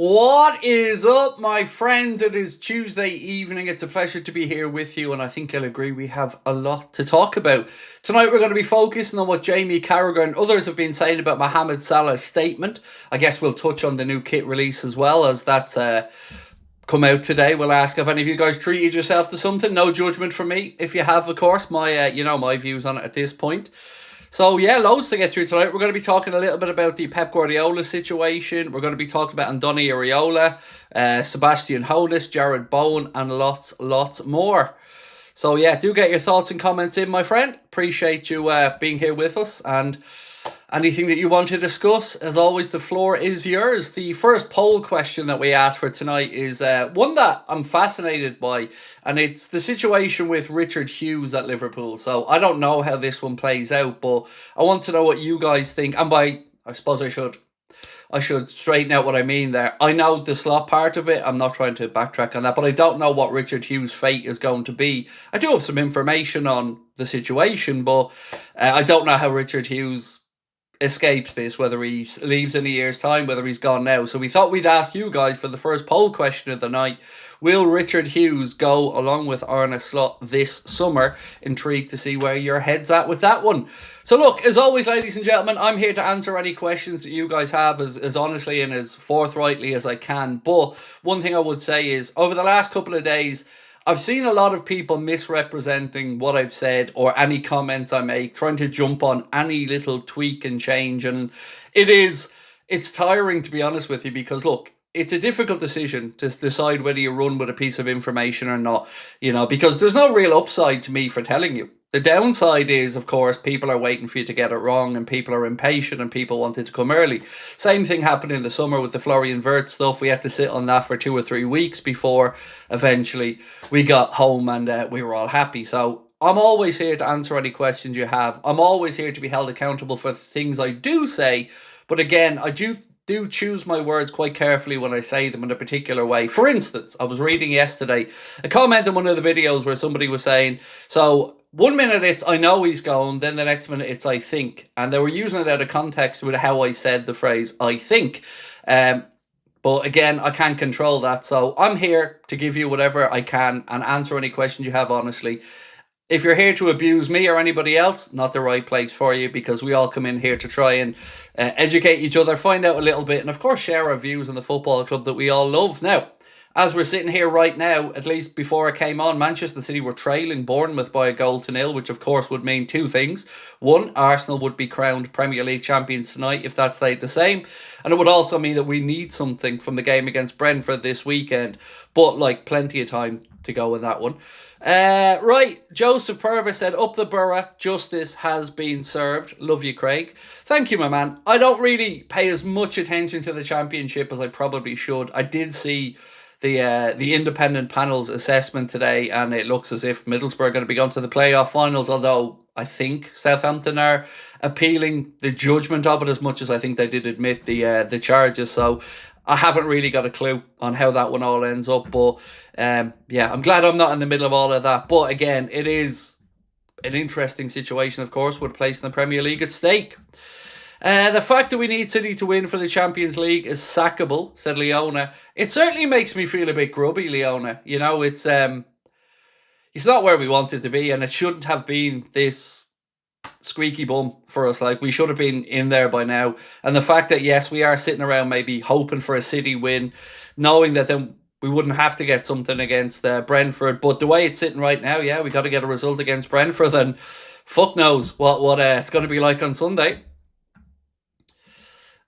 What is up, my friends? It is Tuesday evening. It's a pleasure to be here with you, and I think you'll agree we have a lot to talk about. Tonight we're going to be focusing on what Jamie Carragher and others have been saying about Mohamed Salah's statement. I guess we'll touch on the new kit release as well, as that's come out today. We'll ask if any of you guys treated yourself to something. No judgment from me. If you have, of course, my views on it at this point. So yeah, loads to get through tonight. We're going to be talking a little bit about the Pep Guardiola situation. We're going to be talking about Andoni Areola, Sebastian Houlden, Jarrod Bowen, and lots more. So yeah, do get your thoughts and comments in, my friend. Appreciate you being here with us, and anything that you want to discuss, as always, the floor is yours. The first poll question that we asked for tonight is one that I'm fascinated by, and it's the situation with Richard Hughes at Liverpool. So I don't know how this one plays out, but I want to know what you guys think. And I suppose I should straighten out what I mean there. I know the slot part of it. I'm not trying to backtrack on that, but I don't know what Richard Hughes' fate is going to be. I do have some information on the situation, but I don't know how Richard Hughes escapes this, whether he leaves in a year's time, whether he's gone now. So we thought we'd ask you guys for the first poll question of the night. Will Richard Hughes go along with Arne Slot this summer? Intrigued to see where your head's at with that one. So look, as always, ladies and gentlemen, I'm here to answer any questions that you guys have as honestly and as forthrightly as I can. But one thing I would say is, over the last couple of days, I've seen a lot of people misrepresenting what I've said or any comments I make, trying to jump on any little tweak and change. And it's tiring, to be honest with you, because look, it's a difficult decision to decide whether you run with a piece of information or not, because there's no real upside to me for telling you. The downside is, of course, people are waiting for you to get it wrong, and people are impatient, and people wanted to come early. Same thing happened in the summer with the Florian Wirtz stuff. We had to sit on that for 2 or 3 weeks before eventually we got home and we were all happy. So I'm always here to answer any questions you have. I'm always here to be held accountable for things I do say. But again, I do choose my words quite carefully when I say them in a particular way. For instance, I was reading yesterday a comment in one of the videos where somebody was saying, so 1 minute it's I know he's gone, then the next minute it's I think. And they were using it out of context with how I said the phrase I think. But again, I can't control that. So I'm here to give you whatever I can and answer any questions you have honestly. If you're here to abuse me or anybody else, not the right place for you, because we all come in here to try and educate each other, find out a little bit, and of course share our views on the football club that we all love. Now, as we're sitting here right now, at least before I came on, Manchester City were trailing Bournemouth by 1-0, which of course would mean two things. One, Arsenal would be crowned Premier League champions tonight if that stayed the same. And it would also mean that we need something from the game against Brentford this weekend. But plenty of time to go in that one. Right, Joseph Purvis said, up the borough, justice has been served. Love you, Craig. Thank you, my man. I don't really pay as much attention to the championship as I probably should. I did see the independent panel's assessment today, and it looks as if Middlesbrough are going to be going to the playoff finals, although I think Southampton are appealing the judgment of it as much as I think they did admit the charges. So I haven't really got a clue on how that one all ends up, but yeah, I'm glad I'm not in the middle of all of that. But again, it is an interesting situation, of course, with a place in the Premier League at stake. The fact that we need City to win for the Champions League is sackable, said Leona. It certainly makes me feel a bit grubby, Leona. It's not where we want it to be, and it shouldn't have been this squeaky bum for us. We should have been in there by now. And the fact that, yes, we are sitting around maybe hoping for a City win, knowing that then we wouldn't have to get something against Brentford. But the way it's sitting right now, yeah, we got to get a result against Brentford, and fuck knows what it's going to be like on Sunday.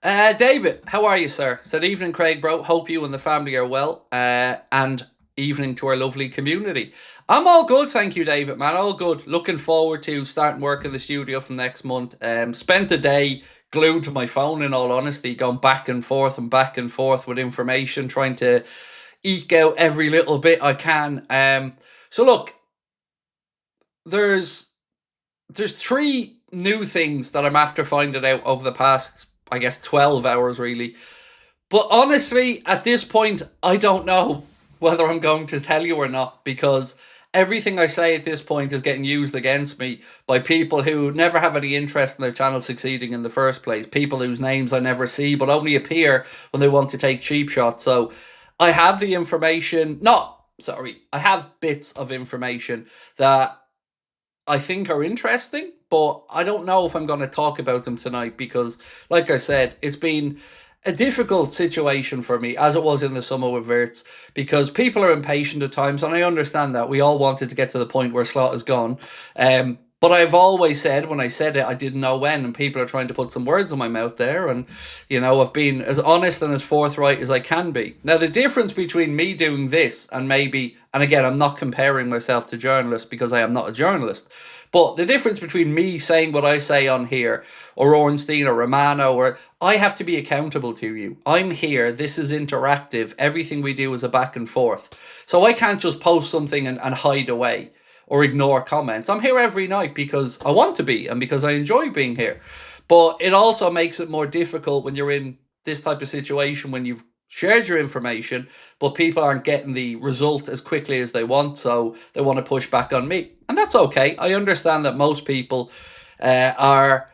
David, how are you, sir? Said, evening, Craig, bro. Hope you and the family are well. And evening to our lovely community. I'm all good, thank you, David, man. All good. Looking forward to starting work in the studio from next month. Spent a day glued to my phone, in all honesty, going back and forth with information, trying to eke out every little bit I can. So look, there's 3 new things that I'm after finding out over the past, I guess, 12 hours, really. But honestly, at this point, I don't know whether I'm going to tell you or not, because everything I say at this point is getting used against me by people who never have any interest in their channel succeeding in the first place. People whose names I never see but only appear when they want to take cheap shots. So I have the information. I have bits of information that I think are interesting, but I don't know if I'm going to talk about them tonight because, like I said, it's been a difficult situation for me, as it was in the summer with Wirtz, because people are impatient at times, and I understand that. We all wanted to get to the point where Slot is gone. But I've always said, when I said it, I didn't know when, and people are trying to put some words in my mouth there, and, I've been as honest and as forthright as I can be. Now, the difference between me doing this and maybe, and again, I'm not comparing myself to journalists because I am not a journalist, but the difference between me saying what I say on here, or Ornstein or Romano, or I have to be accountable to you. I'm here. This is interactive. Everything we do is a back and forth. So I can't just post something and hide away or ignore comments. I'm here every night because I want to be and because I enjoy being here. But it also makes it more difficult when you're in this type of situation, when you've shared your information, but people aren't getting the result as quickly as they want, so they want to push back on me. And that's okay. I understand that most people are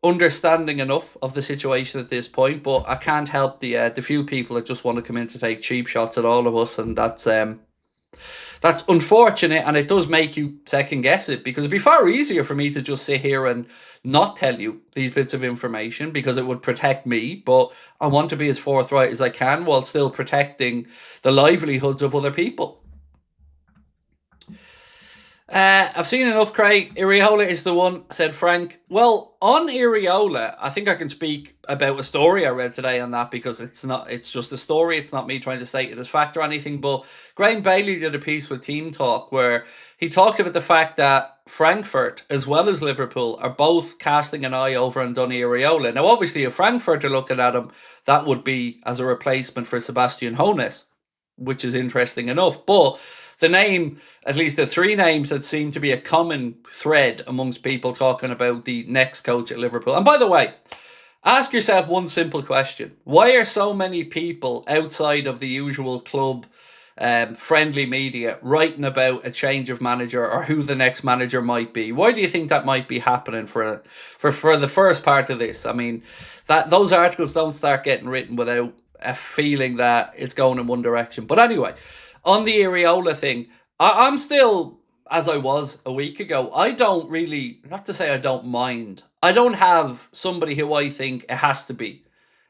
understanding enough of the situation at this point, but I can't help the few people that just want to come in to take cheap shots at all of us, and that's unfortunate, and it does make you second guess it, because it'd be far easier for me to just sit here and not tell you these bits of information because it would protect me, but I want to be as forthright as I can while still protecting the livelihoods of other people. I've seen enough, Craig. Areola is the one, said Frank. Well, on Areola, I think I can speak about a story I read today on that, because it's just a story. It's not me trying to state it as fact or anything. But Graham Bailey did a piece with Team Talk where he talks about the fact that Frankfurt, as well as Liverpool, are both casting an eye over on Donny Areola. Now, obviously, if Frankfurt are looking at him, that would be as a replacement for Sebastian Hoeneß, which is interesting enough. But the name, at least the three names that seem to be a common thread amongst people talking about the next coach at Liverpool. And by the way, ask yourself one simple question. Why are so many people outside of the usual club friendly media writing about a change of manager or who the next manager might be? Why do you think that might be happening for the first part of this? I mean, that those articles don't start getting written without a feeling that it's going in one direction. But anyway, on the Areola thing, I'm still, as I was a week ago, I don't really, not to say I don't mind, I don't have somebody who I think it has to be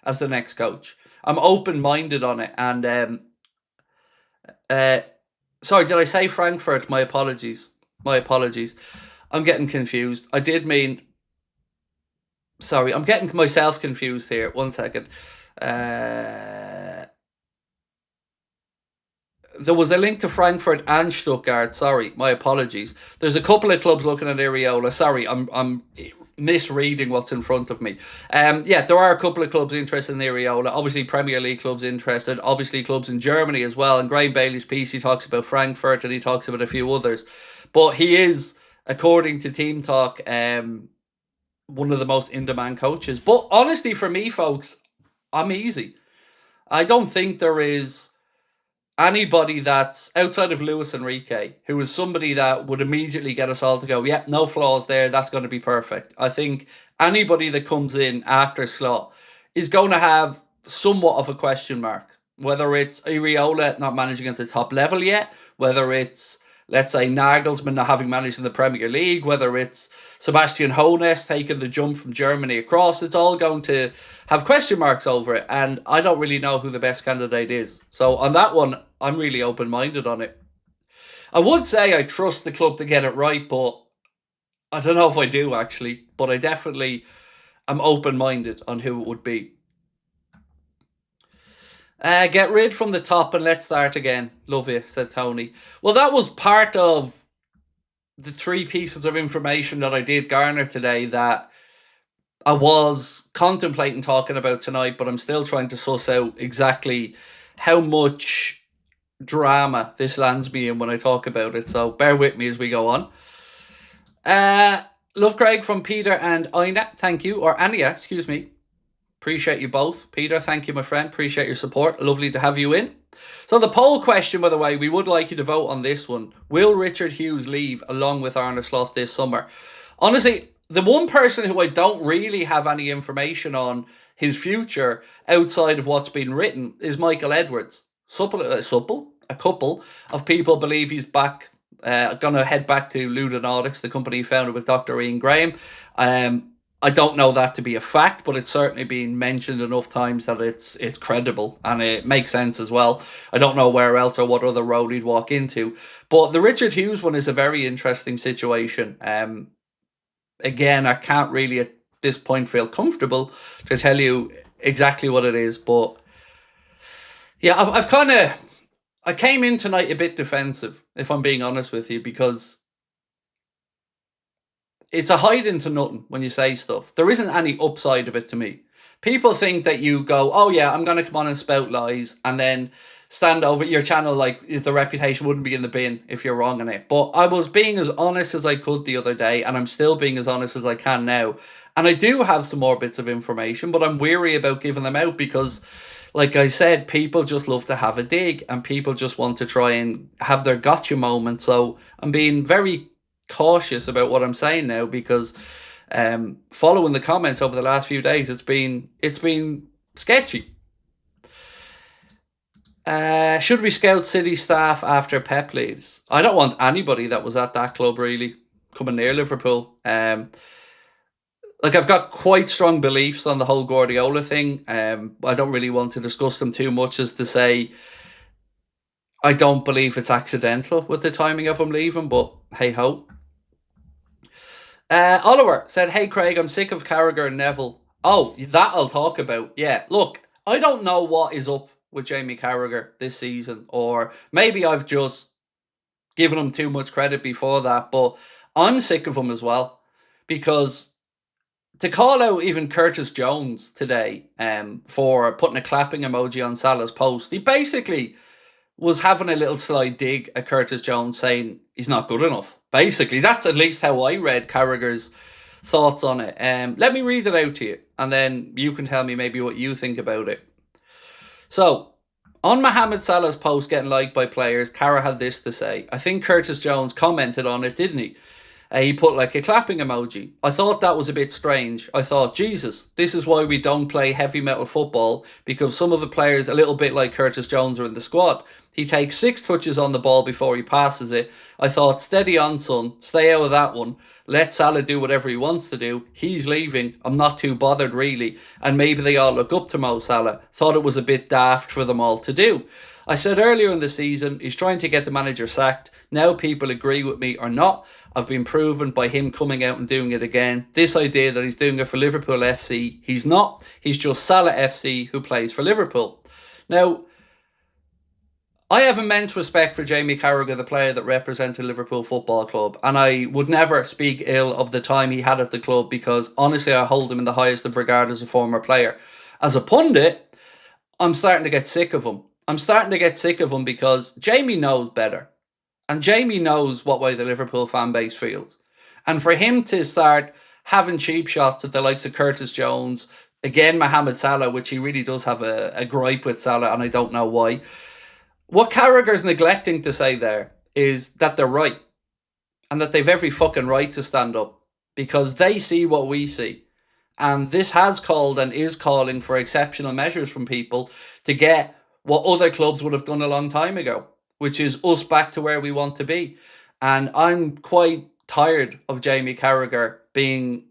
as the next coach. I'm open-minded on it. And, sorry, did I say Frankfurt? My apologies. I'm getting confused. I did mean, sorry, I'm getting myself confused here. 1 second. There was a link to Frankfurt and Stuttgart. Sorry, my apologies. There's a couple of clubs looking at Areola. Sorry, I'm misreading what's in front of me. There are a couple of clubs interested in Areola. Obviously, Premier League clubs interested. Obviously, clubs in Germany as well. And Graham Bailey's piece, he talks about Frankfurt and he talks about a few others. But he is, according to Team Talk, one of the most in-demand coaches. But honestly, for me, folks, I'm easy. I don't think there is anybody that's outside of Luis Enrique who is somebody that would immediately get us all to go, yeah, no flaws there, that's going to be perfect. I think anybody that comes in after Slot is going to have somewhat of a question mark, whether it's Areola not managing at the top level yet, whether it's, let's say, Nagelsmann not having managed in the Premier League, whether it's Sebastian Hoeneß taking the jump from Germany across. It's all going to have question marks over it, and I don't really know who the best candidate is. So on that one, I'm really open-minded on it. I would say I trust the club to get it right, but I don't know if I do, actually. But I definitely am open-minded on who it would be. Get rid from the top and let's start again. Love you, said Tony. Well, that was part of the three pieces of information that I did garner today that I was contemplating talking about tonight, but I'm still trying to suss out exactly how much drama this lands me in when I talk about it. So bear with me as we go on. Love Craig from Peter and Ina. Thank you. Or Anya, excuse me. Appreciate you both. Peter, thank you, my friend. Appreciate your support. Lovely to have you in. So the poll question, by the way, we would like you to vote on this one. Will Richard Hughes leave along with Arne Slot this summer? Honestly, the one person who I don't really have any information on his future outside of what's been written is Michael Edwards. A couple of people believe he's back, going to head back to Ludonautics, the company he founded with Dr. Ian Graham. I don't know that to be a fact, but it's certainly been mentioned enough times that it's credible and it makes sense as well. I don't know where else or what other road he'd walk into. But the Richard Hughes one is a very interesting situation. Again, I can't really at this point feel comfortable to tell you exactly what it is. But yeah, I came in tonight a bit defensive, if I'm being honest with you, because it's a hide into nothing when you say stuff. There isn't any upside of it to me. People think that you go, oh yeah, I'm going to come on and spout lies and then stand over your channel like the reputation wouldn't be in the bin if you're wrong on it. But I was being as honest as I could the other day, and I'm still being as honest as I can now. And I do have some more bits of information, but I'm weary about giving them out because, like I said, people just love to have a dig and people just want to try and have their gotcha moment. So I'm being very cautious about what I'm saying now because following the comments over the last few days, it's been sketchy. Should we scout City staff after Pep leaves? I don't want anybody that was at that club really coming near Liverpool. Like, I've got quite strong beliefs on the whole Guardiola thing. I don't really want to discuss them too much, as to say I don't believe it's accidental with the timing of him leaving, but hey ho. Oliver said, hey Craig, I'm sick of Carragher and Neville. Oh, that I'll talk about. Yeah, look, I don't know what is up with Jamie Carragher this season, or maybe I've just given him too much credit before that, but I'm sick of him as well, because to call out even Curtis Jones today for putting a clapping emoji on Salah's post, he basically was having a little slight dig at Curtis Jones, saying he's not good enough. Basically, that's at least how I read Carragher's thoughts on it. Let me read it out to you, and then you can tell me maybe what you think about it. So, on Mohamed Salah's post getting liked by players, Carragher had this to say. I think Curtis Jones commented on it, didn't he? He put like a clapping emoji. I thought that was a bit strange. I thought, Jesus, this is why we don't play heavy metal football, because some of the players, a little bit like Curtis Jones, are in the squad. He takes 6 touches on the ball before he passes it. I thought, steady on, son. Stay out of that one. Let Salah do whatever he wants to do. He's leaving. I'm not too bothered, really. And maybe they all look up to Mo Salah. Thought it was a bit daft for them all to do. I said earlier in the season, he's trying to get the manager sacked. Now people agree with me or not. I've been proven by him coming out and doing it again. This idea that he's doing it for Liverpool FC, he's not. He's just Salah FC who plays for Liverpool. Now, I have immense respect for Jamie Carragher, the player that represented Liverpool Football Club, and I would never speak ill of the time he had at the club, because honestly I hold him in the highest of regard as a former player. As a pundit, I'm starting to get sick of him. I'm starting to get sick of him because Jamie knows better. And Jamie knows what way the Liverpool fan base feels. And for him to start having cheap shots at the likes of Curtis Jones, again Mohamed Salah, which he really does have a gripe with Salah, and I don't know why. What Carragher's neglecting to say there is that they're right. And that they've every fucking right to stand up. Because they see what we see. And this has called and is calling for exceptional measures from people to get what other clubs would have done a long time ago, which is us back to where we want to be. And I'm quite tired of Jamie Carragher being,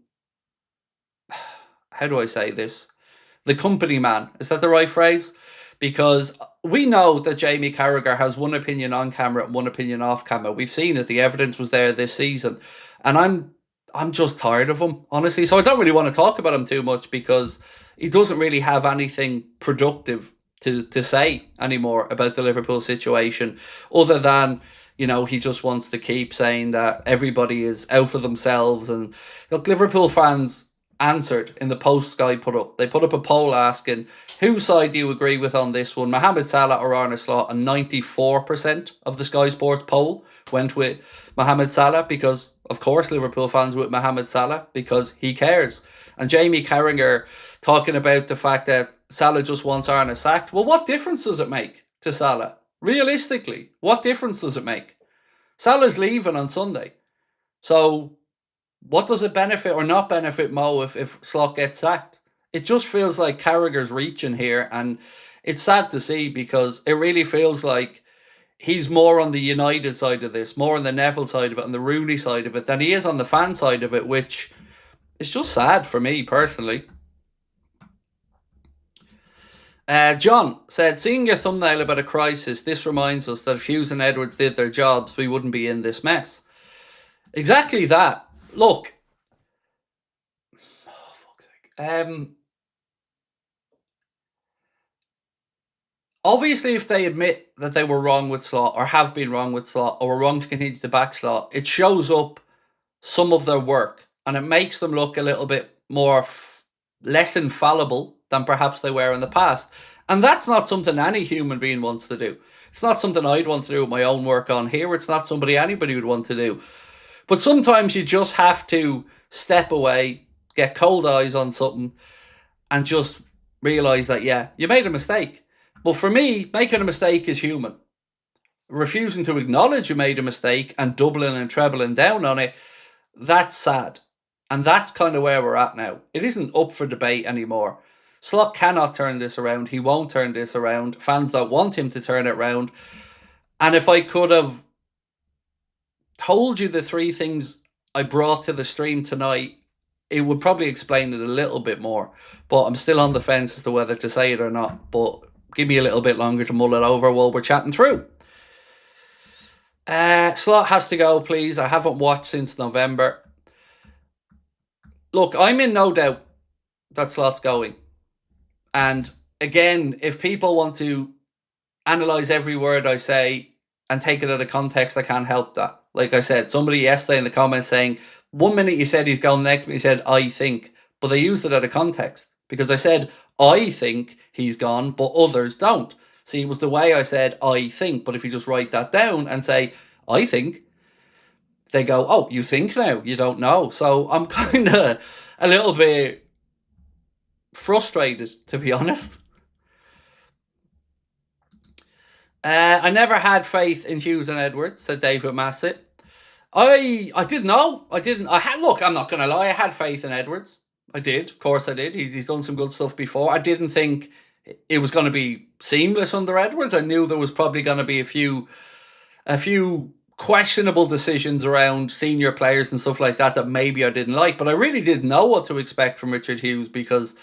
how do I say this? The company man. Is that the right phrase? Because we know that Jamie Carragher has one opinion on camera and one opinion off camera. We've seen it. The evidence was there this season. And I'm just tired of him, honestly. So I don't really want to talk about him too much, because he doesn't really have anything productive to say anymore about the Liverpool situation, other than, you know, he just wants to keep saying that everybody is out for themselves. And look, Liverpool fans, answered in the post Sky put up. They put up a poll asking, whose side do you agree with on this one, Mohamed Salah or Arne Slot? And 94% of the Sky Sports poll went with Mohamed Salah because, of course, Liverpool fans with Mohamed Salah because he cares. And Jamie Carragher talking about the fact that Salah just wants Arne sacked. Well, what difference does it make to Salah? Realistically, what difference does it make? Salah's leaving on Sunday. So what does it benefit or not benefit Mo if Slot gets sacked? It just feels like Carragher's reaching here, and it's sad to see because it really feels like he's more on the United side of this, more on the Neville side of it, and the Rooney side of it, than he is on the fan side of it, which is just sad for me personally. John said, seeing your thumbnail about a crisis, this reminds us that if Hughes and Edwards did their jobs, we wouldn't be in this mess. Exactly that. Look, obviously if they admit that they were wrong with Slot or have been wrong with Slot or were wrong to continue to back Slot, it shows up some of their work and it makes them look a little bit more less infallible than perhaps they were in the past. And that's not something any human being wants to do. It's not something I'd want to do with my own work on here. It's not somebody anybody would want to do. But sometimes you just have to step away, get cold eyes on something, and just realise that, yeah, you made a mistake. But for me, making a mistake is human. Refusing to acknowledge you made a mistake and doubling and trebling down on it, that's sad. And that's kind of where we're at now. It isn't up for debate anymore. Slot cannot turn this around. He won't turn this around. Fans don't want him to turn it around. And if I could have told you the three things I brought to the stream tonight, it would probably explain it a little bit more. But I'm still on the fence as to whether to say it or not. But give me a little bit longer to mull it over while we're chatting through. Slot has to go, please. I haven't watched since November. Look, I'm in no doubt that Slot's going. And again, if people want to analyse every word I say and take it out of context, I can't help that. Like I said, somebody yesterday in the comments saying, 1 minute you said he's going, next minute he said, I think. But they used it out of context. Because I said, I think he's gone, but others don't. See, it was the way I said, I think. But if you just write that down and say, I think, they go, oh, you think now? You don't know. So I'm kind of a little bit frustrated, to be honest. I never had faith in Hughes and Edwards, said David Massett. I didn't know. Look, I'm not going to lie. I had faith in Edwards. I did. Of course I did. He's done some good stuff before. I didn't think it was going to be seamless under Edwards. I knew there was probably going to be a few questionable decisions around senior players and stuff like that maybe I didn't like. But I really didn't know what to expect from Richard Hughes because,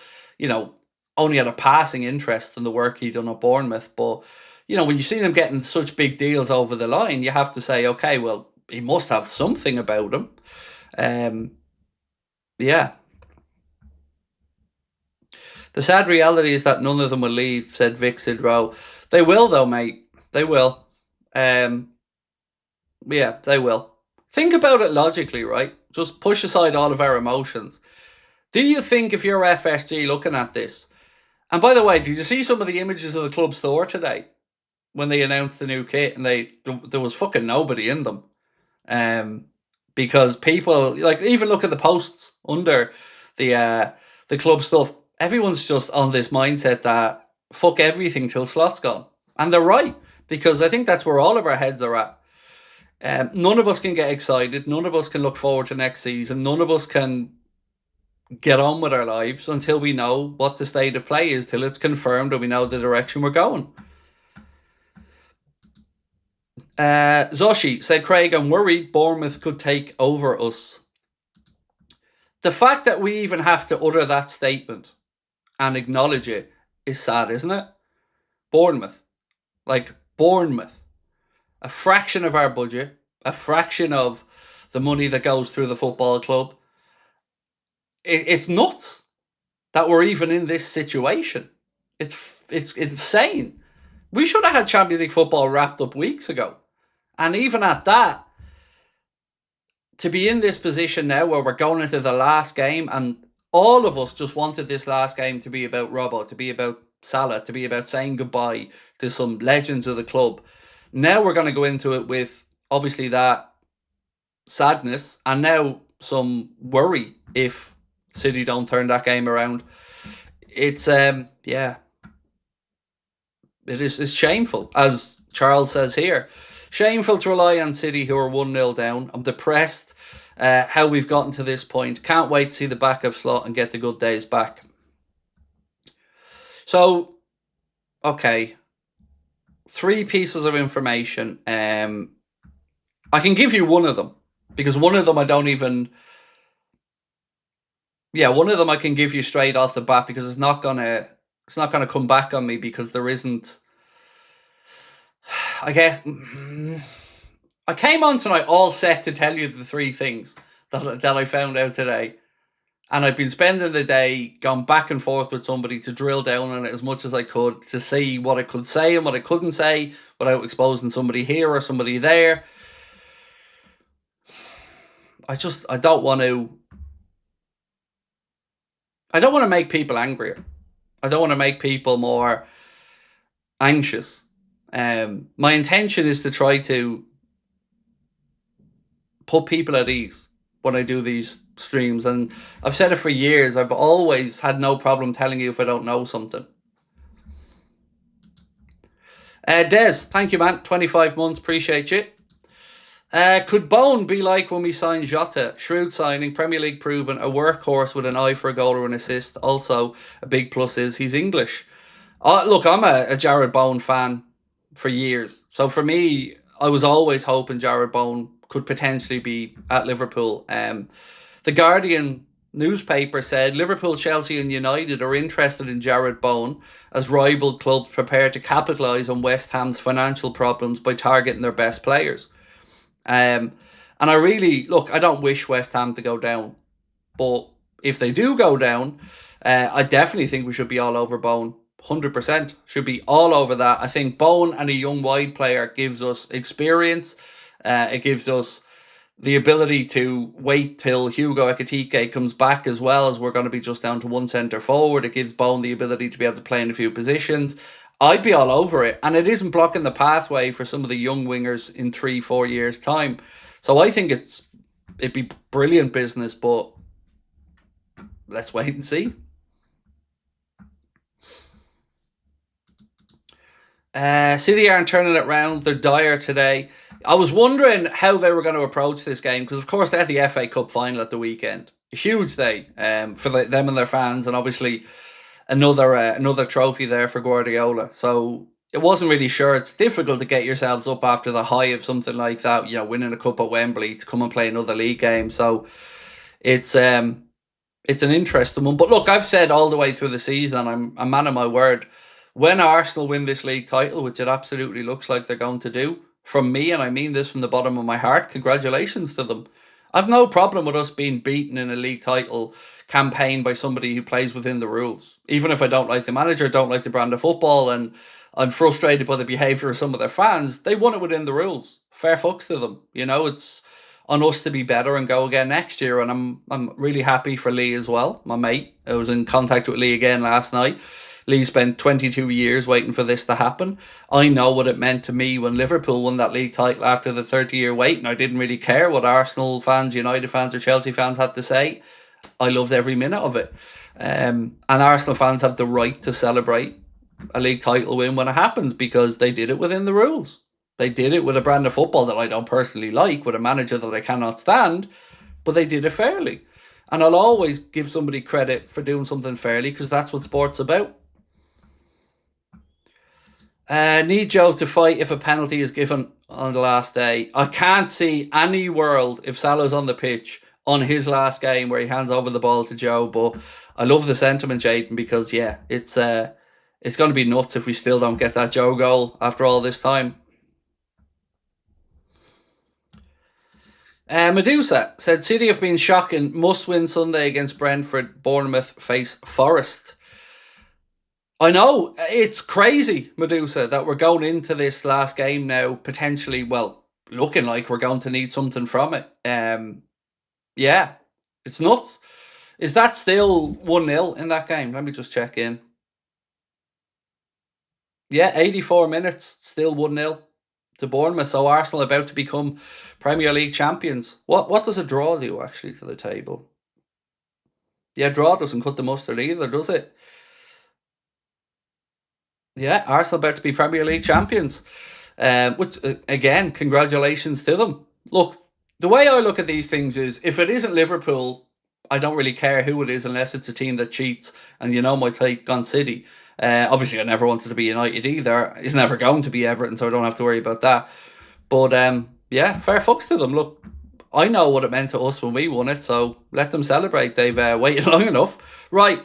only had a passing interest in the work he'd done at Bournemouth. But, when you've seen him getting such big deals over the line, you have to say, okay, well, he must have something about him. Yeah. The sad reality is that none of them will leave, said Vic Sidrow. They will, though, mate. They will. Yeah, they will. Think about it logically, right? Just push aside all of our emotions. Do you think if you're FSG looking at this, and by the way, did you see some of the images of the club store today when they announced the new kit and there was fucking nobody in them? Because people, even look at the posts under the club stuff, everyone's just on this mindset that fuck everything till Slot's gone. And they're right, because I think that's where all of our heads are at. None of us can get excited. None of us can look forward to next season. None of us can get on with our lives until we know what the state of play is, till it's confirmed and we know the direction we're going. Zoshi said, Craig, I'm worried Bournemouth could take over us. The fact that we even have to utter that statement and acknowledge it is sad, isn't it? Bournemouth. A fraction of our budget, a fraction of the money that goes through the football club. It's nuts that we're even in this situation. It's insane. We should have had Champions League football wrapped up weeks ago. And even at that, to be in this position now where we're going into the last game and all of us just wanted this last game to be about Robbo, to be about Salah, to be about saying goodbye to some legends of the club. Now we're going to go into it with obviously that sadness and now some worry if City don't turn that game around. It's it's shameful, as Charles says here. Shameful to rely on City, who are 1-0 down. I'm depressed how we've gotten to this point. Can't wait to see the back of slot and get the good days back. So, okay. 3 pieces of information. I can give you one of them, because one of them I don't even... Yeah, one of them I can give you straight off the bat, because it's not gonna come back on me, because there isn't... I guess... I came on tonight all set to tell you the 3 things that I found out today. And I've been spending the day going back and forth with somebody to drill down on it as much as I could, to see what I could say and what I couldn't say without exposing somebody here or somebody there. I don't want to make people angrier. I don't want to make people more anxious. My intention is to try to put people at ease when I do these streams, and I've said it for years. I've always had no problem telling you if I don't know something. Des, thank you, man. 25 months, appreciate you. Could Bowen be like when we signed Jota? Shrewd signing, Premier League proven, a workhorse with an eye for a goal or an assist. Also, a big plus is he's English. Look, I'm a Jarrod Bowen fan for years. So for me, I was always hoping Jarrod Bowen could potentially be at Liverpool. The Guardian newspaper said Liverpool, Chelsea and United are interested in Jarrod Bowen as rival clubs prepare to capitalise on West Ham's financial problems by targeting their best players. And I really, look, I don't wish West Ham to go down, but if they do go down, I definitely think we should be all over Bowen. 100% should be all over that. I think Bowen and a young wide player gives us experience. It gives us the ability to wait till Hugo Ekitike comes back, as well, as we're going to be just down to one centre forward. It gives Bowen the ability to be able to play in a few positions. I'd be all over it. And it isn't blocking the pathway for some of the young wingers in 3-4 years' time. So I think it'd be brilliant business, but let's wait and see. City aren't turning it round. They're dire today. I was wondering how they were going to approach this game, because of course they had the FA Cup final at the weekend. A huge day for them and their fans, and obviously another trophy there for Guardiola. So it wasn't really sure. It's difficult to get yourselves up after the high of something like that, winning a cup at Wembley, to come and play another league game. So it's an interesting one. But look, I've said all the way through the season, and I'm a man of my word, when Arsenal win this league title, which it absolutely looks like they're going to do, from me, and I mean this from the bottom of my heart, congratulations to them. I've no problem with us being beaten in a league title campaign by somebody who plays within the rules. Even if I don't like the manager, don't like the brand of football, and I'm frustrated by the behaviour of some of their fans, they won it within the rules. Fair fucks to them. It's on us to be better and go again next year, and I'm really happy for Lee as well, my mate. I was in contact with Lee again last night. Lee spent 22 years waiting for this to happen. I know what it meant to me when Liverpool won that league title after the 30-year wait, and I didn't really care what Arsenal fans, United fans or Chelsea fans had to say. I loved every minute of it. And Arsenal fans have the right to celebrate a league title win when it happens, because they did it within the rules. They did it with a brand of football that I don't personally like, with a manager that I cannot stand, but they did it fairly. And I'll always give somebody credit for doing something fairly, because that's what sport's about. Need Joe to fight if a penalty is given on the last day. I can't see any world, if Salah's on the pitch on his last game, where he hands over the ball to Joe. But I love the sentiment, Jaden, because it's going to be nuts if we still don't get that Joe goal after all this time. Medusa said City have been shocking. Must win Sunday against Brentford. Bournemouth face Forest. I know, it's crazy, Medusa, that we're going into this last game now, potentially, looking like we're going to need something from it. Yeah, it's nuts. Is that still 1-0 in that game? Let me just check in. Yeah, 84 minutes, still 1-0 to Bournemouth. So Arsenal about to become Premier League champions. What does a draw do actually to the table? Yeah, draw doesn't cut the mustard either, does it? Yeah, Arsenal about to be Premier League champions. Which, again, congratulations to them. Look, the way I look at these things is, if it isn't Liverpool, I don't really care who it is unless it's a team that cheats. And you know my take on City. Obviously, I never wanted to be United either. It's never going to be Everton, so I don't have to worry about that. But yeah, fair fucks to them. Look, I know what it meant to us when we won it, so let them celebrate. They've waited long enough. Right,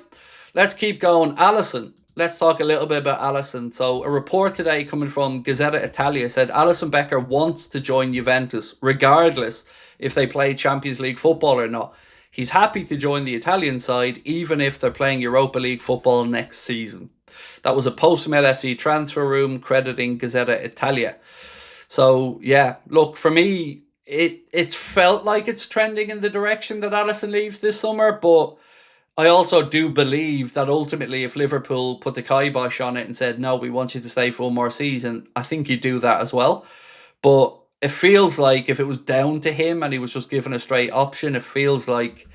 let's keep going. Alisson. Let's talk a little bit about Alisson. So a report today coming from Gazzetta Italia said Alisson Becker wants to join Juventus, regardless if they play Champions League football or not. He's happy to join the Italian side, even if they're playing Europa League football next season. That was a post from LFC transfer room crediting Gazzetta Italia. So yeah, look, for me, it's felt like it's trending in the direction that Alisson leaves this summer, but I also do believe that ultimately, if Liverpool put the kibosh on it and said, no, we want you to stay for one more season, I think you do that as well. But it feels like if it was down to him and he was just given a straight option, it feels like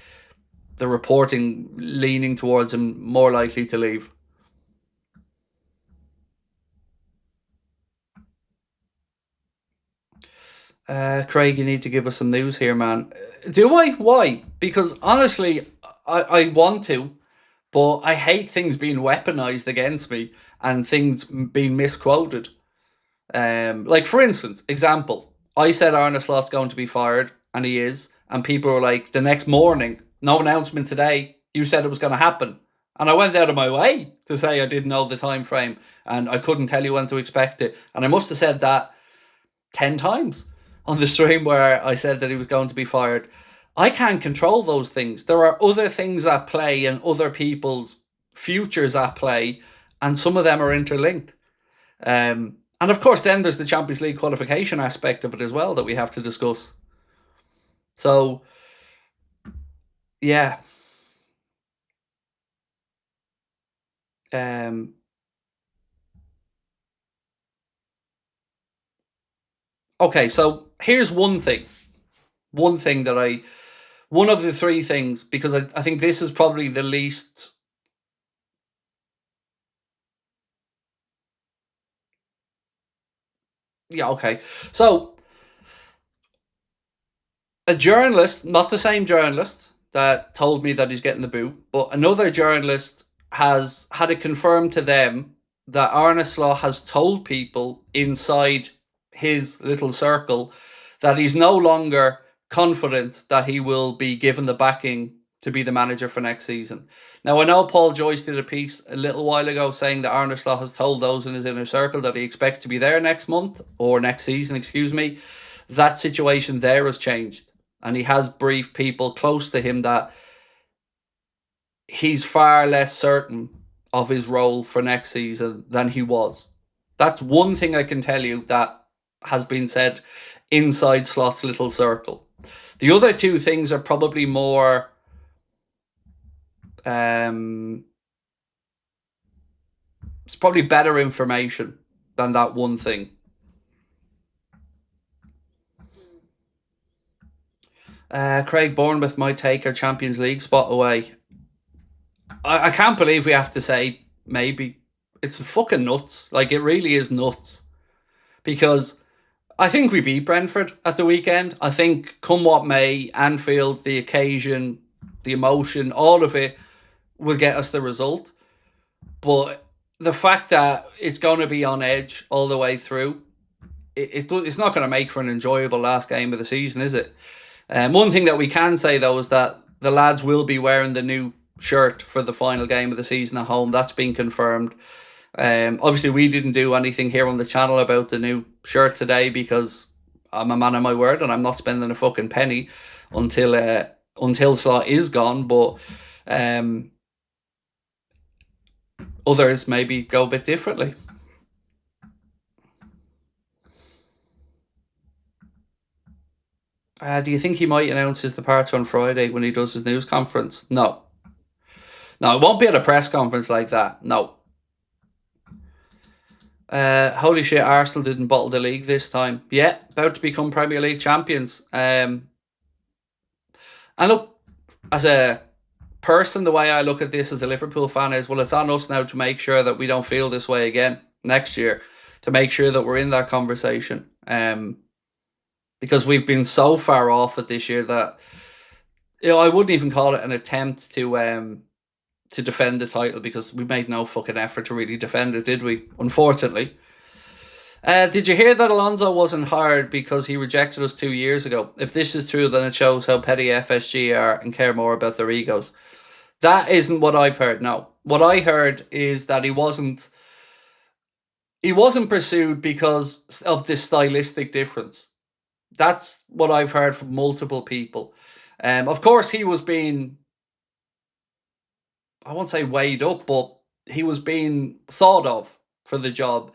the reporting leaning towards him more likely to leave. Craig, you need to give us some news here, man. Do I? Why? Because honestly, I want to, but I hate things being weaponized against me and things being misquoted. Like for instance, example, I said Arne Slot's going to be fired, and he is, and people were like, the next morning, no announcement today. You said it was going to happen, and I went out of my way to say I didn't know the time frame, and I couldn't tell you when to expect it, and I must have said that 10 times on the stream where I said that he was going to be fired. I can't control those things. There are other things at play and other people's futures at play, and some of them are interlinked. And of course, then there's the Champions League qualification aspect of it as well that we have to discuss. So, yeah. Okay, so here's one thing. One thing that one of the three things, because I think this is probably the least. Yeah, okay. So, a journalist, not the same journalist that told me that he's getting the boot, but another journalist has had it confirmed to them that Arne Slot has told people inside his little circle that he's no longer confident that he will be given the backing to be the manager for next season. Now, I know Paul Joyce did a piece a little while ago saying that Arne Slot has told those in his inner circle that he expects to be there next month, or next season, excuse me. That situation there has changed. And he has briefed people close to him that he's far less certain of his role for next season than he was. That's one thing I can tell you that has been said inside Slot's little circle. The other two things are probably more it's probably better information than that one thing. Craig, Bournemouth might take our Champions League spot away. I can't believe we have to say maybe. It's fucking nuts. Like, it really is nuts. Because I think we beat Brentford at the weekend. I think, come what may, Anfield, the occasion, the emotion, all of it will get us the result. But the fact that it's going to be on edge all the way through, it's not going to make for an enjoyable last game of the season, is it? One thing that we can say, though, is that the lads will be wearing the new shirt for the final game of the season at home. That's been confirmed. Obviously, we didn't do anything here on the channel about the new shirt today because I'm a man of my word and I'm not spending a fucking penny until Slot is gone. But others maybe go a bit differently. Do you think he might announce his departure on Friday when he does his news conference? No. No, it won't be at a press conference like that. No. Holy shit, Arsenal didn't bottle the league this time. Yeah, about to become Premier League champions. And look, as a person, the way I look at this as a Liverpool fan is, well, it's on us now to make sure that we don't feel this way again next year, to make sure that we're in that conversation. Because we've been so far off it this year that, you know, I wouldn't even call it an attempt to defend the title, because we made no fucking effort to really defend it, did we? Unfortunately. Did you hear that Alonso wasn't hired because he rejected us 2 years ago? If this is true, then it shows how petty FSG are and care more about their egos. That isn't what I've heard, no. What I heard is that he wasn't pursued because of this stylistic difference. That's what I've heard from multiple people. Of course, he was being, I won't say weighed up, but he was being thought of for the job.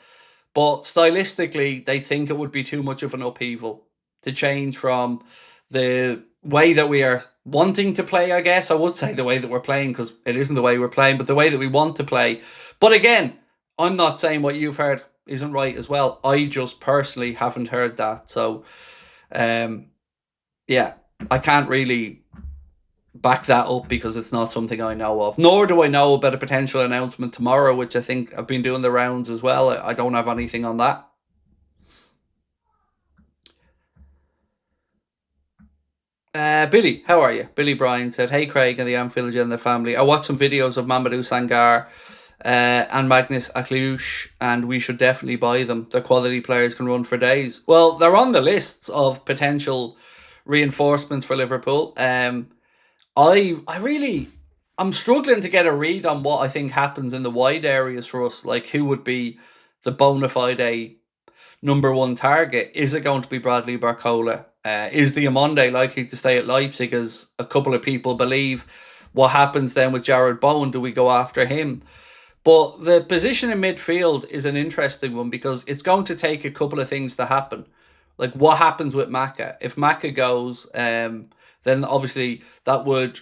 But stylistically, they think it would be too much of an upheaval to change from the way that we are wanting to play, I guess. I would say the way that we're playing, because it isn't the way we're playing, but the way that we want to play. But again, I'm not saying what you've heard isn't right as well. I just personally haven't heard that. So, yeah, I can't really back that up because it's not something I know of. Nor do I know about a potential announcement tomorrow, which I think I've been doing the rounds as well. I don't have anything on that. Billy, how are you? Billy Bryan said, "Hey Craig and the Anfield Agenda family. I watched some videos of Mamadou Sangar and Magnus Aklush, and we should definitely buy them. They're quality players, can run for days." Well, they're on the lists of potential reinforcements for Liverpool. I'm struggling to get a read on what I think happens in the wide areas for us. Like, who would be the bona fide number one target? Is it going to be Bradley Barcola? Is Diamonde likely to stay at Leipzig, as a couple of people believe? What happens then with Jarrod Bowen? Do we go after him? But the position in midfield is an interesting one, because it's going to take a couple of things to happen. Like, what happens with Maka? If Maka goes, then obviously that would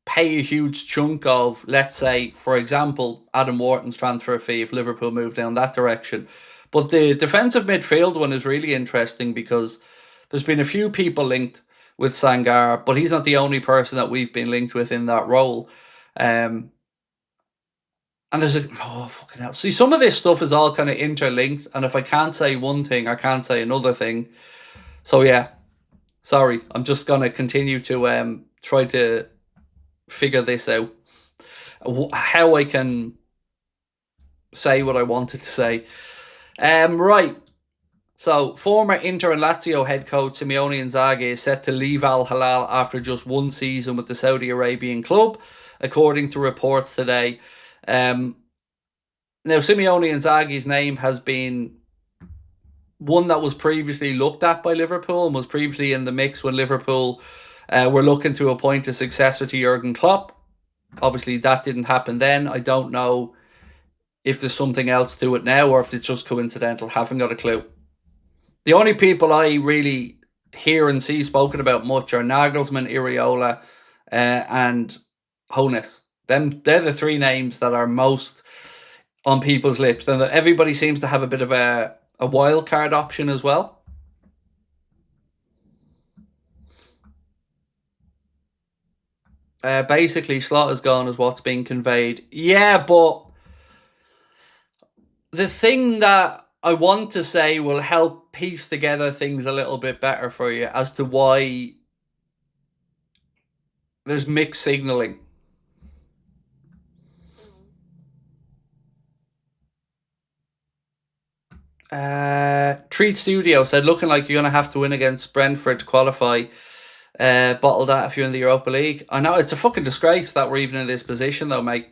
pay a huge chunk of, let's say, for example, Adam Wharton's transfer fee if Liverpool move down that direction. But the defensive midfield one is really interesting, because there's been a few people linked with Sangar, but he's not the only person that we've been linked with in that role. And there's fucking hell. See, some of this stuff is all kind of interlinked, and if I can't say one thing, I can't say another thing. So yeah, sorry, I'm just gonna continue to try to figure this out, how I can say what I wanted to say. Right. So, former Inter and Lazio head coach Simeone Inzaghi is set to leave Al Hilal after just one season with the Saudi Arabian club, according to reports today. Now, Simeone Inzaghi's name has been one that was previously looked at by Liverpool and was previously in the mix when Liverpool were looking to appoint a successor to Jurgen Klopp. Obviously, that didn't happen then. I don't know if there's something else to it now, or if it's just coincidental. Haven't got a clue. The only people I really hear and see spoken about much are Nagelsmann, Areola, and Hoeneß. They're the three names that are most on people's lips. And everybody seems to have a bit of a wild card option as well. Basically, Slaughter's gone is what's being conveyed. Yeah, but the thing that I want to say will help piece together things a little bit better for you as to why there's mixed signalling. Treat Studio said, looking like you're going to have to win against Brentford to qualify. Bottle that if you're in the Europa League. I know, it's a fucking disgrace that we're even in this position though, mate.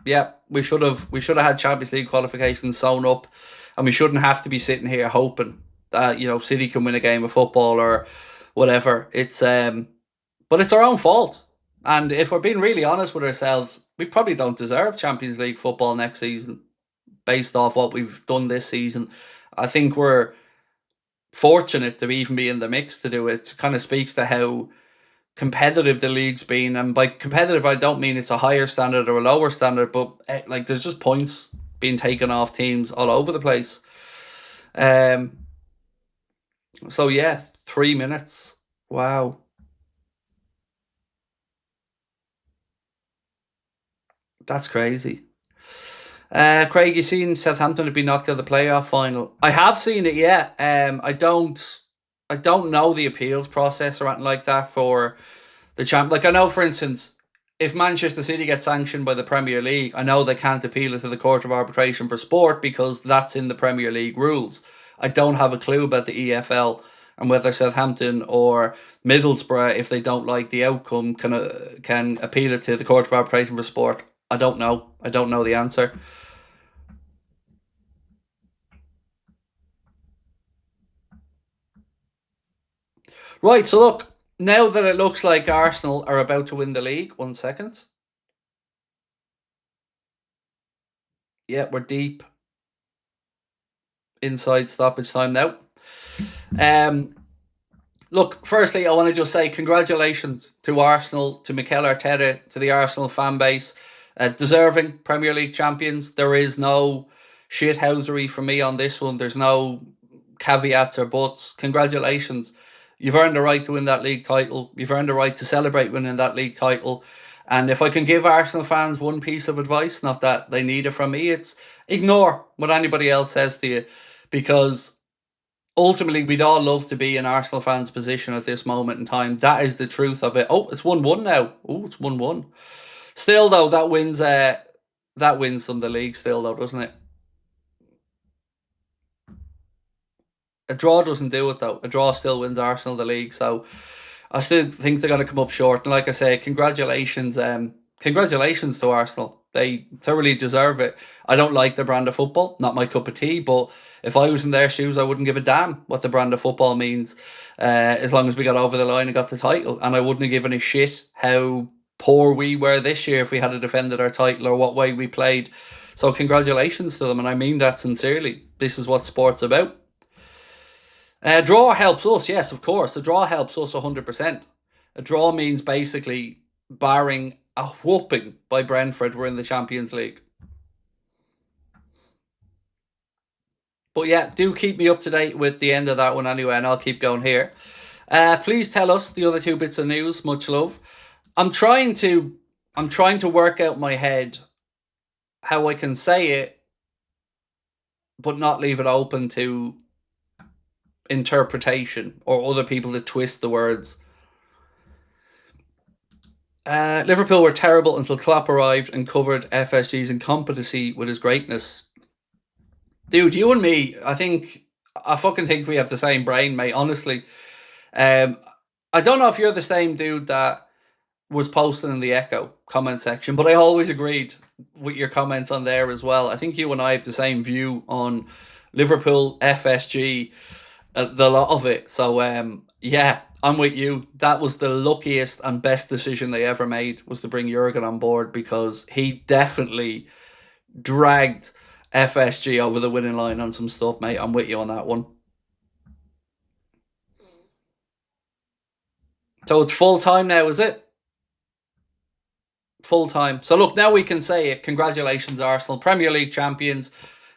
Yeah, we should have had Champions League qualifications sewn up, and we shouldn't have to be sitting here hoping that, you know, City can win a game of football or whatever. It's but it's our own fault. And if we're being really honest with ourselves, we probably don't deserve Champions League football next season based off what we've done this season. I think we're fortunate to even be in the mix to do it. It kind of speaks to how competitive the league's been, and by competitive I don't mean it's a higher standard or a lower standard, but like there's just points being taken off teams all over the place. So yeah, 3 minutes. Wow. That's crazy. Craig, you seen Southampton have been knocked out of the playoff final? I have seen it, yeah. I don't know the appeals process or anything like that for the champ. Like I know, for instance, if Manchester City gets sanctioned by the Premier League, I know they can't appeal it to the Court of Arbitration for Sport because that's in the Premier League rules. I don't have a clue about the EFL and whether Southampton or Middlesbrough, if they don't like the outcome, can appeal it to the Court of Arbitration for Sport. I don't know. I don't know the answer. Right, so look, now that it looks like Arsenal are about to win the league, 1 second. Yeah, we're deep inside stoppage time now. Look, firstly, I want to just say congratulations to Arsenal, to Mikel Arteta, to the Arsenal fan base. Deserving Premier League champions. There is no shithousery for me on this one. There's no caveats or buts. Congratulations. You've earned the right to win that league title. You've earned the right to celebrate winning that league title. And if I can give Arsenal fans one piece of advice, not that they need it from me, it's ignore what anybody else says to you, because ultimately we'd all love to be in Arsenal fans' position at this moment in time. That is the truth of it. Oh, it's 1-1 now. Oh, it's 1-1. Still though, that wins them the league still though, doesn't it? A draw doesn't do it though. A draw still wins Arsenal the league, so I still think they're going to come up short. And like I say, congratulations to Arsenal. They thoroughly deserve it. I don't like the brand of football, not my cup of tea, but if I was in their shoes, I wouldn't give a damn what the brand of football means, as long as we got over the line and got the title. And I wouldn't have given a shit how poor we were this year if we had defended our title or what way we played. So congratulations to them, and I mean that sincerely. This is what sport's about. Draw helps us, yes, of course. A draw helps us 100%. A draw means basically, barring a whooping by Brentford, we're in the Champions League. But yeah, do keep me up to date with the end of that one anyway, and I'll keep going here. Please tell us the other 2 bits of news. Much love. I'm trying to work out my head how I can say it, but not leave it open to interpretation or other people to twist the words. Liverpool were terrible until Klopp arrived and covered FSG's incompetency with his greatness. Dude, you and me, I fucking think we have the same brain, mate, honestly. I don't know if you're the same dude that was posting in the Echo comment section, but I always agreed with your comments on there as well. I think you and I have the same view on Liverpool, FSG, the lot of it. So yeah, I'm with you. That was the luckiest and best decision they ever made, was to bring Jurgen on board, because he definitely dragged FSG over the winning line on some stuff, mate. I'm with you on that one. So it's full time now, is it? Full time. So look, now we can say it. Congratulations, Arsenal, Premier League champions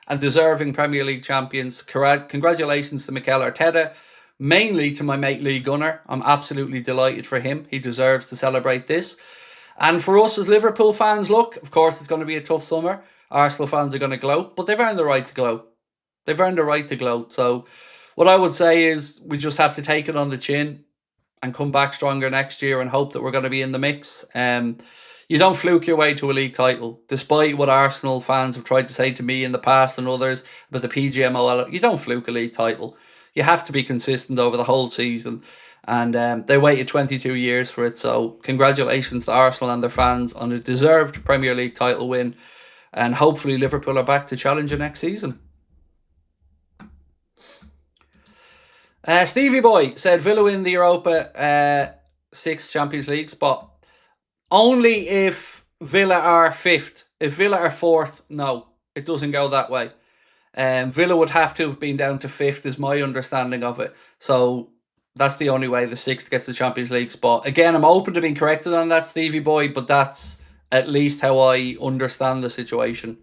and deserving Premier League champions. Congratulations to Mikel Arteta, mainly to my mate Lee Gunner. I'm absolutely delighted for him. He deserves to celebrate this. And for us as Liverpool fans, look, of course it's going to be a tough summer. Arsenal fans are going to gloat, but they've earned the right to gloat. They've earned the right to gloat. So what I would say is we just have to take it on the chin and come back stronger next year and hope that we're going to be in the mix. You don't fluke your way to a league title, despite what Arsenal fans have tried to say to me in the past and others about the PGMOL. You don't fluke a league title. You have to be consistent over the whole season. And they waited 22 years for it. So congratulations to Arsenal and their fans on a deserved Premier League title win. And hopefully Liverpool are back to challenge next season. Stevie Boy said Villa win the Europa 6 Champions League spot. Only if Villa are 5th. If Villa are 4th, no, it doesn't go that way. Villa would have to have been down to 5th, is my understanding of it. So that's the only way the 6th gets the Champions League spot. Again, I'm open to being corrected on that, Stevie boy, but that's at least how I understand the situation.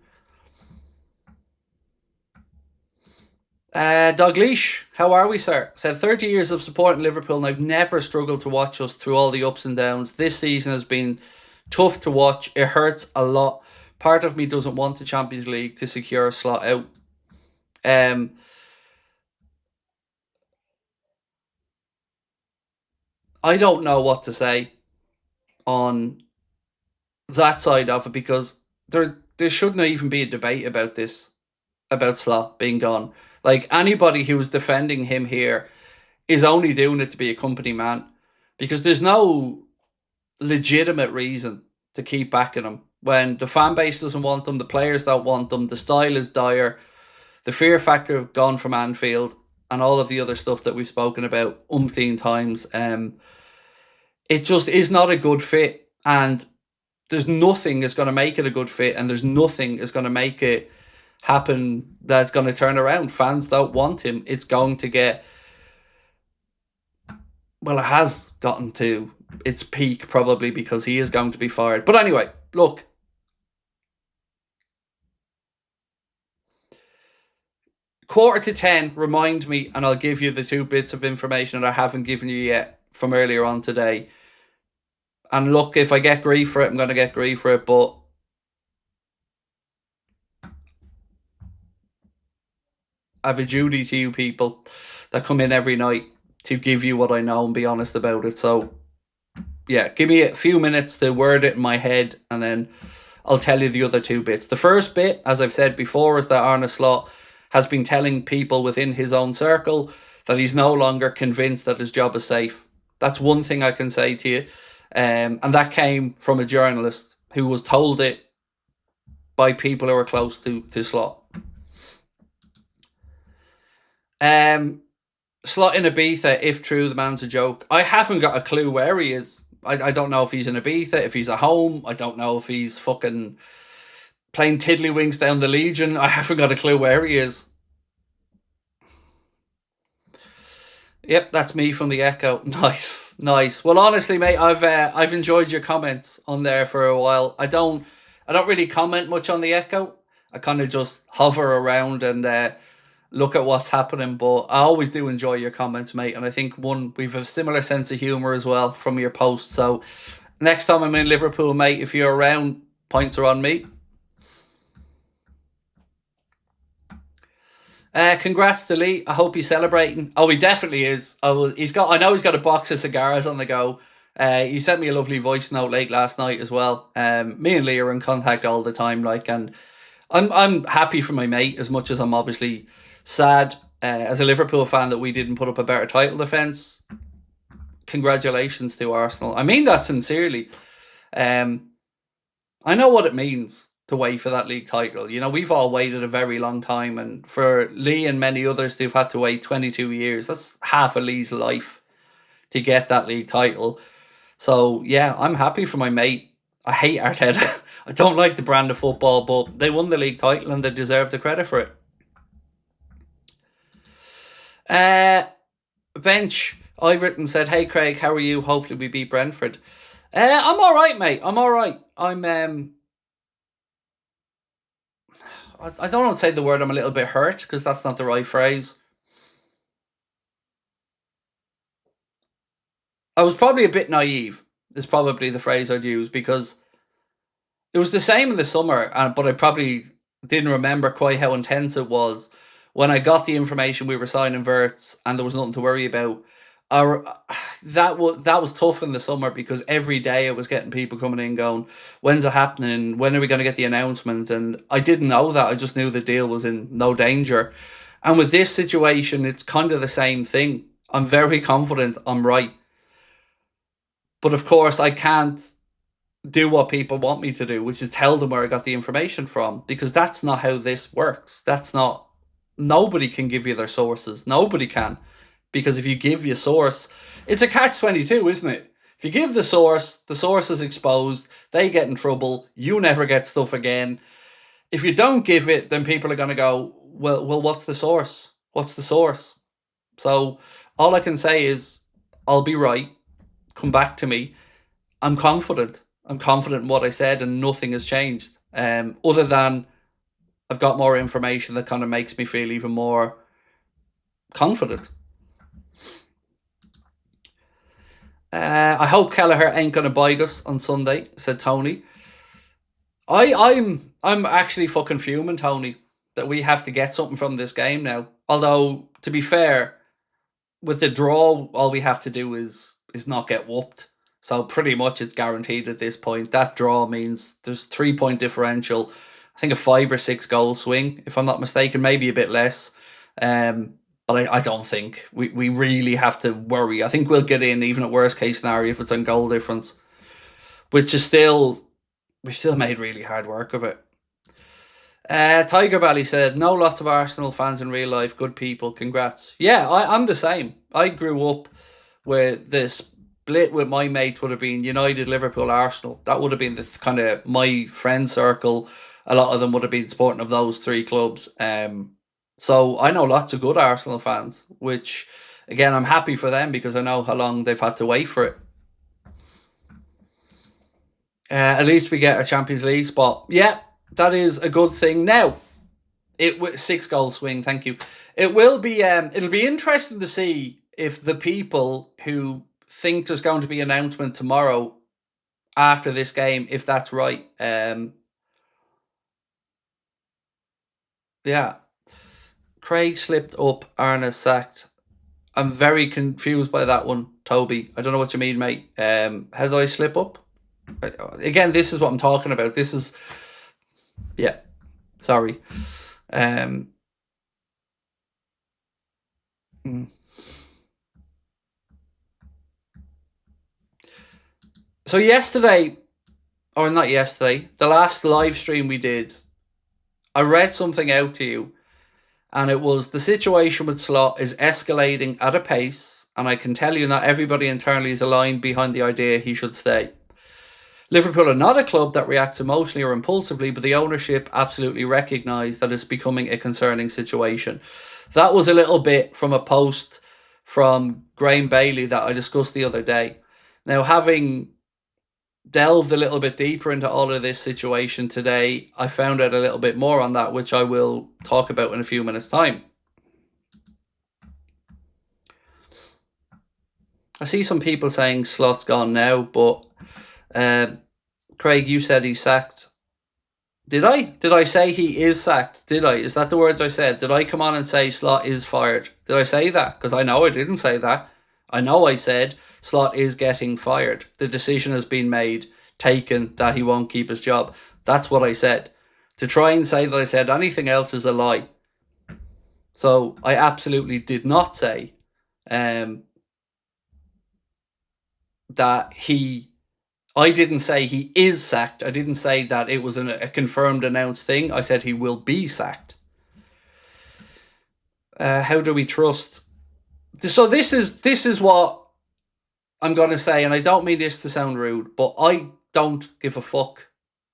Dougleash, how are we, sir? Said 30 years of support in Liverpool and I've never struggled to watch us through all the ups and downs. This season has been tough to watch. It hurts a lot. Part of me doesn't want the Champions League to secure a slot out. I don't know what to say on that side of it, because there shouldn't even be a debate about this, about Slot being gone. Like, anybody who was defending him here is only doing it to be a company man, because there's no legitimate reason to keep backing him when the fan base doesn't want them, the players don't want them, the style is dire, the fear factor gone from Anfield, and all of the other stuff that we've spoken about umpteen times. It just is not a good fit, and there's nothing is going to make it a good fit, and there's nothing is going to make it happen that's going to turn around. Fans don't want him. It's going to get, well, it has gotten to its peak probably, because he is going to be fired. But anyway, look, quarter to 10, remind me, and I'll give you the 2 bits of information that I haven't given you yet from earlier on today. And look, if I get grief for it, I'm going to get grief for it, but I have a duty to you people that come in every night to give you what I know and be honest about it. So, yeah, give me a few minutes to word it in my head, and then I'll tell you the other 2 bits. The first bit, as I've said before, is that Arne Slot has been telling people within his own circle that he's no longer convinced that his job is safe. That's one thing I can say to you. And that came from a journalist who was told it by people who are close to Slot. Slot in Ibiza, if true, the man's a joke. I haven't got a clue where he is. I don't know if he's in Ibiza, if he's at home. I don't know if he's fucking playing tiddlywinks down the Legion. I haven't got a clue where he is. Yep, that's me from the Echo. Nice, nice. Well, honestly, mate, I've enjoyed your comments on there for a while. I don't really comment much on the Echo. I kind of just hover around and look at what's happening. But I always do enjoy your comments, mate. And I think we've a similar sense of humour as well from your posts. So next time I'm in Liverpool, mate, if you're around, points are on me. Congrats to Lee. I hope he's celebrating. Oh, he definitely is. I know he's got a box of cigars on the go. He sent me a lovely voice note late last night as well. Me and Lee are in contact all the time, and I'm happy for my mate as much as I'm obviously sad as a Liverpool fan that we didn't put up a better title defence. Congratulations to Arsenal. I mean that sincerely. I know what it means to wait for that league title. You know, we've all waited a very long time, and for Lee and many others who've had to wait 22 years, that's half of Lee's life to get that league title. So yeah, I'm happy for my mate. I hate Arteta. I don't like the brand of football, but they won the league title and they deserve the credit for it. Bench, I've written, said, "Hey Craig, how are you? Hopefully we beat Brentford." I'm all right, mate. I'm all right. I don't want to say the word I'm a little bit hurt, because that's not the right phrase. I was probably a bit naive, is probably the phrase I'd use, because it was the same in the summer, but I probably didn't remember quite how intense it was when I got the information we were signing Wirtz and there was nothing to worry about. That was tough in the summer, because every day I was getting people coming in going, "When's it happening? When are we going to get the announcement?" And I didn't know that. I just knew the deal was in no danger. And with this situation, it's kind of the same thing. I'm very confident I'm right. But of course, I can't do what people want me to do, which is tell them where I got the information from, because that's not how this works. Nobody can give you their sources. Nobody can. Because if you give your source, it's a catch-22, isn't it? If you give the source is exposed, they get in trouble, you never get stuff again. If you don't give it, then people are going to go, well, what's the source? What's the source? So all I can say is I'll be right. Come back to me. I'm confident. I'm confident in what I said, and nothing has changed. Other than I've got more information that kind of makes me feel even more confident. I hope Kelleher ain't going to bite us on Sunday, said Tony. I'm actually fucking fuming, Tony, that we have to get something from this game now. Although, to be fair, with the draw, all we have to do is not get whooped. So pretty much it's guaranteed at this point. That draw means there's 3-point differential. I think a 5 or 6 goal swing, if I'm not mistaken, maybe a bit less. But I don't think we really have to worry. I think we'll get in, even at worst case scenario, if it's on goal difference, which is still, we've still made really hard work of it. Tiger Valley said, no, lots of Arsenal fans in real life, good people, congrats. Yeah, I'm the same. I grew up where the split with my mates would have been United, Liverpool, Arsenal. That would have been the kind of my friend circle. A lot of them would have been supporting of those 3 clubs. So I know lots of good Arsenal fans, which, again, I'm happy for them because I know how long they've had to wait for it. At least we get a Champions League spot. Yeah, that is a good thing. Now, 6 goal swing, thank you. It will be, it'll be interesting to see if the people who think there's going to be an announcement tomorrow after this game, if that's right. Yeah. Craig slipped up, Arna sacked. I'm very confused by that one, Toby. I don't know what you mean, mate. How did I slip up? Again, this is what I'm talking about. This is... Yeah. Sorry. So yesterday, or not yesterday, the last live stream we did, I read something out to you. And it was, the situation with Slot is escalating at a pace, and I can tell you not everybody internally is aligned behind the idea he should stay. Liverpool are not a club that reacts emotionally or impulsively, but the ownership absolutely recognise that it's becoming a concerning situation. That was a little bit from a post from Graham Bailey that I discussed the other day. Now, having delved a little bit deeper into all of this situation today, I found out a little bit more on that, which I will talk about in a few minutes' time. I see some people saying Slot's gone now, but Craig, you said he's sacked. Did I? Did I say he is sacked? Did I? Is that the words I said? Did I come on and say Slot is fired? Did I say that? Because I know I didn't say that. I know I said Slot is getting fired. The decision has been made, taken, that he won't keep his job. That's what I said. To try and say that I said anything else is a lie. So I absolutely did not say that he... I didn't say he is sacked. I didn't say that it was a confirmed, announced thing. I said he will be sacked. How do we trust? So this is what I'm going to say, and I don't mean this to sound rude, but I don't give a fuck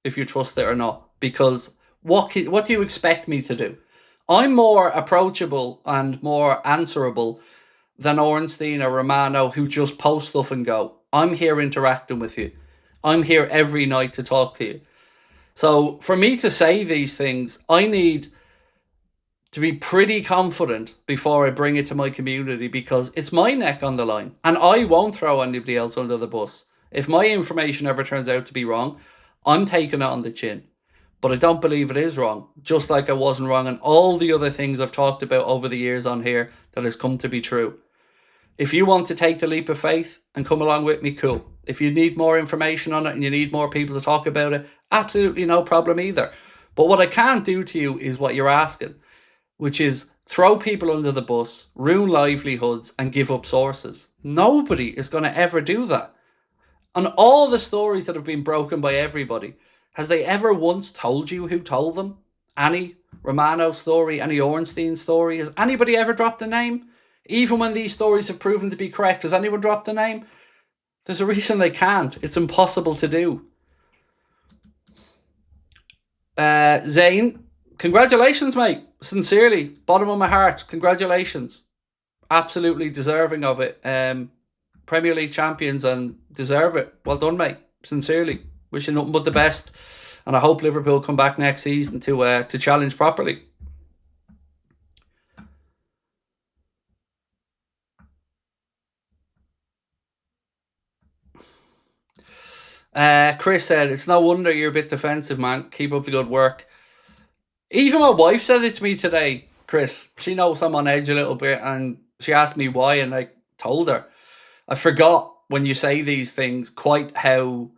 if you trust it or not, because what do you expect me to do? I'm more approachable and more answerable than Ornstein or Romano, who just post stuff and go. I'm here interacting with you. I'm here every night to talk to you. So for me to say these things, I need to be pretty confident before I bring it to my community, because it's my neck on the line, and I won't throw anybody else under the bus. If my information ever turns out to be wrong, I'm taking it on the chin. But I don't believe it is wrong, just like I wasn't wrong on all the other things I've talked about over the years on here that has come to be true. If you want to take the leap of faith and come along with me, cool. If you need more information on it and you need more people to talk about it, absolutely no problem either. But what I can't do to you is what you're asking, which is throw people under the bus, ruin livelihoods, and give up sources. Nobody is going to ever do that. On all the stories that have been broken by everybody, has they ever once told you who told them? Any Romano story, any Ornstein story? Has anybody ever dropped a name? Even when these stories have proven to be correct, has anyone dropped a name? There's a reason they can't. It's impossible to do. Zane, congratulations, mate. Sincerely, bottom of my heart, congratulations. Absolutely deserving of it. Premier League champions and deserve it. Well done, mate. Sincerely, wishing nothing but the best, and I hope Liverpool come back next season to challenge properly. Chris said, it's no wonder you're a bit defensive, man. Keep up the good work. Even my wife said it to me today, Chris. She knows I'm on edge a little bit, and she asked me why, and I told her. I forgot when you say these things quite how...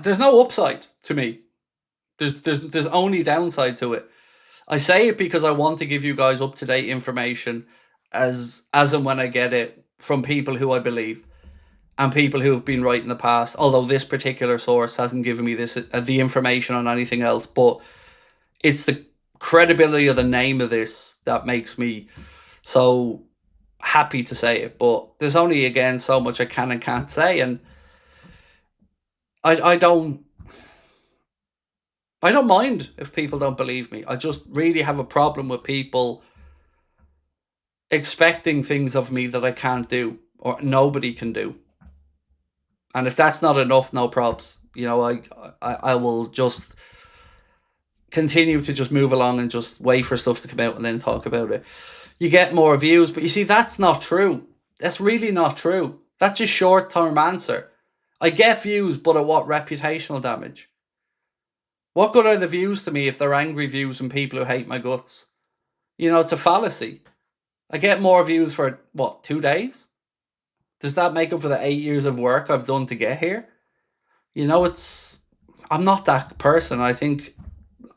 There's no upside to me. There's only downside to it. I say it because I want to give you guys up-to-date information as and when I get it from people who I believe and people who have been right in the past, although this particular source hasn't given me the information on anything else. But it's the credibility of the name of this that makes me so happy to say it. But there's only, again, so much I can and can't say, and I don't mind if people don't believe me. I just really have a problem with people expecting things of me that I can't do or nobody can do. And if that's not enough, no probs. You know, I will just continue to just move along and just wait for stuff to come out and then talk about it. You get more views, but you see, that's not true. That's really not true. That's just short-term answer. I get views, but at what reputational damage? What good are the views to me if they're angry views from people who hate my guts? You know, it's a fallacy. I get more views for, what, 2 days? Does that make up for the 8 years of work I've done to get here? You know, I'm not that person. I think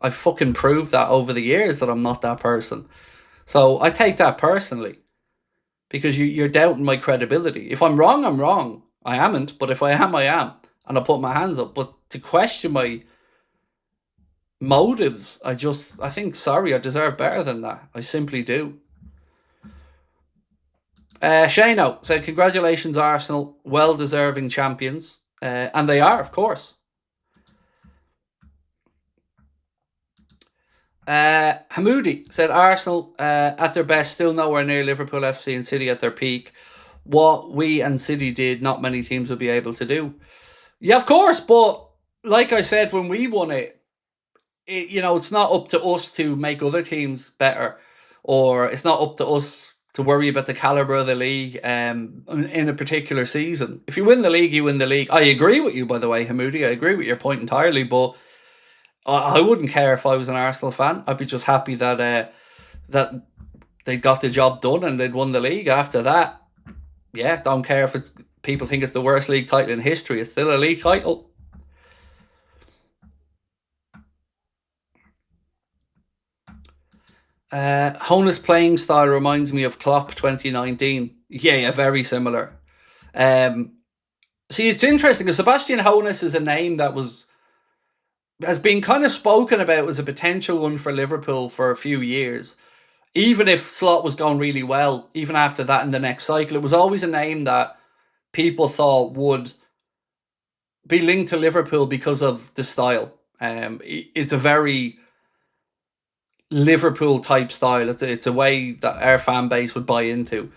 I fucking proved that over the years that I'm not that person. So I take that personally because you're doubting my credibility. If I'm wrong, I'm wrong. I amn't, but if I am, I am. And I put my hands up. But to question my motives, I think, sorry, I deserve better than that. I simply do. Shano said, congratulations, Arsenal. Well-deserving champions. And they are, of course. Hamoudi said, Arsenal at their best, still nowhere near Liverpool FC and City at their peak. What we and City did, not many teams will be able to do. Yeah, of course, but like I said, when we won it, you know, it's not up to us to make other teams better, or it's not up to us to worry about the calibre of the league in a particular season. If you win the league, you win the league. I agree with you, by the way, Hamoudi. I agree with your point entirely, but I wouldn't care if I was an Arsenal fan. I'd be just happy that they got the job done and they'd won the league. After that, yeah, don't care if it's people think it's the worst league title in history. It's still a league title. Hona's playing style reminds me of Klopp 2019. Yeah, very similar. See, it's interesting because Sebastian Hoeneß is a name that has been kind of spoken about as a potential one for Liverpool for a few years. Even if Slot was going really well, even after that in the next cycle, it was always a name that people thought would be linked to Liverpool because of the style. It's a very Liverpool type style. It's a way that our fan base would buy into.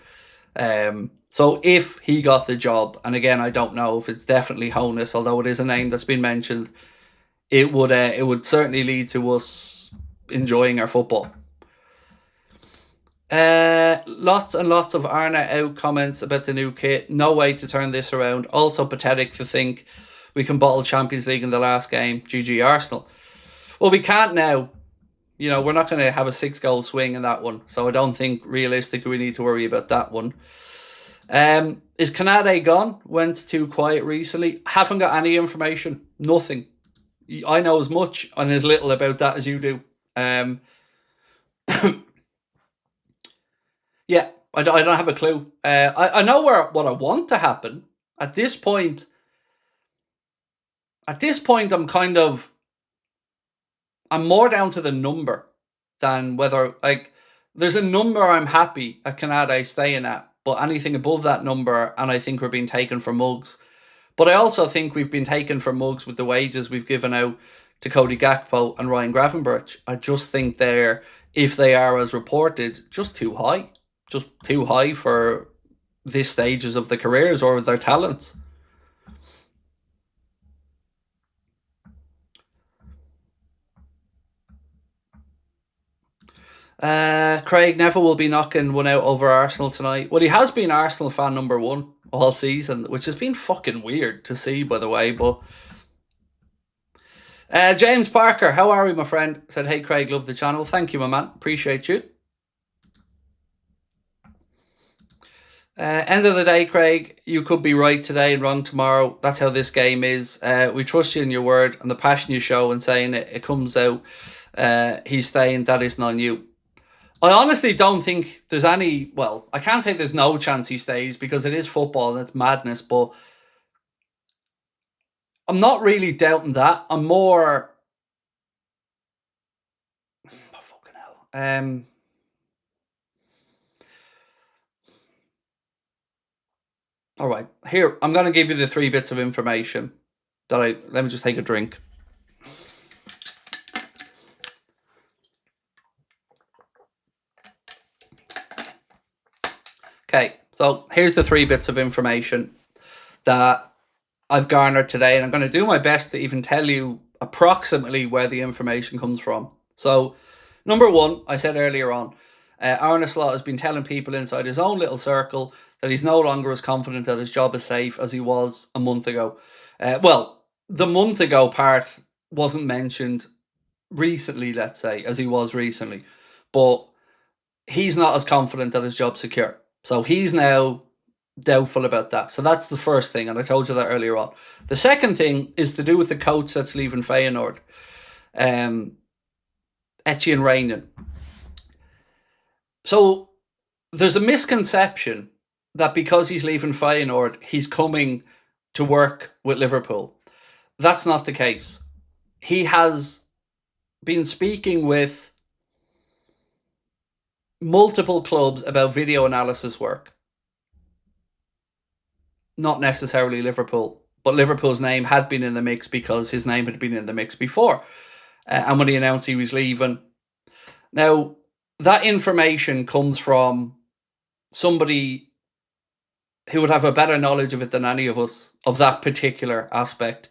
So if he got the job, and again, I don't know if it's definitely Hoeneß, although it is a name that's been mentioned, it would certainly lead to us enjoying our football. Lots and lots of Arna out comments about the new kit. No way to turn this around. Also pathetic to think we can bottle Champions League in the last game. GG Arsenal. Well, we can't now. You know, we're not going to have a 6-goal swing in that one. So I don't think realistically we need to worry about that one. Is Canade gone? Went too quiet recently. Haven't got any information. Nothing. I know as much and as little about that as you do. Yeah, I don't have a clue. I know what I want to happen. At this point, I'm more down to the number than whether, like, there's a number I'm happy at Canada staying at, but anything above that number, and I think we're being taken for mugs But I also think we've been taken for mugs with the wages we've given out to Cody Gakpo and Ryan Gravenberch. I just think they're, if they are as reported, just too high. Just too high for this stages of the careers or their talents. Craig Neville will be knocking one out over Arsenal tonight. Well, he has been Arsenal fan number one all season, which has been fucking weird to see, by the way. But James Parker, how are we, my friend? Said, hey, Craig, love the channel. Thank you, my man. Appreciate you. End of the day, Craig, you could be right today and wrong tomorrow. That's how this game is. We trust you in your word and the passion you show and saying it comes out. He's staying. That isn't on you. I honestly don't think there's any... Well, I can't say there's no chance he stays because it is football and it's madness, but I'm not really doubting that. I'm more... Oh, fucking hell. All right, here, I'm going to give you the 3 bits of information that let me just take a drink. Okay, so here's the 3 bits of information that I've garnered today, and I'm going to do my best to even tell you approximately where the information comes from. So, number 1, I said earlier on, Arne Slot has been telling people inside his own little circle that he's no longer as confident that his job is safe as he was a month ago. Well, the month ago part wasn't mentioned recently, let's say, as he was recently. But he's not as confident that his job's secure. So he's now doubtful about that. So that's the first thing, and I told you that earlier on. The second thing is to do with the coach that's leaving Feyenoord, Etienne Reijnen. So there's a misconception that because he's leaving Feyenoord, he's coming to work with Liverpool. That's not the case. He has been speaking with multiple clubs about video analysis work. Not necessarily Liverpool, but Liverpool's name had been in the mix because his name had been in the mix before. And when he announced he was leaving. Now, that information comes from somebody who would have a better knowledge of it than any of us, of that particular aspect.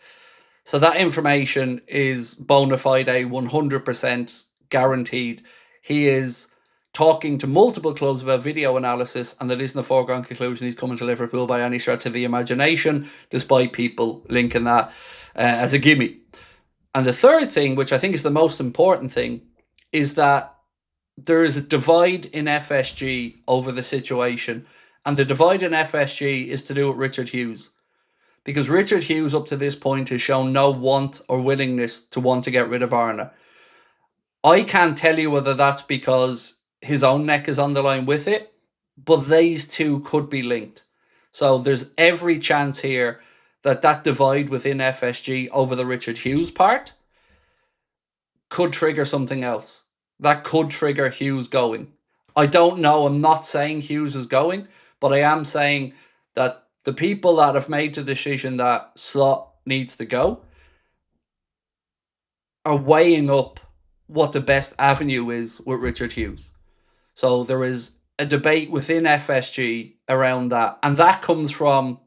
So that information is bona fide, 100% guaranteed. He is talking to multiple clubs about video analysis, and that isn't a foregone conclusion he's coming to Liverpool by any stretch of the imagination, despite people linking that as a gimme. And the third thing, which I think is the most important thing, is that there is a divide in FSG over the situation. And the divide in FSG is to do with Richard Hughes. Because Richard Hughes, up to this point, has shown no want or willingness to want to get rid of Arne. I can't tell you whether that's because his own neck is on the line with it, but these two could be linked. So there's every chance here that that divide within FSG over the Richard Hughes part could trigger something else. That could trigger Hughes going. I don't know. I'm not saying Hughes is going, but I am saying that the people that have made the decision that Slot needs to go are weighing up what the best avenue is with Richard Hughes. So there is a debate within FSG around that. And that comes from,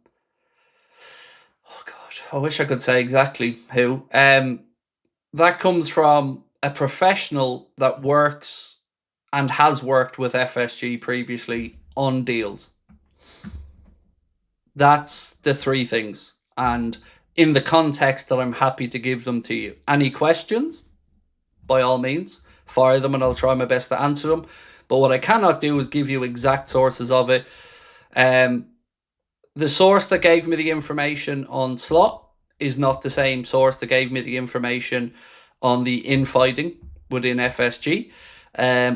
oh God, I wish I could say exactly who. That comes from a professional that works and has worked with FSG previously on deals. That's the 3 things. And in the context that I'm happy to give them to you. Any questions? By all means, fire them and I'll try my best to answer them. But what I cannot do is give you exact sources of it. The source that gave me the information on Slot is not the same source that gave me the information on the infighting within FSG.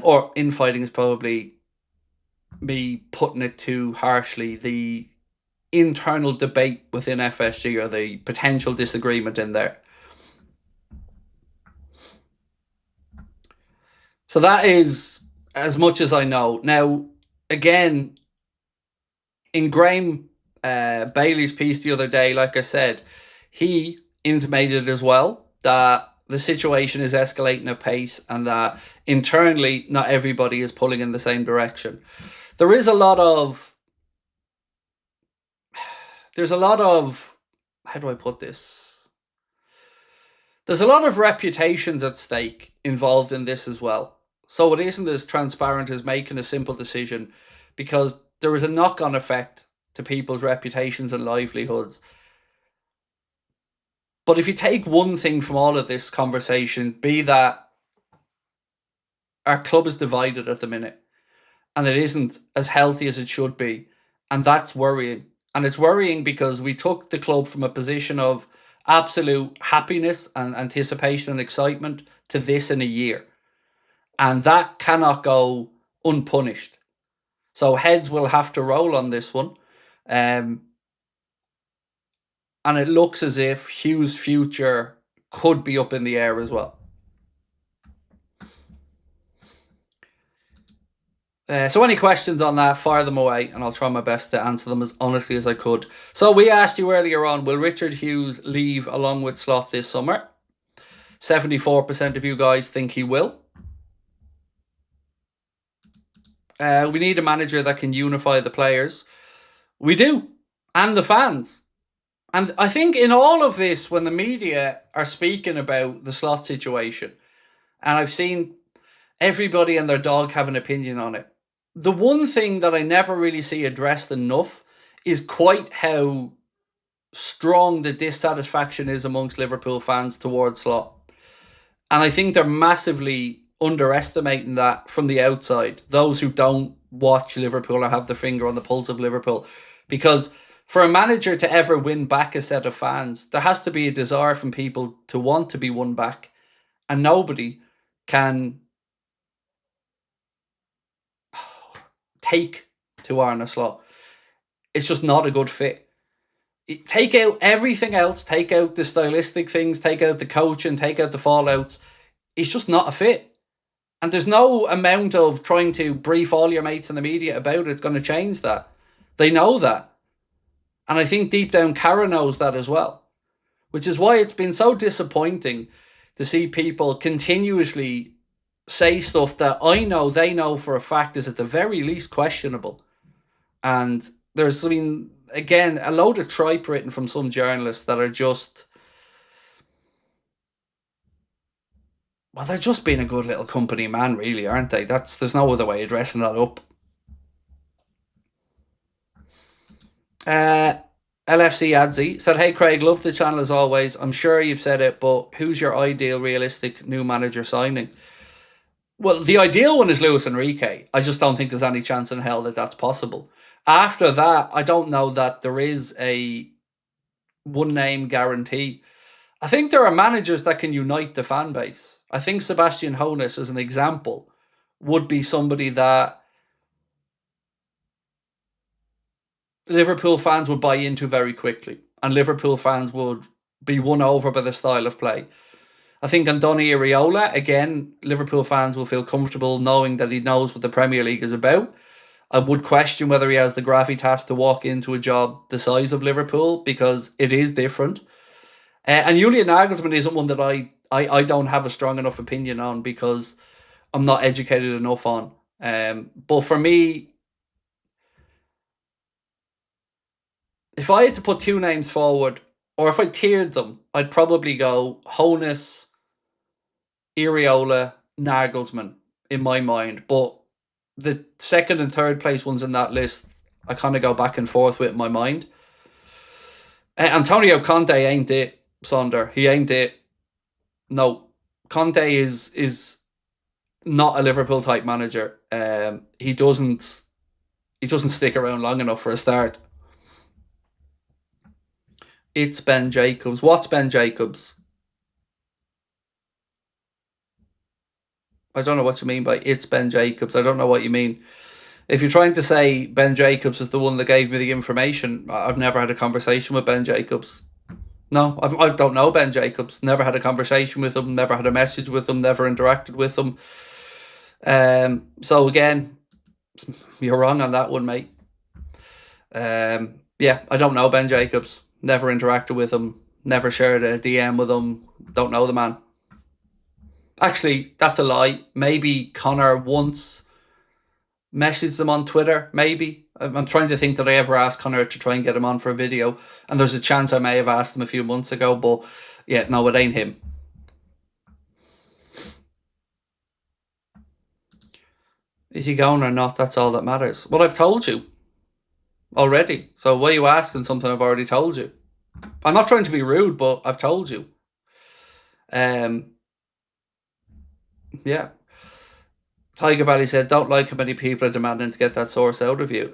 Or infighting is probably me putting it too harshly. The internal debate within FSG or the potential disagreement in there. So that is as much as I know. Now, again, in Graham Bailey's piece the other day, like I said, he intimated as well that the situation is escalating at pace and that internally not everybody is pulling in the same direction. There's a lot of, how do I put this? There's a lot of reputations at stake involved in this as well. So it isn't as transparent as making a simple decision, because there is a knock-on effect to people's reputations and livelihoods. But if you take one thing from all of this conversation, be that our club is divided at the minute and it isn't as healthy as it should be. And that's worrying. And it's worrying because we took the club from a position of absolute happiness and anticipation and excitement to this in a year. And that cannot go unpunished. So heads will have to roll on this one. And it looks as if Hughes' future could be up in the air as well. So any questions on that, fire them away, and I'll try my best to answer them as honestly as I could. So we asked you earlier on, will Richard Hughes leave along with Slot this summer? 74% of you guys think he will. We need a manager that can unify the players. We do, and the fans. And I think in all of this, when the media are speaking about the Slot situation, and I've seen everybody and their dog have an opinion on it, the one thing that I never really see addressed enough is quite how strong the dissatisfaction is amongst Liverpool fans towards Slot. And I think they're massively underestimating that from the outside, those who don't watch Liverpool or have their finger on the pulse of Liverpool. Because for a manager to ever win back a set of fans, there has to be a desire from people to want to be won back. And nobody can take to Arne Slot. It's just not a good fit. Take out everything else, take out the stylistic things, take out the coaching, take out the fallouts. It's just not a fit. And there's no amount of trying to brief all your mates in the media about it's going to change that. They know that. And I think deep down, Carragher knows that as well. Which is why it's been so disappointing to see people continuously say stuff that I know they know for a fact is at the very least questionable. And there's been, again, a load of tripe written from some journalists that are just, well, they're just being a good little company man, really, aren't they? There's no other way of dressing that up. LFC Adzi said, hey Craig, love the channel as always. I'm sure you've said it, but who's your ideal realistic new manager signing? Well, the ideal one is Luis Enrique. I just don't think there's any chance in hell that that's possible. After that, I don't know that there is a one-name guarantee. I think there are managers that can unite the fan base. I think Sebastian Hoeneß, as an example, would be somebody that Liverpool fans would buy into very quickly. And Liverpool fans would be won over by the style of play. I think Andoni Areola, again, Liverpool fans will feel comfortable knowing that he knows what the Premier League is about. I would question whether he has the gravitas to walk into a job the size of Liverpool, because it is different. And Julian Nagelsmann isn't one that I don't have a strong enough opinion on, because I'm not educated enough on. But for me, if I had to put two names forward, or if I tiered them, I'd probably go Hoeneß, Areola, Nagelsmann in my mind. But the second and third place ones in that list, I kind of go back and forth with in my mind. Antonio Conte ain't it, Sonder. He ain't it. No, Conte is not a Liverpool type manager. He doesn't stick around long enough for a start. It's Ben Jacobs. What's Ben Jacobs? I don't know what you mean by it's Ben Jacobs. I don't know what you mean. If you're trying to say Ben Jacobs is the one that gave me the information, I've never had a conversation with Ben Jacobs. No, I don't know Ben Jacobs. Never had a conversation with him. Never had a message with him. Never interacted with him. So again, you're wrong on that one, mate. Yeah, I don't know Ben Jacobs. Never interacted with him. Never shared a DM with him. Don't know the man. Actually, that's a lie. Maybe Connor once messaged them on Twitter. Maybe. I'm trying to think that I ever asked Connor to try and get him on for a video. And there's a chance I may have asked him a few months ago. But yeah, no, it ain't him. Is he going or not? That's all that matters. Well, I've told you already. So why are you asking something I've already told you? I'm not trying to be rude, but I've told you. Yeah. Tiger Valley said, "Don't like how many people are demanding to get that source out of you."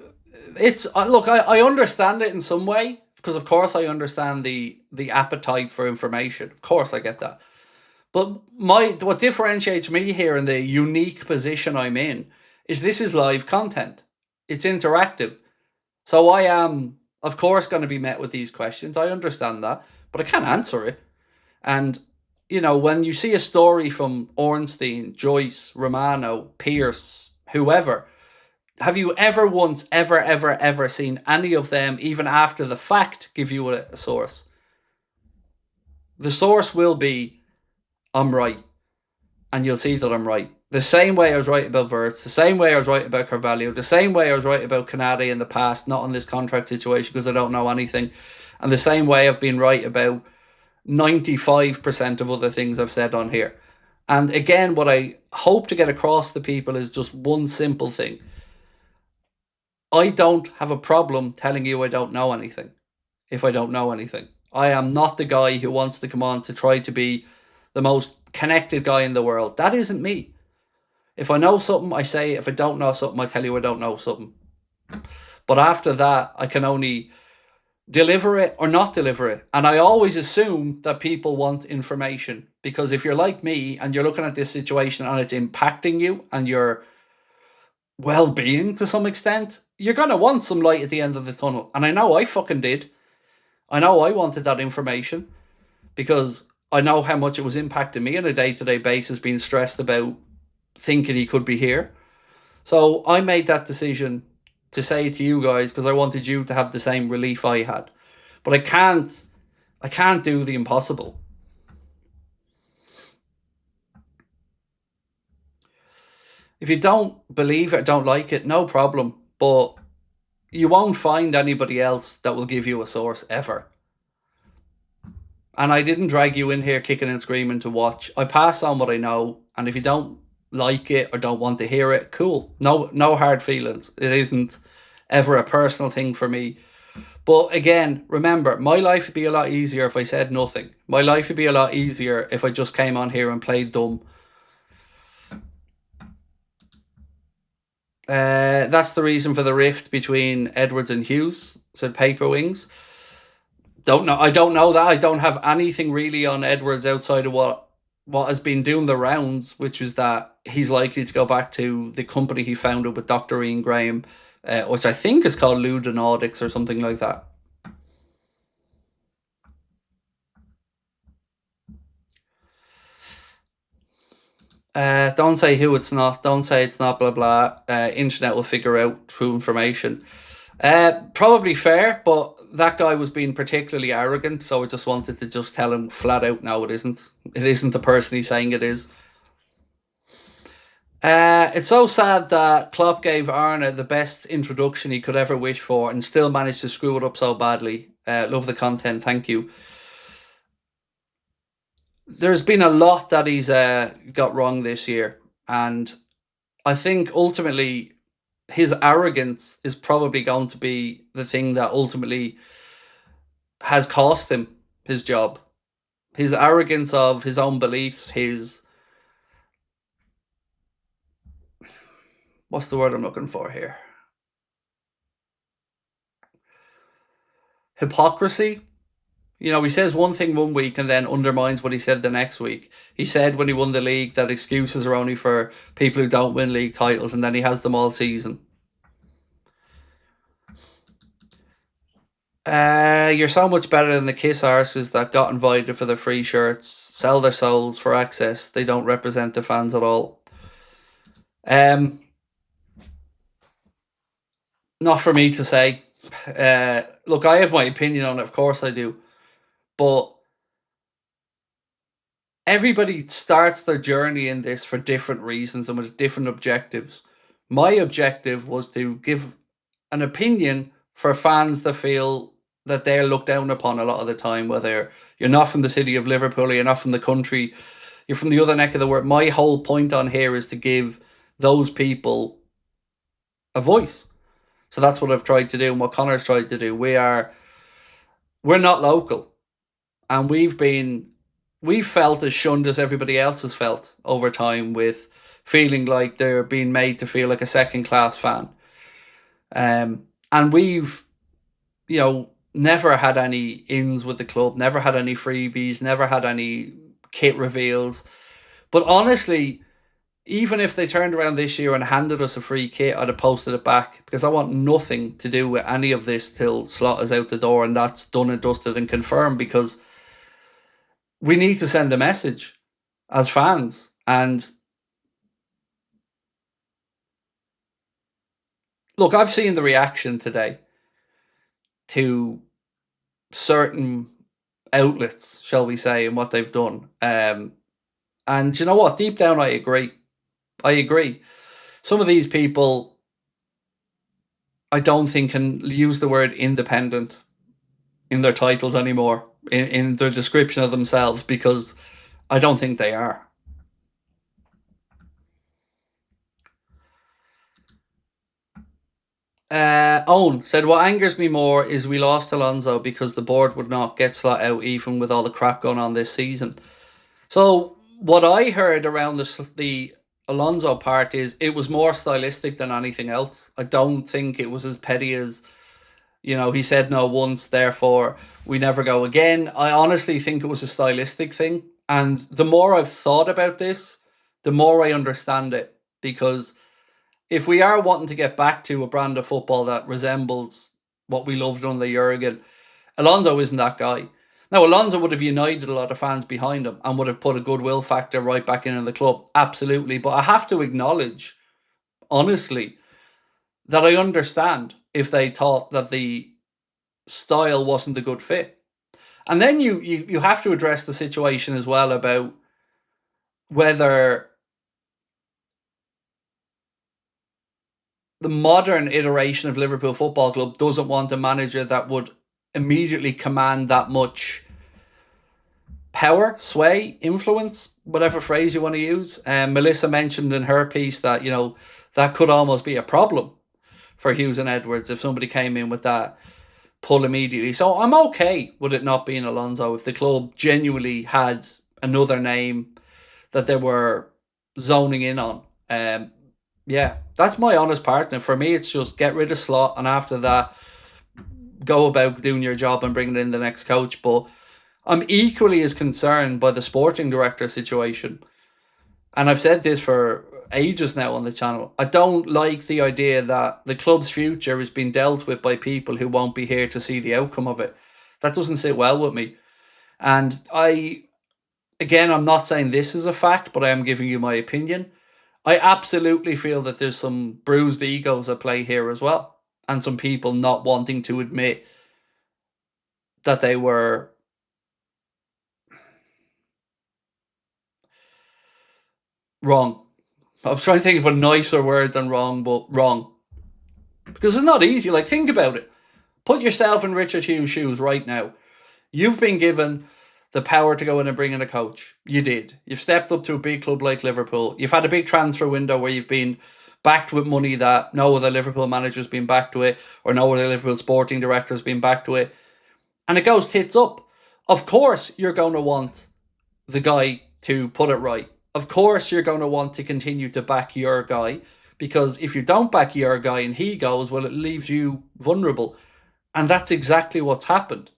It's look, I understand it in some way because, of course, I understand the appetite for information. Of course, I get that. But what differentiates me here in the unique position I'm in is this is live content. It's interactive. So I am, of course, going to be met with these questions. I understand that, but I can't answer it. And, you know, when you see a story from Ornstein, Joyce, Romano, Pierce, whoever, have you ever once, ever seen any of them, even after the fact, give you a source? The source will be, I'm right. And you'll see that I'm right. The same way I was right about Wirtz, the same way I was right about Carvalho, the same way I was right about Canade in the past, not on this contract situation because I don't know anything, and the same way I've been right about 95% of other things I've said on here. And again, what I hope to get across to people is just one simple thing. I don't have a problem telling you I don't know anything if I don't know anything. I am not the guy who wants to come on to try to be the most connected guy in the world. That isn't me. If I know something, I say it. If I don't know something, I tell you I don't know something. But after that, I can only deliver it or not deliver it. And I always assume that people want information because if you're like me and you're looking at this situation and it's impacting you and your well-being to some extent, you're going to want some light at the end of the tunnel. And I know I fucking did. I know I wanted that information because I know how much it was impacting me on a day-to-day basis, being stressed about thinking he could be here. So I made that decision to say to you guys because I wanted you to have the same relief I had. But I can't do the impossible. If you don't believe it, don't like it, no problem. But you won't find anybody else that will give you a source ever. And I didn't drag you in here kicking and screaming to watch. I pass on what I know, and if you don't like it or don't want to hear it, cool. No hard feelings. It isn't ever a personal thing for me. But again, remember, my life would be a lot easier if I said nothing. My life would be a lot easier if I just came on here and played dumb. That's the reason for the rift between Edwards and Hughes, said Paper Wings. Don't know. I don't know that. I don't have anything really on Edwards outside of what has been doing the rounds, which is that he's likely to go back to the company he founded with Dr. Ian Graham, which I think is called Ludonautics or something like that. Don't say who it's not. Don't say it's not, blah, blah. Internet will figure out true information. Probably fair, but that guy was being particularly arrogant, so I just wanted to just tell him flat out, no, it isn't. It isn't the person he's saying it is. It's so sad that Klopp gave Arne the best introduction he could ever wish for and still managed to screw it up so badly. Love the content, thank you. There's been a lot that he's got wrong this year, and I think ultimately his arrogance is probably going to be the thing that ultimately has cost him his job. His arrogance of his own beliefs, his... what's the word I'm looking for here? Hypocrisy. You know, he says one thing one week and then undermines what he said the next week. He said when he won the league that excuses are only for people who don't win league titles, and then he has them all season. You're so much better than the kiss arses that got invited for the free shirts, sell their souls for access. They don't represent the fans at all. Not for me to say. Look, I have my opinion on it, of course I do. But everybody starts their journey in this for different reasons and with different objectives. My objective was to give an opinion for fans that feel that they're looked down upon a lot of the time, whether you're not from the city of Liverpool, or you're not from the country, you're from the other neck of the world. My whole point on here is to give those people a voice. So that's what I've tried to do and what Connor's tried to do. We're not local, and we've felt as shunned as everybody else has felt over time, with feeling like they're being made to feel like a second class fan. And we've, never had any ins with the club, never had any freebies, never had any kit reveals. But honestly, even if they turned around this year and handed us a free kit, I'd have posted it back, because I want nothing to do with any of this till Slot is out the door and that's done and dusted and confirmed, because we need to send a message as fans. And look, I've seen the reaction today to certain outlets, shall we say, and what they've done. And you know what? Deep down, I agree. Some of these people, I don't think, can use the word independent in their titles anymore, in their description of themselves, because I don't think they are. Owen said, what angers me more is we lost Alonso because the board would not get Slot out, even with all the crap going on this season. So what I heard around the Alonso part is it was more stylistic than anything else. I don't think it was as petty as, he said no once, therefore we never go again. I honestly think it was a stylistic thing. And the more I've thought about this, the more I understand it. Because if we are wanting to get back to a brand of football that resembles what we loved under Jurgen, Alonso isn't that guy. Now, Alonso would have united a lot of fans behind him and would have put a goodwill factor right back in the club. Absolutely. But I have to acknowledge, honestly, that I understand if they thought that the style wasn't a good fit. And then you have to address the situation as well about whether the modern iteration of Liverpool Football Club doesn't want a manager that would immediately command that much power, sway, influence, whatever phrase you want to use. Melissa mentioned in her piece that, that could almost be a problem for Hughes and Edwards if somebody came in with that pull immediately. So I'm okay with it not being Alonso if the club genuinely had another name that they were zoning in on. Yeah, that's my honest partner. For me, it's just get rid of Slot, and after that, go about doing your job and bringing in the next coach. But I'm equally as concerned by the sporting director situation. And I've said this for ages now on the channel. I don't like the idea that the club's future is being dealt with by people who won't be here to see the outcome of it. That doesn't sit well with me. And I'm not saying this is a fact, but I am giving you my opinion. I absolutely feel that there's some bruised egos at play here as well. And some people not wanting to admit that they were wrong. I was trying to think of a nicer word than wrong, but wrong. Because it's not easy. Like, think about it. Put yourself in Richard Hughes' shoes right now. You've been given the power to go in and bring in a coach. You did. You've stepped up to a big club like Liverpool. You've had a big transfer window where you've been backed with money that no other Liverpool manager's been backed with, or no other Liverpool sporting director's been backed with. And it goes tits up. Of course, you're going to want the guy to put it right. Of course, you're going to want to continue to back your guy, because if you don't back your guy and he goes, well, it leaves you vulnerable. And that's exactly what's happened.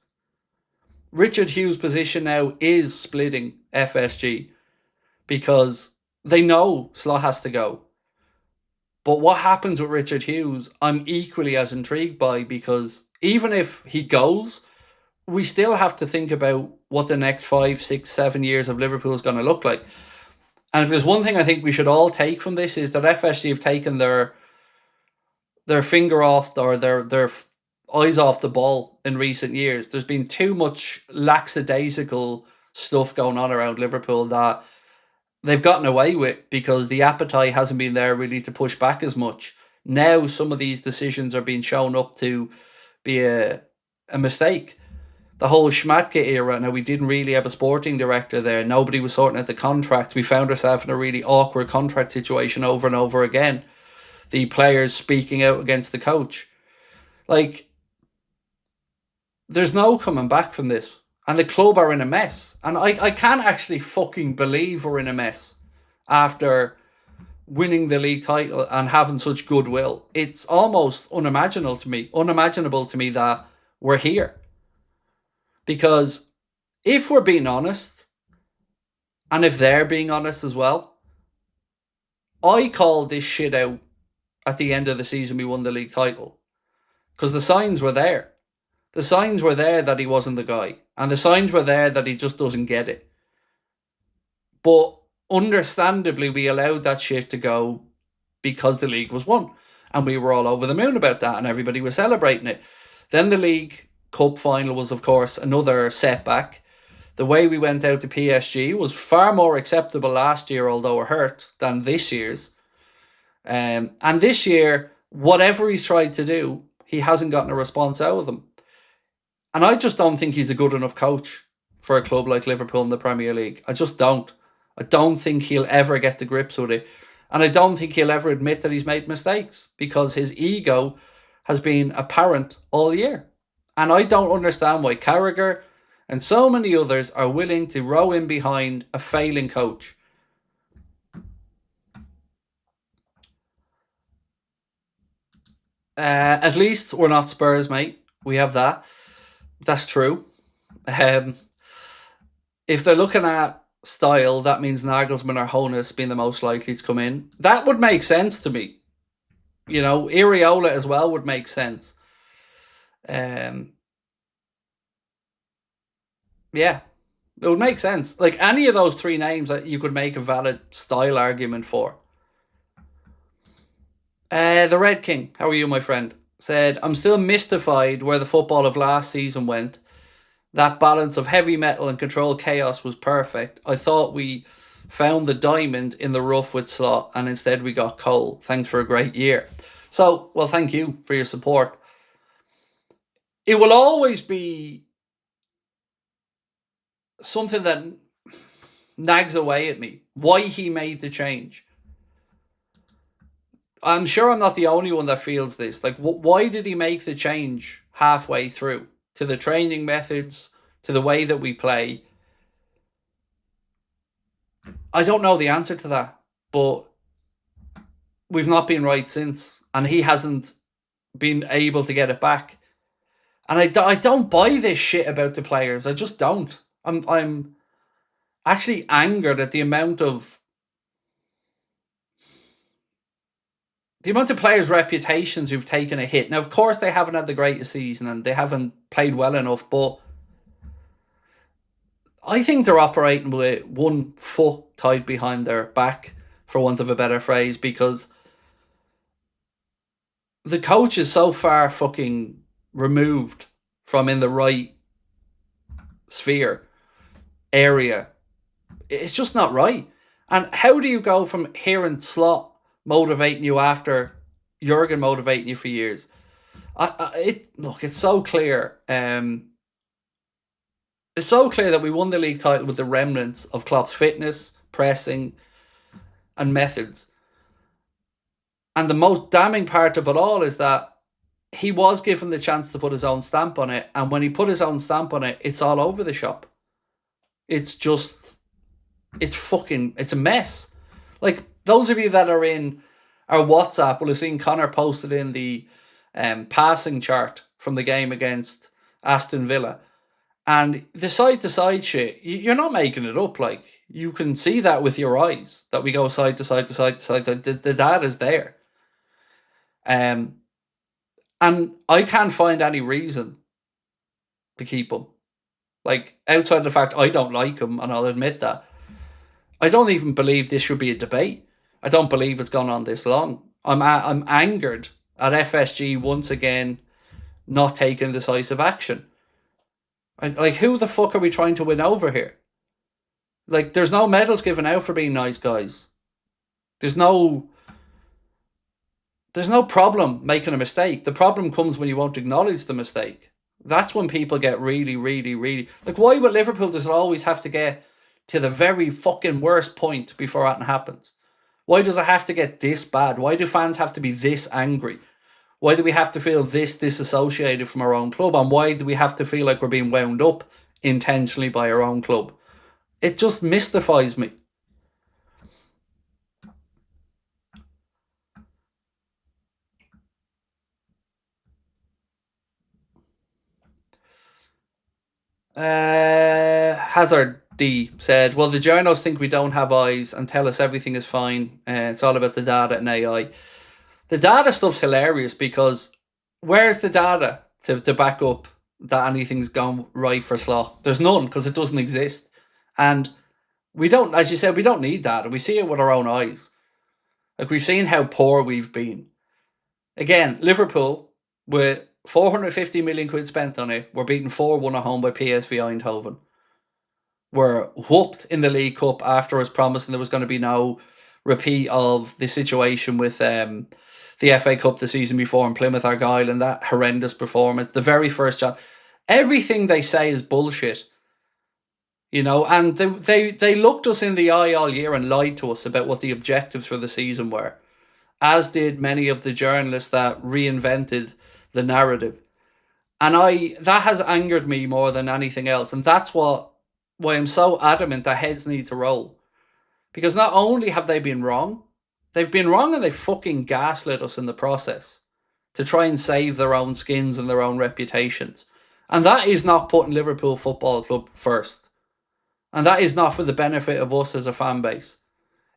Richard Hughes' position now is splitting FSG because they know Slot has to go. But what happens with Richard Hughes, I'm equally as intrigued by, because even if he goes, we still have to think about what the next 5, 6, 7 years of Liverpool is going to look like. And if there's one thing I think we should all take from this, is that FSG have taken their finger off, or their eyes off the ball in recent years. There's been too much lackadaisical stuff going on around Liverpool that they've gotten away with because the appetite hasn't been there really to push back as much. Now some of these decisions are being shown up to be a mistake. The whole Schmatke era, now we didn't really have a sporting director there. Nobody was sorting out the contracts. We found ourselves in a really awkward contract situation over and over again. The players speaking out against the coach. Like, there's no coming back from this. And the club are in a mess. And I can't actually fucking believe we're in a mess after winning the league title and having such goodwill. It's almost unimaginable to me that we're here. Because if we're being honest, and if they're being honest as well, I called this shit out at the end of the season we won the league title. Because the signs were there. The signs were there that he wasn't the guy. And the signs were there that he just doesn't get it. But understandably, we allowed that shit to go because the league was won. And we were all over the moon about that and everybody was celebrating it. Then the League Cup final was, of course, another setback. The way we went out to PSG was far more acceptable last year, although it hurt, than this year's. And this year, whatever he's tried to do, he hasn't gotten a response out of them. And I just don't think he's a good enough coach for a club like Liverpool in the Premier League. I just don't. I don't think he'll ever get to grips with it. And I don't think he'll ever admit that he's made mistakes because his ego has been apparent all year. And I don't understand why Carragher and so many others are willing to row in behind a failing coach. At least we're not Spurs, mate. We have that. That's true. If they're looking at style, that means Nagelsmann or Hoeneß being the most likely to come in. That would make sense to me. You know, Areola as well would make sense. Yeah, it would make sense. Like any of those three names that you could make a valid style argument for. The Red King, how are you, my friend? Said, I'm still mystified where the football of last season went. That balance of heavy metal and controlled chaos was perfect. I thought we found the diamond in the rough with Slot and instead we got coal. Thanks for a great year. So, well, thank you for your support. It will always be something that nags away at me. Why he made the change. I'm sure I'm not the only one that feels this. Like, why did he make the change halfway through? To the training methods, to the way that we play? I don't know the answer to that. But we've not been right since. And he hasn't been able to get it back. And I don't buy this shit about the players. I just don't. I'm actually angered at the amount of players' reputations who've taken a hit. Now, of course, they haven't had the greatest season and they haven't played well enough, but I think they're operating with one foot tied behind their back, for want of a better phrase, because the coach is so far fucking removed from in the right sphere, area. It's just not right. And how do you go from hearing Slot motivating you after Jurgen motivating you for years? It's so clear. It's so clear that we won the league title with the remnants of Klopp's fitness, pressing, and methods. And the most damning part of it all is that he was given the chance to put his own stamp on it. And when he put his own stamp on it, it's all over the shop. It's a mess. Like, those of you that are in our WhatsApp will have seen Connor posted in the passing chart from the game against Aston Villa. And the side-to-side shit, you're not making it up. Like, you can see that with your eyes, that we go side to side to side to side. The data's there. And I can't find any reason to keep him. Like, outside the fact I don't like him, and I'll admit that, I don't even believe this should be a debate. I don't believe it's gone on this long. I'm angered at FSG once again not taking decisive action. Like, who the fuck are we trying to win over here? Like, there's no medals given out for being nice guys. There's no problem making a mistake. The problem comes when you won't acknowledge the mistake. That's when people get really, really, really... Like, why with Liverpool does it always have to get to the very fucking worst point before anything happens? Why does it have to get this bad? Why do fans have to be this angry? Why do we have to feel this disassociated from our own club? And why do we have to feel like we're being wound up intentionally by our own club? It just mystifies me. Hazard D said, well, the journos think we don't have eyes and tell us everything is fine. It's all about the data and AI. The data stuff's hilarious because where's the data to back up that anything's gone right for Salah? There's none because it doesn't exist. And we don't, as you said, we don't need data. We see it with our own eyes. Like, we've seen how poor we've been. Again, Liverpool, with 450 million quid spent on it, we're beaten 4-1 at home by PSV Eindhoven. We're whooped in the League Cup after us promising there was going to be no repeat of the situation with the FA Cup the season before in Plymouth Argyle and that horrendous performance. The very first chance. Everything they say is bullshit. You know, and they looked us in the eye all year and lied to us about what the objectives for the season were, as did many of the journalists that reinvented the narrative. And that has angered me more than anything else. And that's why I'm so adamant that heads need to roll. Because not only have they been wrong, they've been wrong and they fucking gaslit us in the process to try and save their own skins and their own reputations. And that is not putting Liverpool Football Club first. And that is not for the benefit of us as a fan base.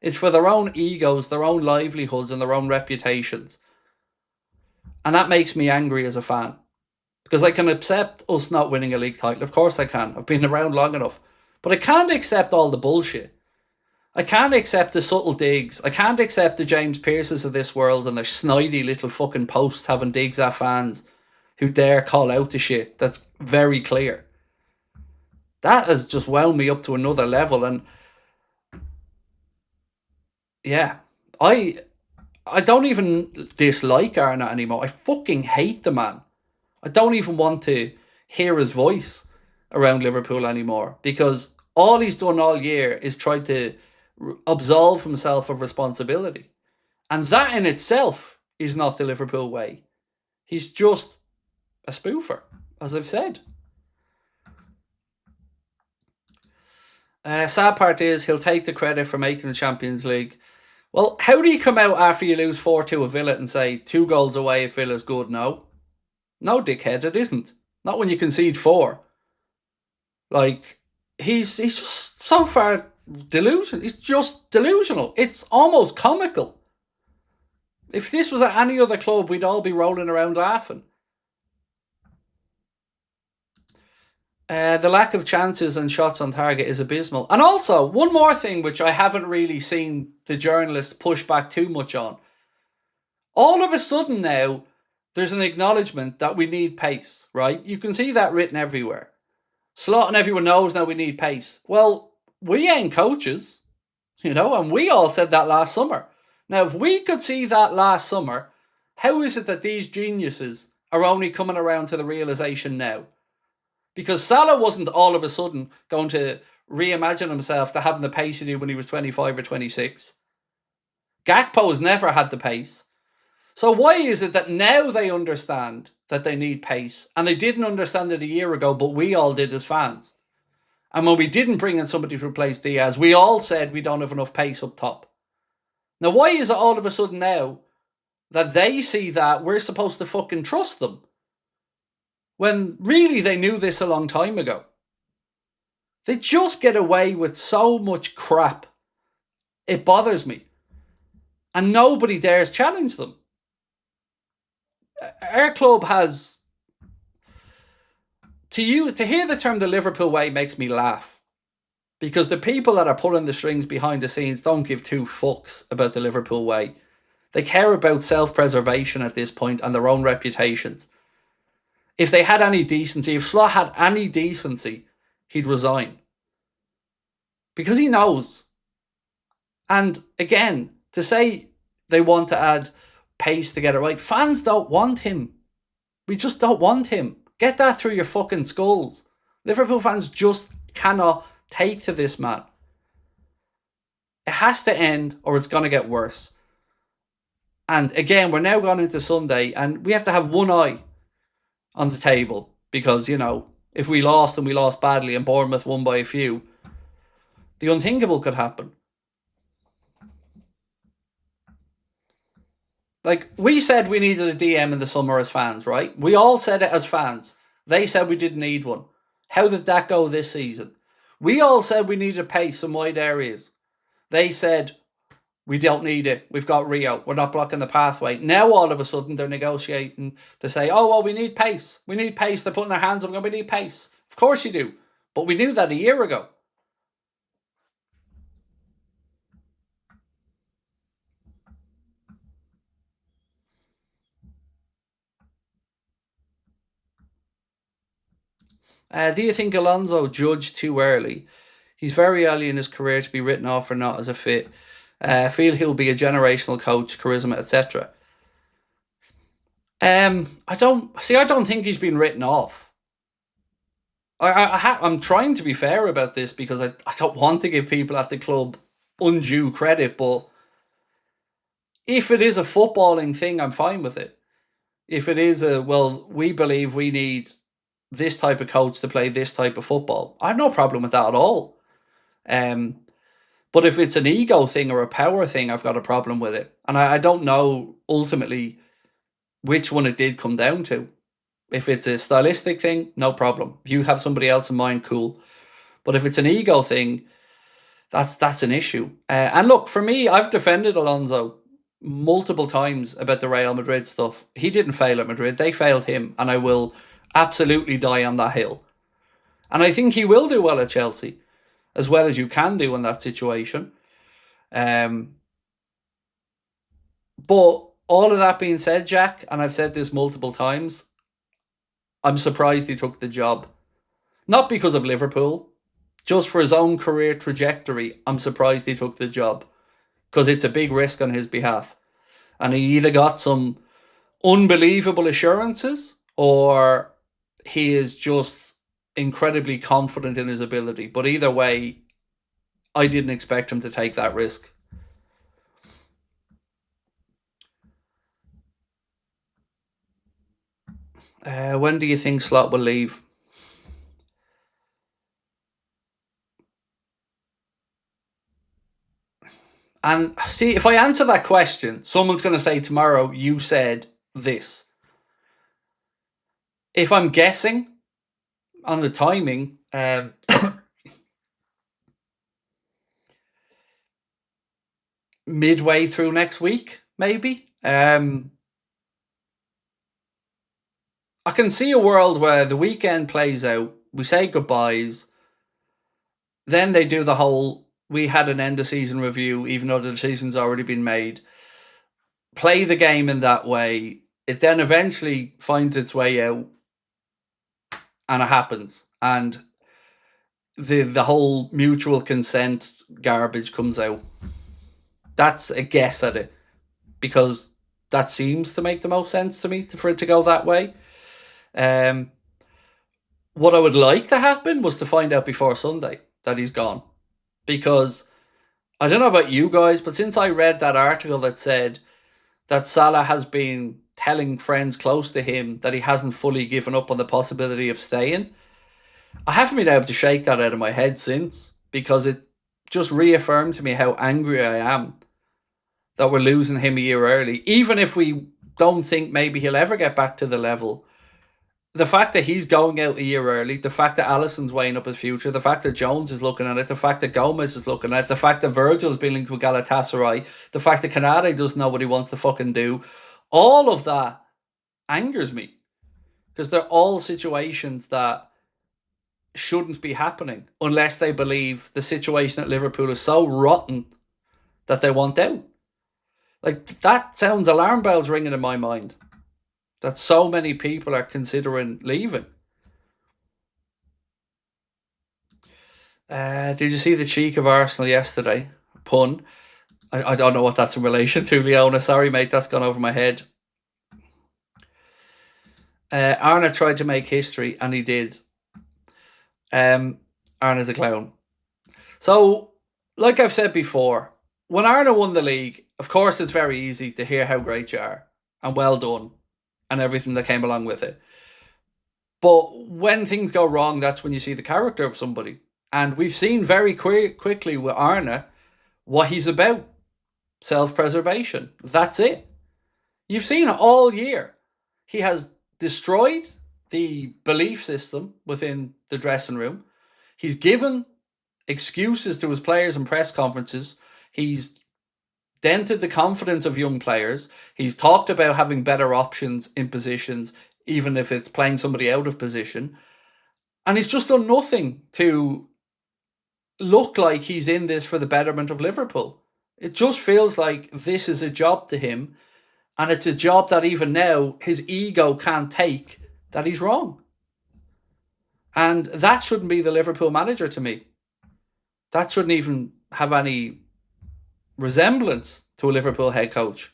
It's for their own egos, their own livelihoods and their own reputations. And that makes me angry as a fan. Because I can accept us not winning a league title. Of course I can. I've been around long enough. But I can't accept all the bullshit. I can't accept the subtle digs. I can't accept the James Pearces of this world and their snidey little fucking posts having digs at fans who dare call out the shit. That's very clear. That has just wound me up to another level. And yeah, I don't even dislike Arnott anymore. I fucking hate the man. I don't even want to hear his voice around Liverpool anymore because all he's done all year is try to absolve himself of responsibility. And that in itself is not the Liverpool way. He's just a spoofer, as I've said. Sad part is he'll take the credit for making the Champions League. Well, how do you come out after you lose 4-2 at Villa and say 2 goals away if Villa's good? No, dickhead, it isn't. Not when you concede 4. Like, he's just so far delusional. He's just delusional. It's almost comical. If this was at any other club, we'd all be rolling around laughing. The lack of chances and shots on target is abysmal. And also, one more thing which I haven't really seen the journalists push back too much on. All of a sudden now, there's an acknowledgement that we need pace, right? You can see that written everywhere. Slot and everyone knows now we need pace. Well, we ain't coaches, you know, and we all said that last summer. Now, if we could see that last summer, how is it that these geniuses are only coming around to the realisation now? Because Salah wasn't all of a sudden going to reimagine himself to having the pace he did when he was 25 or 26. Gakpo has never had the pace. So why is it that now they understand that they need pace? And they didn't understand it a year ago, but we all did as fans. And when we didn't bring in somebody to replace Diaz, we all said we don't have enough pace up top. Now why is it all of a sudden now that they see that we're supposed to fucking trust them? When really they knew this a long time ago. They just get away with so much crap. It bothers me. And nobody dares challenge them. Our club has... To hear the term the Liverpool way makes me laugh. Because the people that are pulling the strings behind the scenes don't give 2 fucks about the Liverpool way. They care about self-preservation at this point and their own reputations. If they had any decency, if Slot had any decency, he'd resign. Because he knows. And again, to say they want to add pace to get it right, fans don't want him. We just don't want him. Get that through your fucking skulls. Liverpool fans just cannot take to this man. It has to end or it's going to get worse. And again, we're now going into Sunday and we have to have one eye on the table because, you know, if we lost and we lost badly and Bournemouth won by a few, the unthinkable could happen. Like, we said we needed a DM in the summer as fans, right? We all said it as fans. They said we didn't need one. How did that go this season? We all said we needed pace in wide areas. They said, we don't need it. We've got Rio. We're not blocking the pathway. Now, all of a sudden, they're negotiating to say, oh, well, we need pace. We need pace. They're putting their hands up. We need pace. Of course you do. But we knew that a year ago. Do you think Alonso judged too early? He's very early in his career to be written off or not as a fit. I feel he'll be a generational coach, charisma, etc. I don't think he's been written off. I'm trying to be fair about this because I don't want to give people at the club undue credit, but if it is a footballing thing, I'm fine with it. If it is we believe we need this type of coach to play this type of football, I have no problem with that at all. But if it's an ego thing or a power thing, I've got a problem with it. And I don't know ultimately which one it did come down to. If it's a stylistic thing, no problem. If you have somebody else in mind, cool. But if it's an ego thing, that's an issue. And look, for me, I've defended Alonso multiple times about the Real Madrid stuff. He didn't fail at Madrid. They failed him. And I will absolutely die on that hill. And I think he will do well at Chelsea, as well as you can do in that situation. But all of that being said, Jack, and I've said this multiple times, I'm surprised he took the job. Not because of Liverpool, just for his own career trajectory, I'm surprised he took the job. Because it's a big risk on his behalf. And he either got some unbelievable assurances or he is just incredibly confident in his ability. But either way, I didn't expect him to take that risk. When do you think Slot will leave? And see, if I answer that question, someone's going to say tomorrow, you said this. If I'm guessing on the timing, midway through next week, maybe. I can see a world where the weekend plays out, we say goodbyes, then they do the whole, we had an end of season review, even though the decision's already been made. Play the game in that way. It then eventually finds its way out and it happens. And the whole mutual consent garbage comes out. That's a guess at it. Because that seems to make the most sense to me for it to go that way. What I would like to happen was to find out before Sunday that he's gone. Because I don't know about you guys, but since I read that article that said that Salah has been telling friends close to him that he hasn't fully given up on the possibility of staying, I haven't been able to shake that out of my head since, because it just reaffirmed to me how angry I am that we're losing him a year early. Even if we don't think maybe he'll ever get back to the level, the fact that he's going out a year early, the fact that Alisson's weighing up his future, the fact that Jones is looking at it, the fact that Gomez is looking at it, the fact that Virgil's been linked with Galatasaray, the fact that Canade doesn't know what he wants to fucking do, all of that angers me. Because they're all situations that shouldn't be happening unless they believe the situation at Liverpool is so rotten that they want out. Like, that sounds alarm bells ringing in my mind. that so many people are considering leaving. Did you see the cheek of Arsenal yesterday? Pun. I don't know what that's in relation to, Leona. Sorry, mate, that's gone over my head. Arne tried to make history, and he did. Arne's a clown. So, like I've said before, when Arne won the league, of course it's very easy to hear how great you are, and well done, and everything that came along with it. But when things go wrong, that's when you see the character of somebody. And we've seen very quickly with Arne what he's about. Self-preservation. That's it. You've seen it all year. He has destroyed the belief system within the dressing room. He's given excuses to his players in press conferences. He's dented the confidence of young players. He's talked about having better options in positions, even if it's playing somebody out of position. And he's just done nothing to look like he's in this for the betterment of Liverpool. It just feels like this is a job to him, and it's a job that even now his ego can't take that he's wrong. And that shouldn't be the Liverpool manager to me. That shouldn't even have any resemblance to a Liverpool head coach.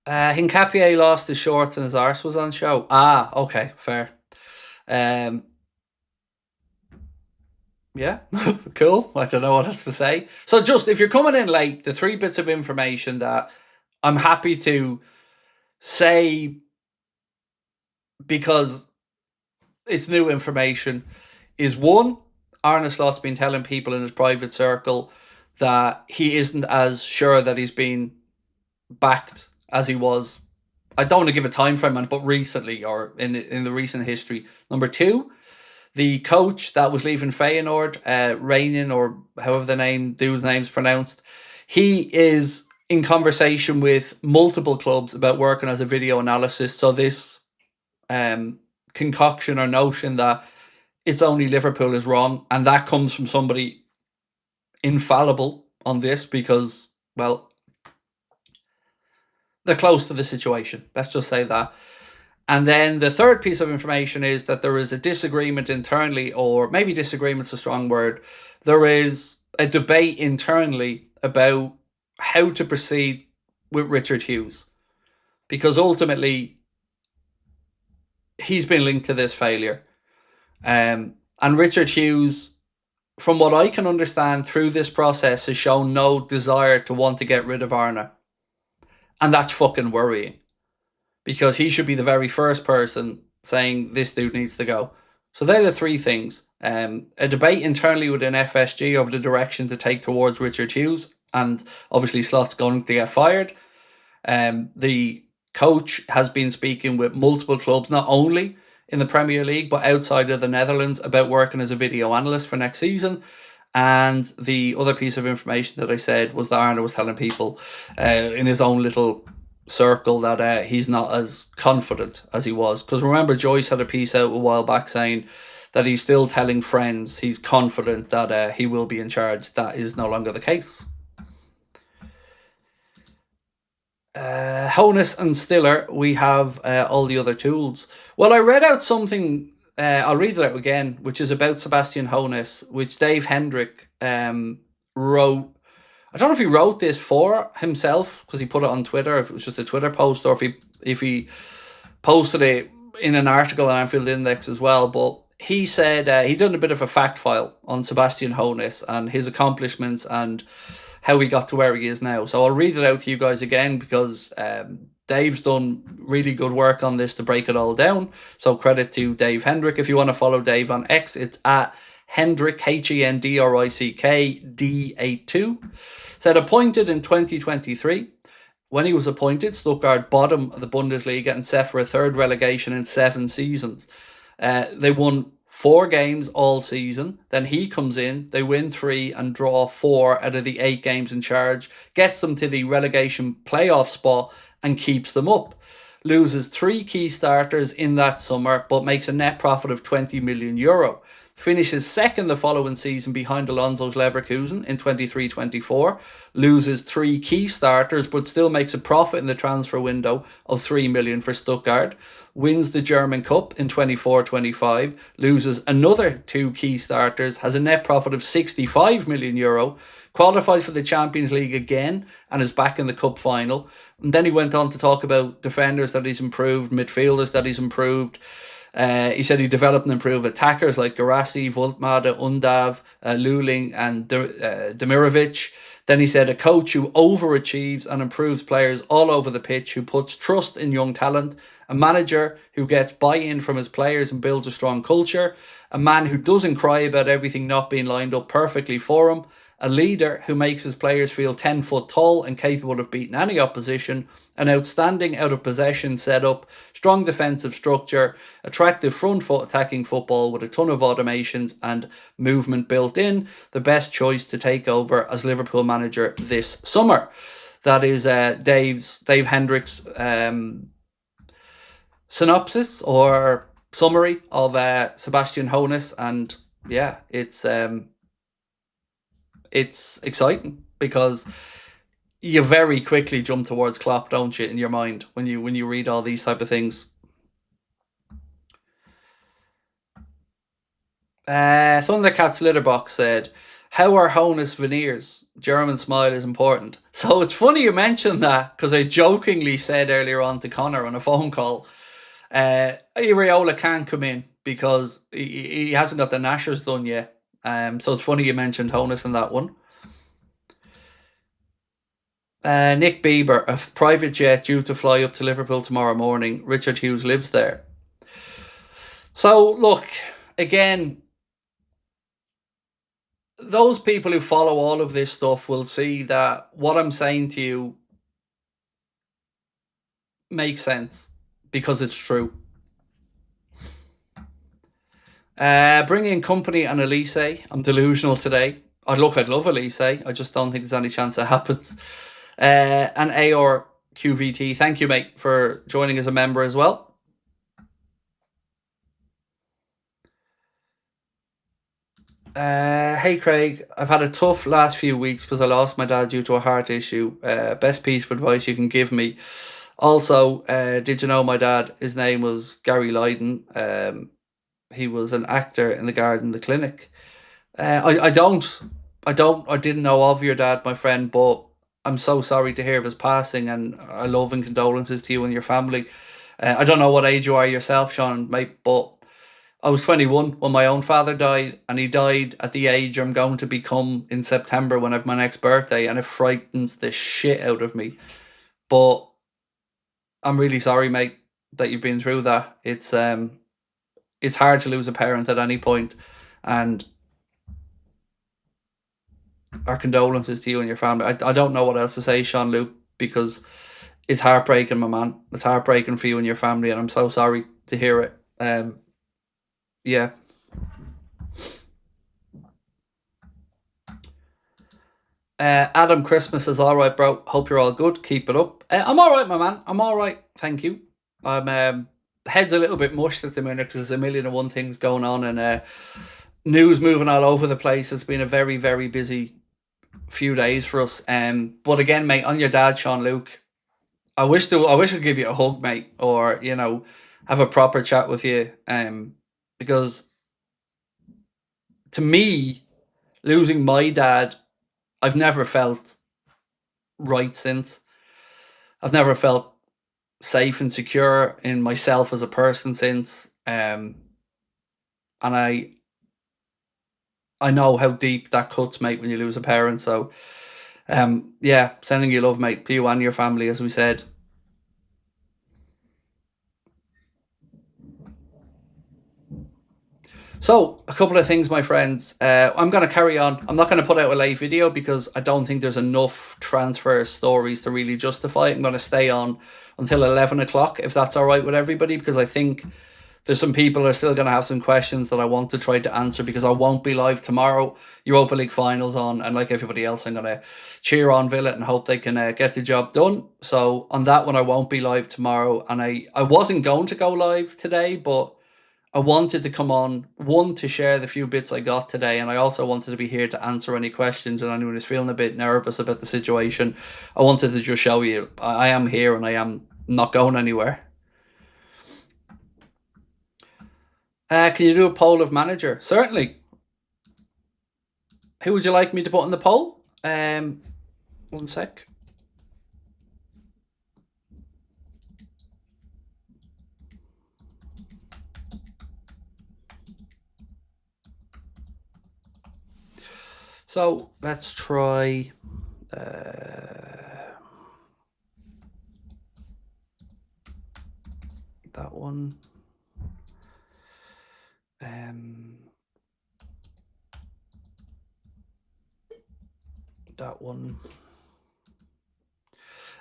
Hincapié lost his shorts and his arse was on show. Ah, okay, fair. Yeah, cool. I don't know what else to say. So just, if you're coming in late, the 3 bits of information that I'm happy to say because it's new information is, one, Arne Slot's been telling people in his private circle that he isn't as sure that he's been backed as he was. I don't want to give a time frame on it, but recently, or in the recent history. Number 2, the coach that was leaving Feyenoord, Reinin, or however the dude's name's pronounced, he is in conversation with multiple clubs about working as a video analyst. So this concoction or notion that it's only Liverpool is wrong, and that comes from somebody infallible on this because, well, they're close to the situation. Let's just say that. And then the third piece of information is that there is a disagreement internally, or maybe disagreement's a strong word. There is a debate internally about how to proceed with Richard Hughes. Because ultimately, he's been linked to this failure. And Richard Hughes, from what I can understand through this process, has shown no desire to want to get rid of Arne. And that's fucking worrying. Because he should be the very first person saying this dude needs to go. So they're the 3 things. A debate internally within FSG over the direction to take towards Richard Hughes. And obviously Slot's going to get fired. The coach has been speaking with multiple clubs, not only in the Premier League, but outside of the Netherlands, about working as a video analyst for next season. And the other piece of information that I said was that Arne was telling people in his own little circle that he's not as confident as he was. Because remember, Joyce had a piece out a while back saying that he's still telling friends he's confident that he will be in charge. That is no longer the case. Honus and Stiller, we have all the other tools. Well, I read out something, I'll read it out again, which is about Sebastian Honus, which Dave Hendrick wrote. I don't know if he wrote this for himself because he put it on Twitter, if it was just a Twitter post, or if he posted it in an article on Anfield Index as well. But he said he done a bit of a fact file on Sebastian Honus and his accomplishments and how he got to where he is now. So I'll read it out to you guys again because Dave's done really good work on this to break it all down. So credit to Dave Hendrick. If you want to follow Dave on X, it's at Hendrick, HENDRICK D82. Said appointed in 2023. When he was appointed, Stuttgart bottom of the Bundesliga and set for a 3rd relegation in 7 seasons. They won 4 games all season. Then he comes in, they win 3 and draw 4 out of the 8 games in charge. Gets them to the relegation playoff spot and keeps them up. Loses 3 key starters in that summer, but makes a net profit of €20 million. finishes second the following season behind Alonso's Leverkusen in 23-24, loses 3 key starters but still makes a profit in the transfer window of 3 million for Stuttgart, wins the German Cup in 24-25, loses another 2 key starters, has a net profit of 65 million euro, qualifies for the Champions League again and is back in the cup final. And then he went on to talk about defenders that he's improved, midfielders that he's improved. He said he developed and improved attackers like Garassi, Voltmade, Undav, Luling and Demirovic. Then he said a coach who overachieves and improves players all over the pitch, who puts trust in young talent, a manager who gets buy-in from his players and builds a strong culture, a man who doesn't cry about everything not being lined up perfectly for him, a leader who makes his players feel 10 foot tall and capable of beating any opposition, an outstanding out-of-possession setup, strong defensive structure, attractive front-foot attacking football with a ton of automations and movement built in, the best choice to take over as Liverpool manager this summer. That is Dave Hendrick's synopsis or summary of Sebastian Hoeneß, and yeah, it's exciting because you very quickly jump towards Klopp, don't you, in your mind when you read all these type of things. Thundercats Litterbox said, "How are Hoeneß veneers? German smile is important." So it's funny you mentioned that because I jokingly said earlier on to Connor on a phone call, Areola can't come in because he hasn't got the Nashers done yet. So it's funny you mentioned Hoeneß in that one. Nick Bieber, a private jet due to fly up to Liverpool tomorrow morning. Richard Hughes lives there. So look, again, those people who follow all of this stuff will see that what I'm saying to you makes sense because it's true. Bring in Company and Elise. I'm delusional today. I'd love Elise. I just don't think there's any chance it happens. And AR QVT, thank you, mate, for joining as a member as well. Hey Craig, I've had a tough last few weeks because I lost my dad due to a heart issue. Best piece of advice you can give me. Also, did you know my dad, his name was Gary Lydon. He was an actor in The Garden, the Clinic. I didn't know of your dad, my friend, but I'm so sorry to hear of his passing, and our love and condolences to you and your family. I don't know what age you are yourself, Sean, mate, but I was 21 when my own father died, and he died at the age I'm going to become in September when I have my next birthday, and it frightens the shit out of me. But I'm really sorry, mate, that you've been through that. It's hard to lose a parent at any point, and our condolences to you and your family. I don't know what else to say, Sean Luke, because it's heartbreaking, my man. It's heartbreaking for you and your family, and I'm so sorry to hear it. Yeah. Adam Christmas is all right, bro. Hope you're all good. Keep it up. I'm all right, my man. I'm all right. Thank you. I'm head's a little bit mushed at the minute because there's a million and one things going on, and news moving all over the place. It's been a very, very busy few days for us. But again, mate, on your dad, Sean Luke, I wish I could give you a hug, mate, or have a proper chat with you. Because to me, losing my dad, I've never felt right since. I've never felt safe and secure in myself as a person since. And I know how deep that cuts, mate, when you lose a parent. So, yeah, sending you love, mate, to you and your family, as we said. So, a couple of things, my friends. I'm going to carry on. I'm not going to put out a live video because I don't think there's enough transfer stories to really justify it. I'm going to stay on until 11 o'clock, if that's all right with everybody, because I think there's some people who are still going to have some questions that I want to try to answer, because I won't be live tomorrow. Europa League finals on, and like everybody else, I'm going to cheer on Villa and hope they can get the job done. So on that one, I won't be live tomorrow, and I wasn't going to go live today, but I wanted to come on, one, to share the few bits I got today, and I also wanted to be here to answer any questions, and anyone who's feeling a bit nervous about the situation, I wanted to just show you I am here and I am not going anywhere. Can you do a poll of manager? Certainly. Who would you like me to put in the poll? 1 sec. So let's try that one. That one.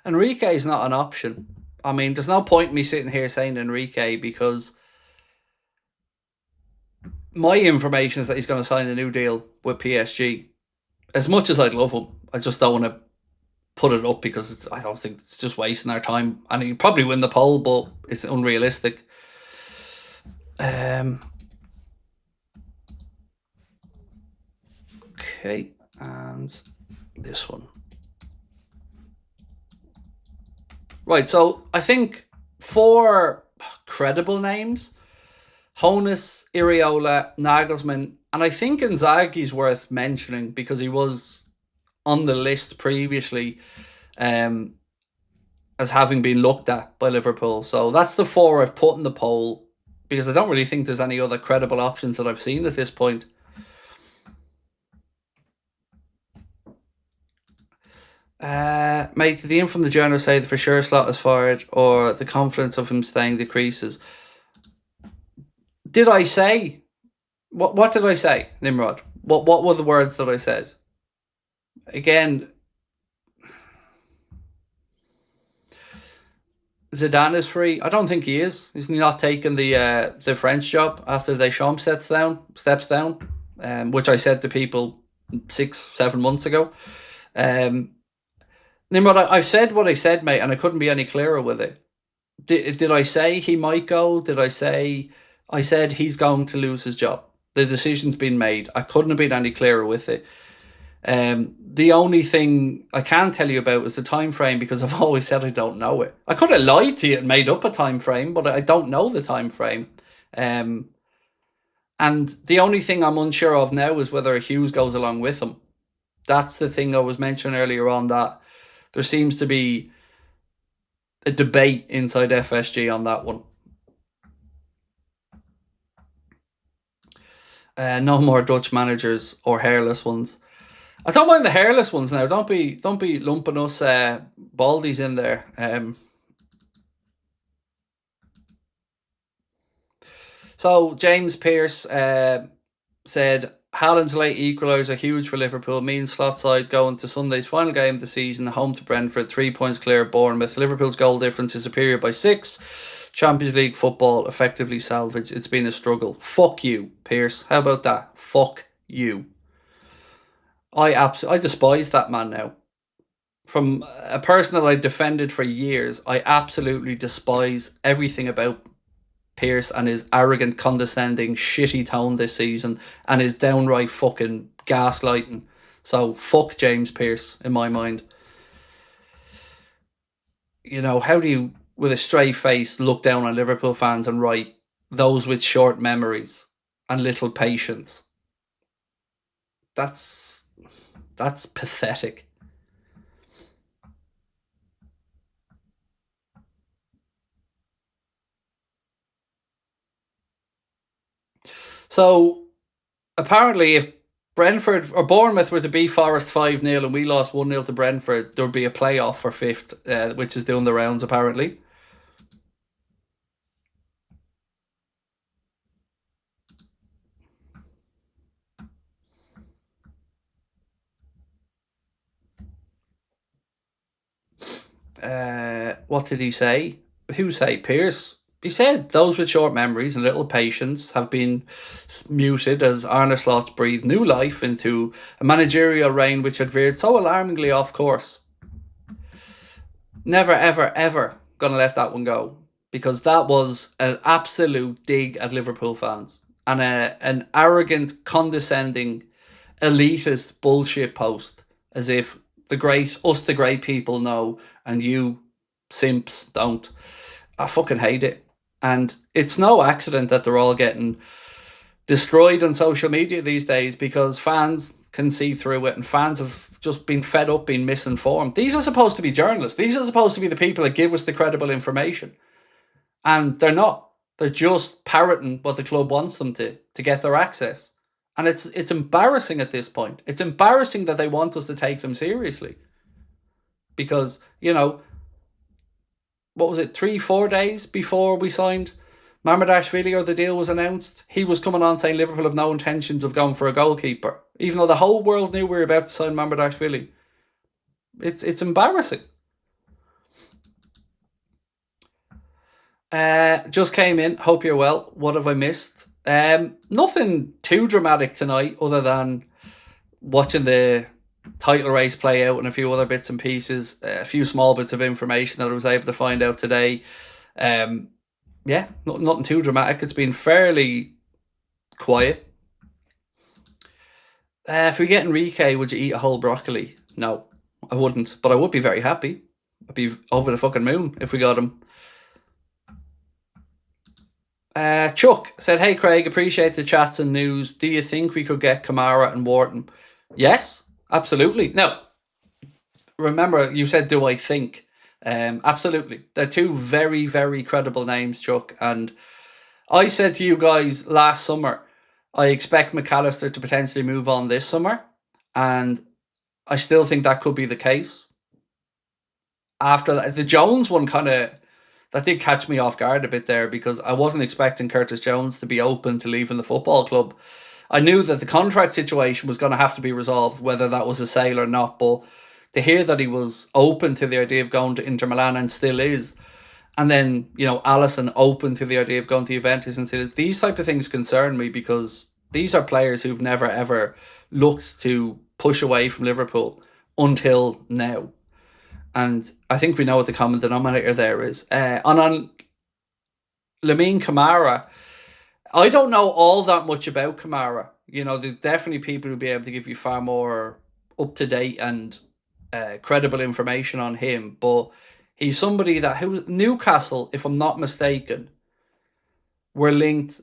Enrique is not an option. I mean, there's no point in me sitting here saying Enrique, because my information is that he's going to sign a new deal with PSG. As much as I'd love him, I just don't want to put it up, because I don't think it's just wasting our time. And he'd probably win the poll, but it's unrealistic. Okay, and this one. Right, so I think 4 credible names: Hoeneß, Areola, Nagelsmann, and I think Inzaghi's worth mentioning because he was on the list previously as having been looked at by Liverpool. So that's the 4 I've put in the poll, because I don't really think there's any other credible options that I've seen at this point. Mate, the in from the journal say the for sure slot is fired, or the confidence of him staying decreases. Did I say? What did I say, Nimrod? What were the words that I said? Again, Zidane is free. I don't think he is. He's not taking the French job after Deschamps steps down, which I said to people 6-7 months ago. Nimrod, I've said what I said, mate, and I couldn't be any clearer with it. Did I say he might go? Did I say... I said he's going to lose his job. The decision's been made. I couldn't have been any clearer with it. The only thing I can tell you about is the time frame, because I've always said I don't know it. I could have lied to you and made up a time frame, but I don't know the time frame. And the only thing I'm unsure of now is whether Hughes goes along with him. That's the thing I was mentioning earlier on, that there seems to be a debate inside FSG on that one. No more Dutch managers or hairless ones. I don't mind the hairless ones now. Don't be lumping us baldies in there. So James Pearce said Haaland's late equaliser huge for Liverpool, means slot side going to Sunday's final game of the season, home to Brentford, 3 points clear of Bournemouth. Liverpool's goal difference is superior by 6. Champions League football effectively salvaged. It's been a struggle. Fuck you, Pearce. How about that? Fuck you. I despise that man now. From a person that I defended for years, I absolutely despise everything about Pearce and his arrogant, condescending, shitty tone this season, and his downright fucking gaslighting. So fuck James Pearce, in my mind. You know, how do you, with a straight face, look down on Liverpool fans and write those with short memories and little patience? That's pathetic. So apparently, if Brentford or Bournemouth were to beat Forest 5-0 and we lost 1-0 to Brentford, there would be a playoff for 5th, which is doing the rounds apparently. What did he say? Who say? Pearce? He said those with short memories and little patience have been muted as Arne Slot's breathed new life into a managerial reign which had veered so alarmingly off course. Never, ever, ever gonna let that one go. because that was an absolute dig at Liverpool fans and an arrogant, condescending, elitist bullshit post, as if the great people know and you simps don't. I fucking hate it. And it's no accident that they're all getting destroyed on social media these days, because fans can see through it and fans have just been fed up being misinformed. These are supposed to be journalists. These are supposed to be the people that give us the credible information. And they're not. They're just parroting what the club wants them to get their access. And it's embarrassing at this point. It's embarrassing that they want us to take them seriously. Because, you know, what was it, 3-4 days before we signed Mamardashvili, or the deal was announced, he was coming on saying Liverpool have no intentions of going for a goalkeeper, even though the whole world knew we were about to sign Mamardashvili. It's embarrassing. Just came in. Hope you're well. What have I missed? Nothing too dramatic tonight, other than watching the title race play out and a few other bits and pieces. A few small bits of information that I was able to find out today. Yeah, nothing too dramatic. It's been fairly quiet. If we get Enrique, would you eat a whole broccoli? No, I wouldn't. But I would be very happy. I'd be over the fucking moon if we got him. Chuck said, "Hey Craig, appreciate the chats and news. Do you think we could get Kamara and Wharton?" Yes, absolutely. Now, remember, you said, "Do I think?" Absolutely. They're two very, very credible names, Chuck. And I said to you guys last summer, I expect McAllister to potentially move on this summer. And I still think that could be the case. After that, the Jones one that did catch me off guard a bit there, because I wasn't expecting Curtis Jones to be open to leaving the football club. I knew that the contract situation was going to have to be resolved, whether that was a sale or not, but to hear that he was open to the idea of going to Inter Milan and still is, and then, you know, Alisson open to the idea of going to Juventus and still is, these type of things concern me, because these are players who've never ever looked to push away from Liverpool until now. And I think we know what the common denominator there is. On Lamine Kamara, I don't know all that much about Kamara. You know, there's definitely people who'll be able to give you far more up-to-date and credible information on him. But he's somebody who Newcastle, if I'm not mistaken, were linked.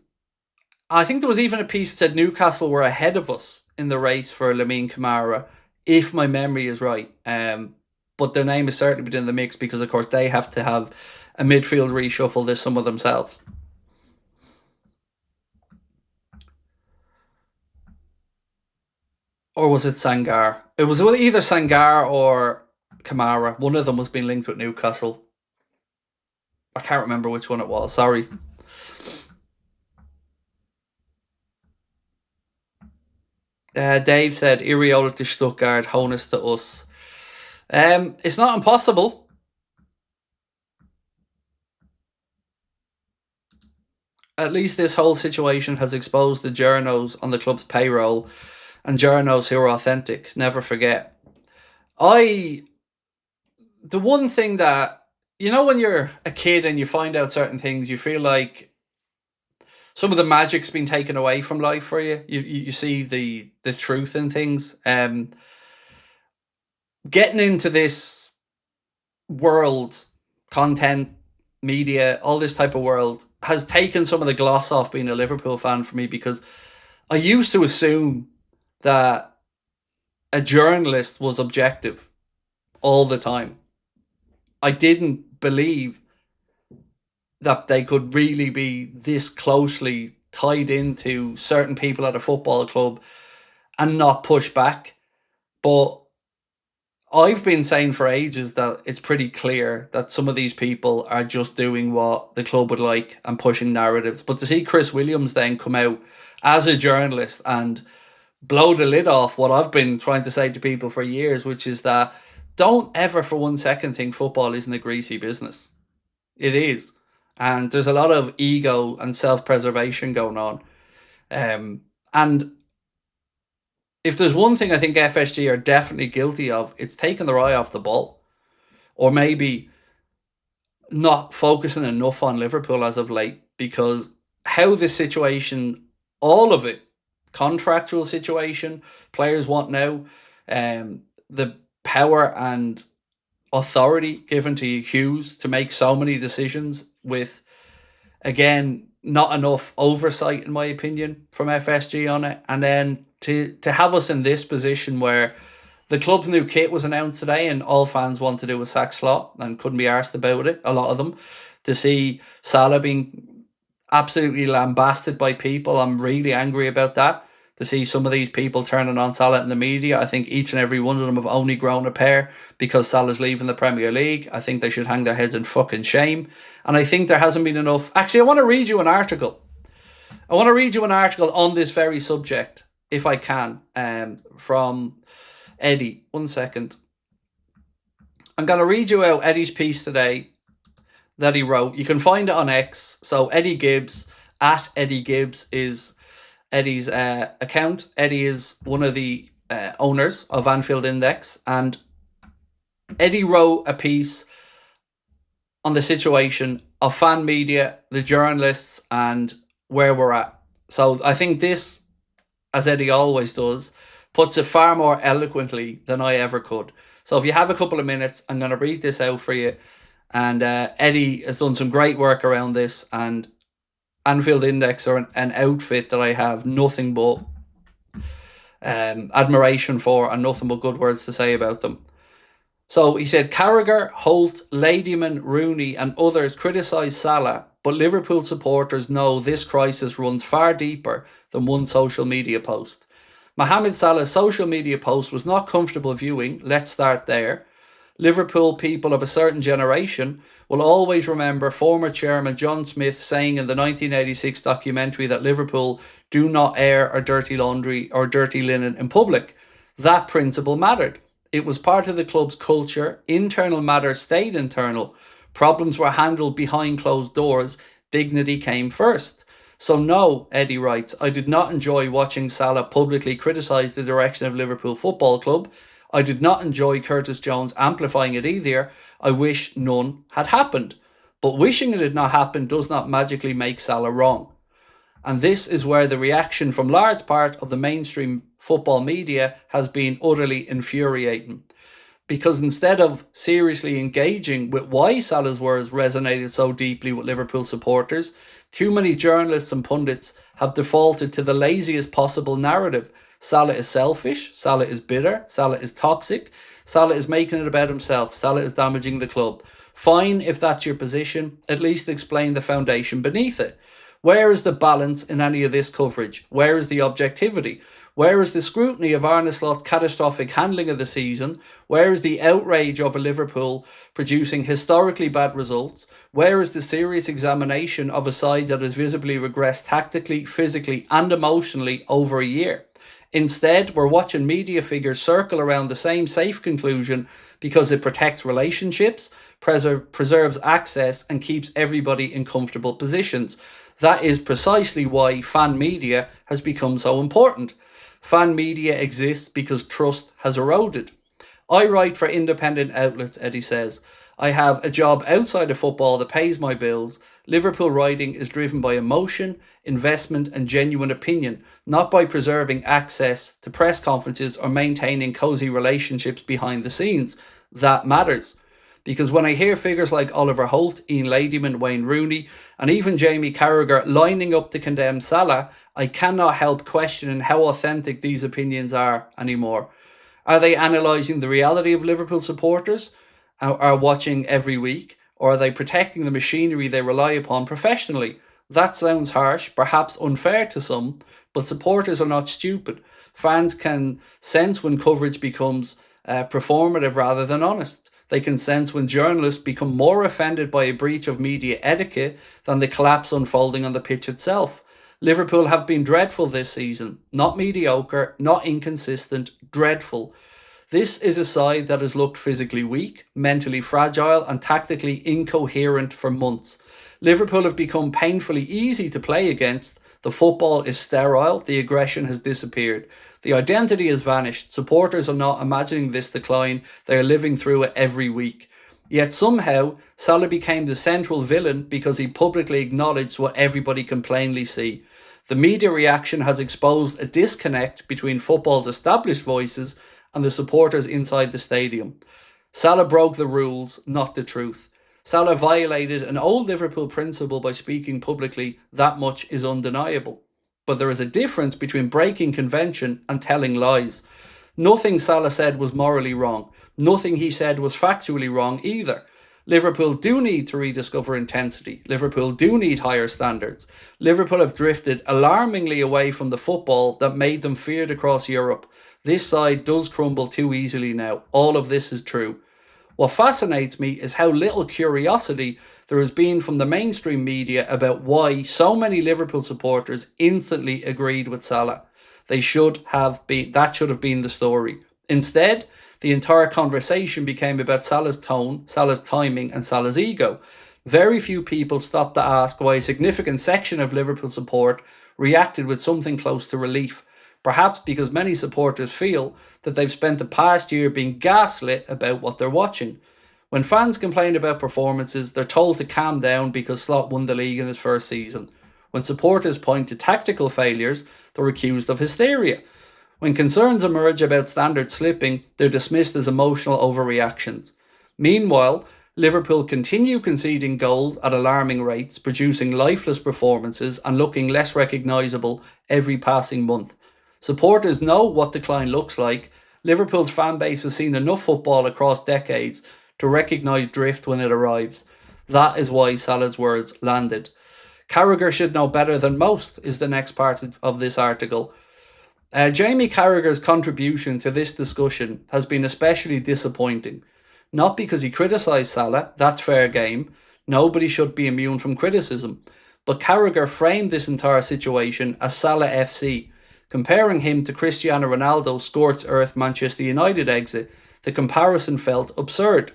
I think there was even a piece that said Newcastle were ahead of us in the race for Lamine Kamara, if my memory is right. But their name is certainly within the mix, because, of course, they have to have a midfield reshuffle this summer themselves. Or was it Sangar? It was either Sangar or Kamara. One of them was being linked with Newcastle. I can't remember which one it was. Sorry. Dave said, Areola to Stuttgart, Honus to us. It's not impossible. At least this whole situation has exposed the journos on the club's payroll, and journos who are authentic. Never forget. The one thing that, you know, when you're a kid and you find out certain things, you feel like some of the magic's been taken away from life for you. You see the truth in things. Getting into this world, content, media, all this type of world, has taken some of the gloss off being a Liverpool fan for me, because I used to assume that a journalist was objective all the time. I didn't believe that they could really be this closely tied into certain people at a football club and not push back. But I've been saying for ages that it's pretty clear that some of these people are just doing what the club would like and pushing narratives. But to see Chris Williams then come out as a journalist and blow the lid off what I've been trying to say to people for years, which is that don't ever for 1 second think football isn't a greasy business. It is. And there's a lot of ego and self-preservation going on. And if there's one thing I think FSG are definitely guilty of, it's taking their eye off the ball. Or maybe not focusing enough on Liverpool as of late, because how this situation, all of it, contractual situation, players want now, the power and authority given to Hughes to make so many decisions with, again, not enough oversight, in my opinion, from FSG on it. And then to have us in this position where the club's new kit was announced today and all fans want to do was sack Slot and couldn't be arsed about it, a lot of them. To see Salah being absolutely lambasted by people, I'm really angry about that. To see some of these people turning on Salah in the media, I think each and every one of them have only grown a pair because Salah's leaving the Premier League. I think they should hang their heads in fucking shame. And I think there hasn't been enough. Actually, I want to read you an article. I want to read you an article on this very subject, if I can, from Eddie. 1 second. I'm going to read you out Eddie's piece today that he wrote. You can find it on X. So Eddie Gibbs, at Eddie Gibbs, is Eddie's account. Eddie is one of the owners of Anfield Index, and Eddie wrote a piece on the situation of fan media, the journalists, and where we're at. So I think this, as Eddie always does, puts it far more eloquently than I ever could. So if you have a couple of minutes, I'm going to read this out for you. And Eddie has done some great work around this, and Anfield Index are an outfit that I have nothing but admiration for and nothing but good words to say about them. So he said, Carragher, Holt, Ladyman, Rooney and others criticise Salah, but Liverpool supporters know this crisis runs far deeper than one social media post. Mohamed Salah's social media post was not comfortable viewing. Let's start there. Liverpool people of a certain generation will always remember former chairman John Smith saying in the 1986 documentary that Liverpool do not air our dirty laundry or dirty linen in public. That principle mattered. It was part of the club's culture. Internal matters stayed internal. Problems were handled behind closed doors. Dignity came first. So no, Eddie writes, I did not enjoy watching Salah publicly criticise the direction of Liverpool Football Club. I did not enjoy Curtis Jones amplifying it either. I wish none had happened. But wishing it did not happen does not magically make Salah wrong. And this is where the reaction from large part of the mainstream football media has been utterly infuriating. Because instead of seriously engaging with why Salah's words resonated so deeply with Liverpool supporters, too many journalists and pundits have defaulted to the laziest possible narrative. Salah is selfish, Salah is bitter, Salah is toxic, Salah is making it about himself, Salah is damaging the club. Fine if that's your position, at least explain the foundation beneath it. Where is the balance in any of this coverage? Where is the objectivity? Where is the scrutiny of Arne Slot's catastrophic handling of the season? Where is the outrage over Liverpool producing historically bad results? Where is the serious examination of a side that has visibly regressed tactically, physically and emotionally over a year? Instead, we're watching media figures circle around the same safe conclusion because it protects relationships, preserves access and keeps everybody in comfortable positions. That is precisely why fan media has become so important. Fan media exists because trust has eroded. I write for independent outlets, Eddie says. I have a job outside of football that pays my bills. Liverpool writing is driven by emotion, investment and genuine opinion, not by preserving access to press conferences or maintaining cosy relationships behind the scenes. That matters. Because when I hear figures like Oliver Holt, Ian Ladyman, Wayne Rooney and even Jamie Carragher lining up to condemn Salah, I cannot help questioning how authentic these opinions are anymore. Are they analysing the reality of Liverpool supporters? Are watching every week? Or are they protecting the machinery they rely upon professionally? That sounds harsh, perhaps unfair to some, but supporters are not stupid. Fans can sense when coverage becomes performative rather than honest. They can sense when journalists become more offended by a breach of media etiquette than the collapse unfolding on the pitch itself. Liverpool have been dreadful this season. Not mediocre, not inconsistent, dreadful. This is a side that has looked physically weak, mentally fragile and tactically incoherent for months. Liverpool have become painfully easy to play against. The football is sterile, the aggression has disappeared. The identity has vanished. Supporters are not imagining this decline, they are living through it every week. Yet somehow, Salah became the central villain because he publicly acknowledged what everybody can plainly see. The media reaction has exposed a disconnect between football's established voices and the supporters inside the stadium. Salah broke the rules, not the truth. Salah violated an old Liverpool principle by speaking publicly. That much is undeniable. But there is a difference between breaking convention and telling lies. Nothing Salah said was morally wrong. Nothing he said was factually wrong either. Liverpool do need to rediscover intensity. Liverpool do need higher standards. Liverpool have drifted alarmingly away from the football that made them feared across Europe. This side does crumble too easily now. All of this is true. What fascinates me is how little curiosity there has been from the mainstream media about why so many Liverpool supporters instantly agreed with Salah. That should have been the story. Instead, the entire conversation became about Salah's tone, Salah's timing, and Salah's ego. Very few people stopped to ask why a significant section of Liverpool support reacted with something close to relief. Perhaps because many supporters feel that they've spent the past year being gaslit about what they're watching. When fans complain about performances, they're told to calm down because Slot won the league in his first season. When supporters point to tactical failures, they're accused of hysteria. When concerns emerge about standards slipping, they're dismissed as emotional overreactions. Meanwhile, Liverpool continue conceding goals at alarming rates, producing lifeless performances and looking less recognisable every passing month. Supporters know what decline looks like. Liverpool's fan base has seen enough football across decades to recognise drift when it arrives. That is why Salah's words landed. Carragher should know better than most is the next part of this article. Jamie Carragher's contribution to this discussion has been especially disappointing. Not because he criticised Salah, that's fair game. Nobody should be immune from criticism. But Carragher framed this entire situation as Salah FC. Comparing him to Cristiano Ronaldo's scorched earth Manchester United exit, the comparison felt absurd.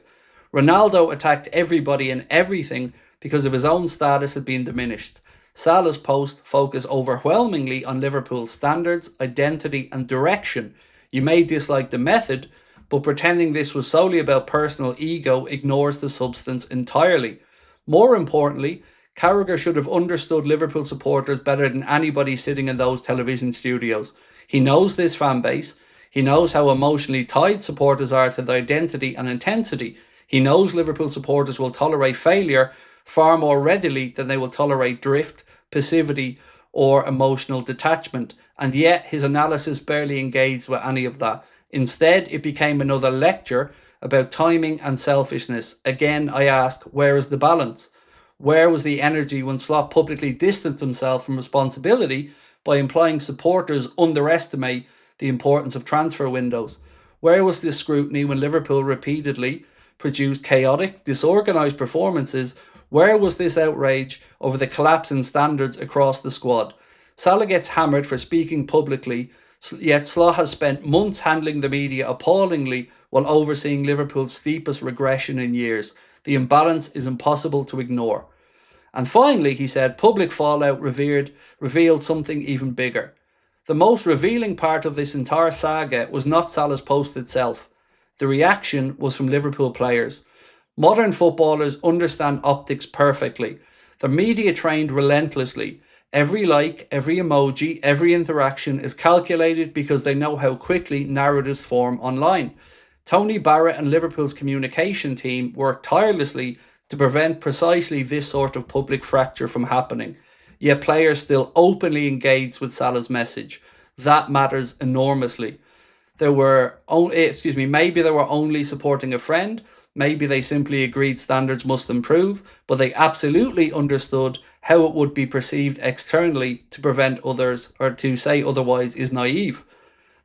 Ronaldo attacked everybody and everything because of his own status had been diminished. Salah's post focused overwhelmingly on Liverpool's standards, identity and direction. You may dislike the method, but pretending this was solely about personal ego ignores the substance entirely. More importantly, Carragher should have understood Liverpool supporters better than anybody sitting in those television studios. He knows this fan base. He knows how emotionally tied supporters are to their identity and intensity. He knows Liverpool supporters will tolerate failure far more readily than they will tolerate drift, passivity, or emotional detachment. And yet his analysis barely engaged with any of that. Instead, it became another lecture about timing and selfishness. Again, I ask, where is the balance? Where was the energy when Slot publicly distanced himself from responsibility by implying supporters underestimate the importance of transfer windows? Where was this scrutiny when Liverpool repeatedly produced chaotic, disorganised performances? Where was this outrage over the collapse in standards across the squad? Salah gets hammered for speaking publicly, yet Slot has spent months handling the media appallingly while overseeing Liverpool's steepest regression in years. The imbalance is impossible to ignore. And finally, he said, public fallout revealed something even bigger. The most revealing part of this entire saga was not Salah's post itself. The reaction was from Liverpool players. Modern footballers understand optics perfectly. The media trained relentlessly. Every like, every emoji, every interaction is calculated because they know how quickly narratives form online. Tony Barrett and Liverpool's communication team worked tirelessly to prevent precisely this sort of public fracture from happening. Yet players still openly engaged with Salah's message. That matters enormously. Maybe they were only supporting a friend. Maybe they simply agreed standards must improve, but they absolutely understood how it would be perceived externally. To prevent others or to say otherwise is naive.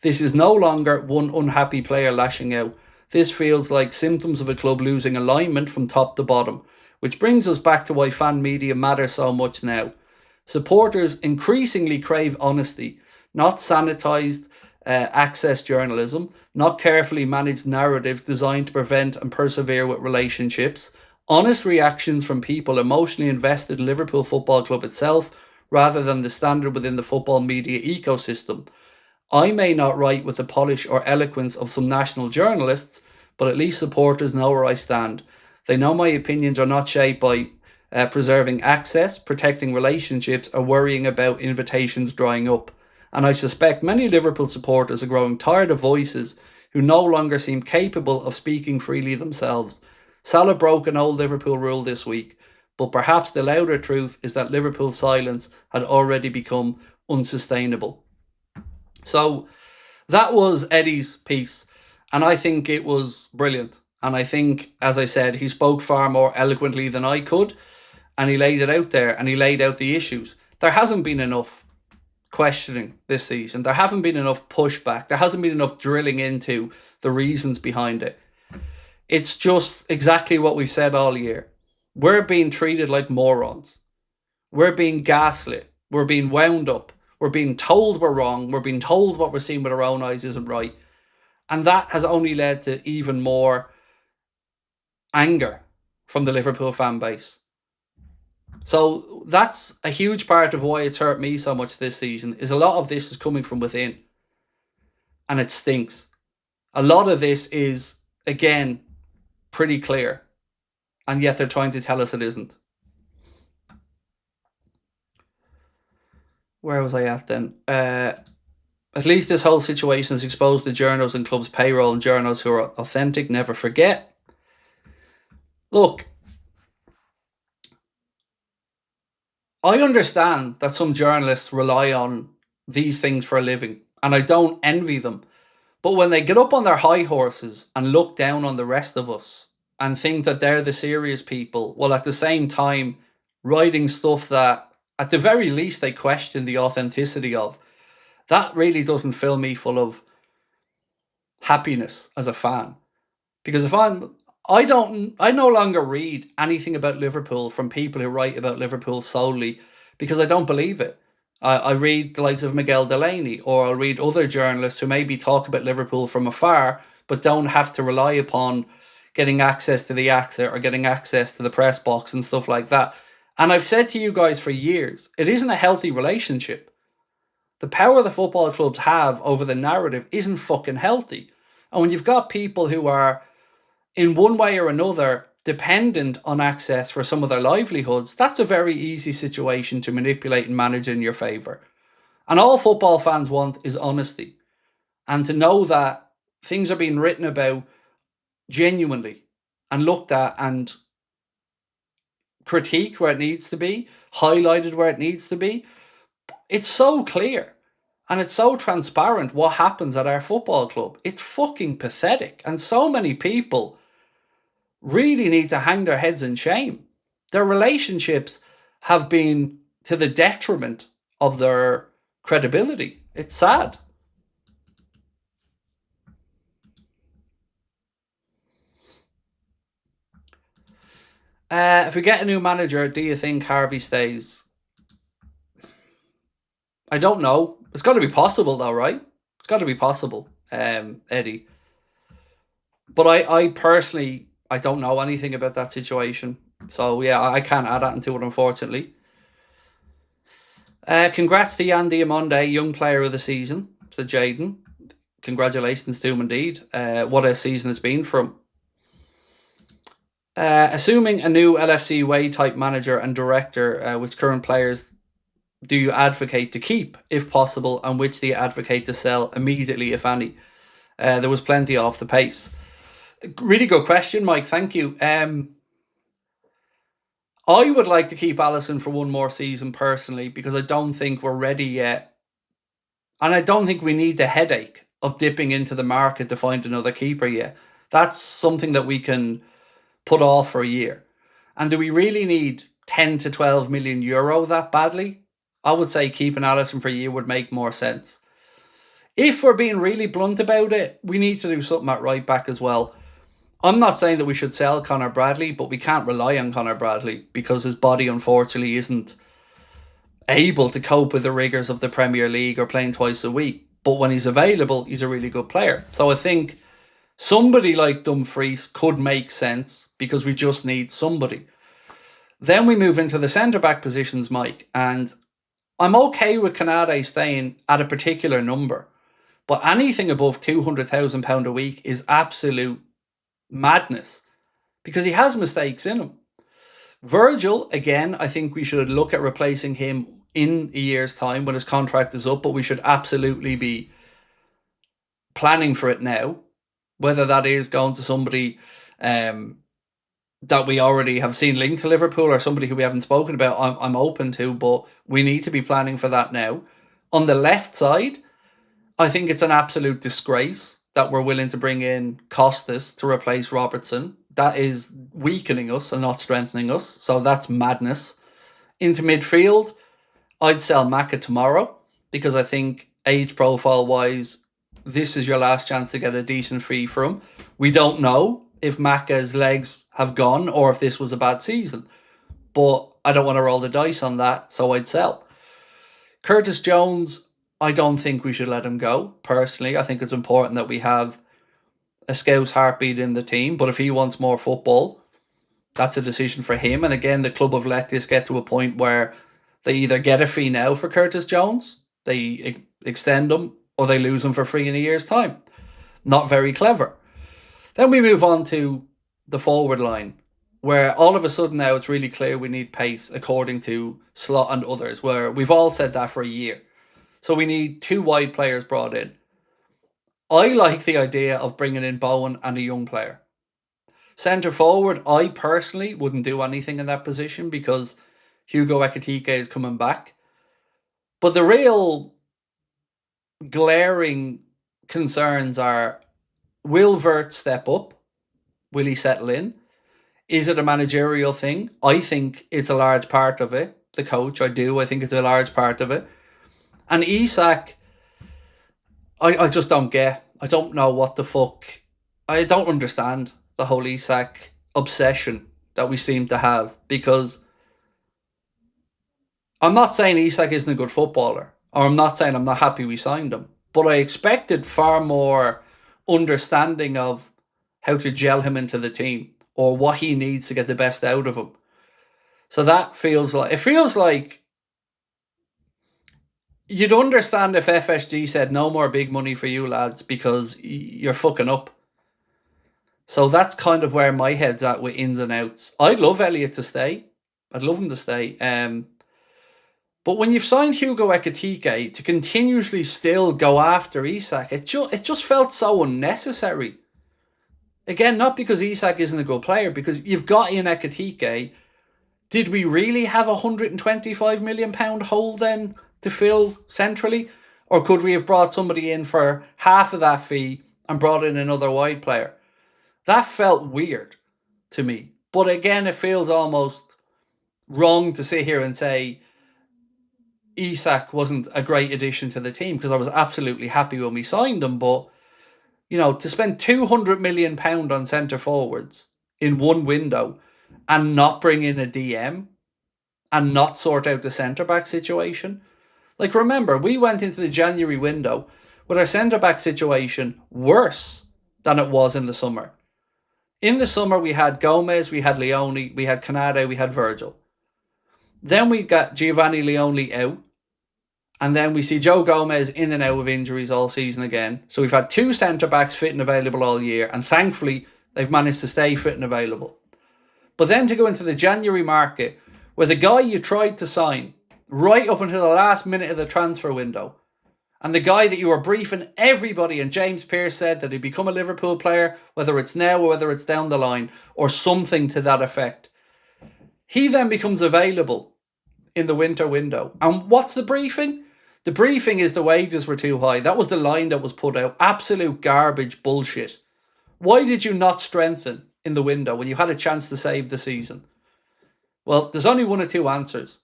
This is no longer one unhappy player lashing out. This feels like symptoms of a club losing alignment from top to bottom, which brings us back to why fan media matter so much now. Supporters increasingly crave honesty, not sanitised access journalism, not carefully managed narratives designed to prevent and persevere with relationships, honest reactions from people emotionally invested in Liverpool Football Club itself, rather than the standard within the football media ecosystem. I may not write with the polish or eloquence of some national journalists, but at least supporters know where I stand. They know my opinions are not shaped by preserving access, protecting relationships, or worrying about invitations drying up. And I suspect many Liverpool supporters are growing tired of voices who no longer seem capable of speaking freely themselves. Salah broke an old Liverpool rule this week, but perhaps the louder truth is that Liverpool's silence had already become unsustainable. So that was Eddie's piece, and I think it was brilliant. And I think, as I said, he spoke far more eloquently than I could, and he laid it out there, and he laid out the issues. There hasn't been enough questioning this season. There haven't been enough pushback. There hasn't been enough drilling into the reasons behind it. It's just exactly what we've said all year. We're being treated like morons. We're being gaslit. We're being wound up. We're being told we're wrong. We're being told what we're seeing with our own eyes isn't right. And that has only led to even more anger from the Liverpool fan base. So that's a huge part of why it's hurt me so much this season, is a lot of this is coming from within. And it stinks. A lot of this is, again, pretty clear. And yet they're trying to tell us it isn't. Where was I at then? At least this whole situation has exposed the journos and clubs' payroll and journos who are authentic, never forget. Look, I understand that some journalists rely on these things for a living, and I don't envy them. But when they get up on their high horses and look down on the rest of us and think that they're the serious people, while at the same time writing stuff that, at the very least, they question the authenticity of, that really doesn't fill me full of happiness as a fan. Because if I no longer read anything about Liverpool from people who write about Liverpool solely because I don't believe it. I read the likes of Miguel Delaney, or I'll read other journalists who maybe talk about Liverpool from afar, but don't have to rely upon getting access to the AXA or getting access to the press box and stuff like that. And I've said to you guys for years, it isn't a healthy relationship. The power the football clubs have over the narrative isn't fucking healthy. And when you've got people who are, in one way or another, dependent on access for some of their livelihoods, that's a very easy situation to manipulate and manage in your favour. And all football fans want is honesty. And to know that things are being written about genuinely and looked at and critiqued where it needs to be, highlighted where it needs to be. It's so clear and it's so transparent what happens at our football club. It's fucking pathetic. And so many people really need to hang their heads in shame. Their relationships have been to the detriment of their credibility. It's sad. If we get a new manager, do you think Harvey stays? I don't know. It's got to be possible though, right? It's got to be possible, Eddie. But I personally, I don't know anything about that situation. So yeah, I can't add that into it, unfortunately. Congrats to Yan Diamonde, young player of the season, said Jaden. Congratulations to him indeed. What a season it's been for him. Assuming a new LFC way type manager and director, which current players do you advocate to keep, if possible, and which do you advocate to sell immediately, if any? There was plenty off the pace. Really good question, Mike. Thank you. I would like to keep Alisson for one more season personally, because I don't think we're ready yet. And I don't think we need the headache of dipping into the market to find another keeper yet. That's something that we can put off for a year. And do we really need 10 to 12 million euro that badly? I would say keeping Alisson for a year would make more sense. If we're being really blunt about it, we need to do something at right back as well. I'm not saying that we should sell Conor Bradley, but we can't rely on Conor Bradley because his body unfortunately isn't able to cope with the rigours of the Premier League or playing twice a week. But when he's available, he's a really good player. So I think somebody like Dumfries could make sense because we just need somebody. Then we move into the centre-back positions, Mike, and I'm okay with Canade staying at a particular number, but anything above £200,000 a week is absolute madness. because he has mistakes in him. Virgil, again, I think we should look at replacing him in a year's time when his contract is up, but we should absolutely be planning for it now, whether that is going to somebody that we already have seen linked to Liverpool or somebody who we haven't spoken about. I'm open to, but we need to be planning for that now. On the left side, I think it's an absolute disgrace that we're willing to bring in Costas to replace Robertson. That is weakening us and not strengthening us. So that's madness. Into midfield, I'd sell Maka tomorrow because I think age profile wise, this is your last chance to get a decent fee for him. We don't know if Maka's legs have gone or if this was a bad season, but I don't want to roll the dice on that, so I'd sell. Curtis Jones, I don't think we should let him go, personally. I think it's important that we have a scout's heartbeat in the team, but if he wants more football, that's a decision for him. And again, the club have let this get to a point where they either get a fee now for Curtis Jones, they extend him, or they lose him for free in a year's time. Not very clever. Then we move on to the forward line, where all of a sudden now it's really clear we need pace according to Slot and others, where we've all said that for a year. So we need 2 wide players brought in. I like the idea of bringing in Bowen and a young player. Centre forward, I personally wouldn't do anything in that position because Hugo Ekitike is coming back. But the real glaring concerns are, will Vert step up? Will he settle in? Is it a managerial thing? I think it's a large part of it. The coach, I do. I think it's a large part of it. And Isak, I just don't get. I don't know what the fuck. I don't understand the whole Isak obsession that we seem to have, because I'm not saying Isak isn't a good footballer, or I'm not saying I'm not happy we signed him, but I expected far more understanding of how to gel him into the team or what he needs to get the best out of him. So that feels like you'd understand if FSG said no more big money for you lads because you're fucking up. So that's kind of where my head's at with ins and outs. I'd love Elliott to stay. I'd love him to stay. But when you've signed Hugo Ekitike to continuously still go after Isak, it just felt so unnecessary. Again, not because Isak isn't a good player, because you've got Ian Ekitike. Did we really have a £125 million hole then to fill centrally? Or could we have brought somebody in for half of that fee and brought in another wide player? That felt weird to me. But again, it feels almost wrong to sit here and say Isak wasn't a great addition to the team, because I was absolutely happy when we signed him. But, you know, to spend £200 million on centre forwards in one window and not bring in a DM and not sort out the centre-back situation. Like, remember, we went into the January window with our centre-back situation worse than it was in the summer. In the summer, we had Gomez, we had Leone, we had Canade, we had Virgil. Then we got Giovanni Leone out. And then we see Joe Gomez in and out of injuries all season again. So we've had 2 centre-backs fit and available all year. And thankfully, they've managed to stay fit and available. But then to go into the January market, where the guy you tried to sign right up until the last minute of the transfer window, and the guy that you were briefing everybody, and James Pearce said that he'd become a Liverpool player, whether it's now or whether it's down the line, or something to that effect. He then becomes available in the winter window. And what's the briefing? The briefing is the wages were too high. That was the line that was put out. Absolute garbage bullshit. Why did you not strengthen in the window when you had a chance to save the season? Well, there's only one or two answers.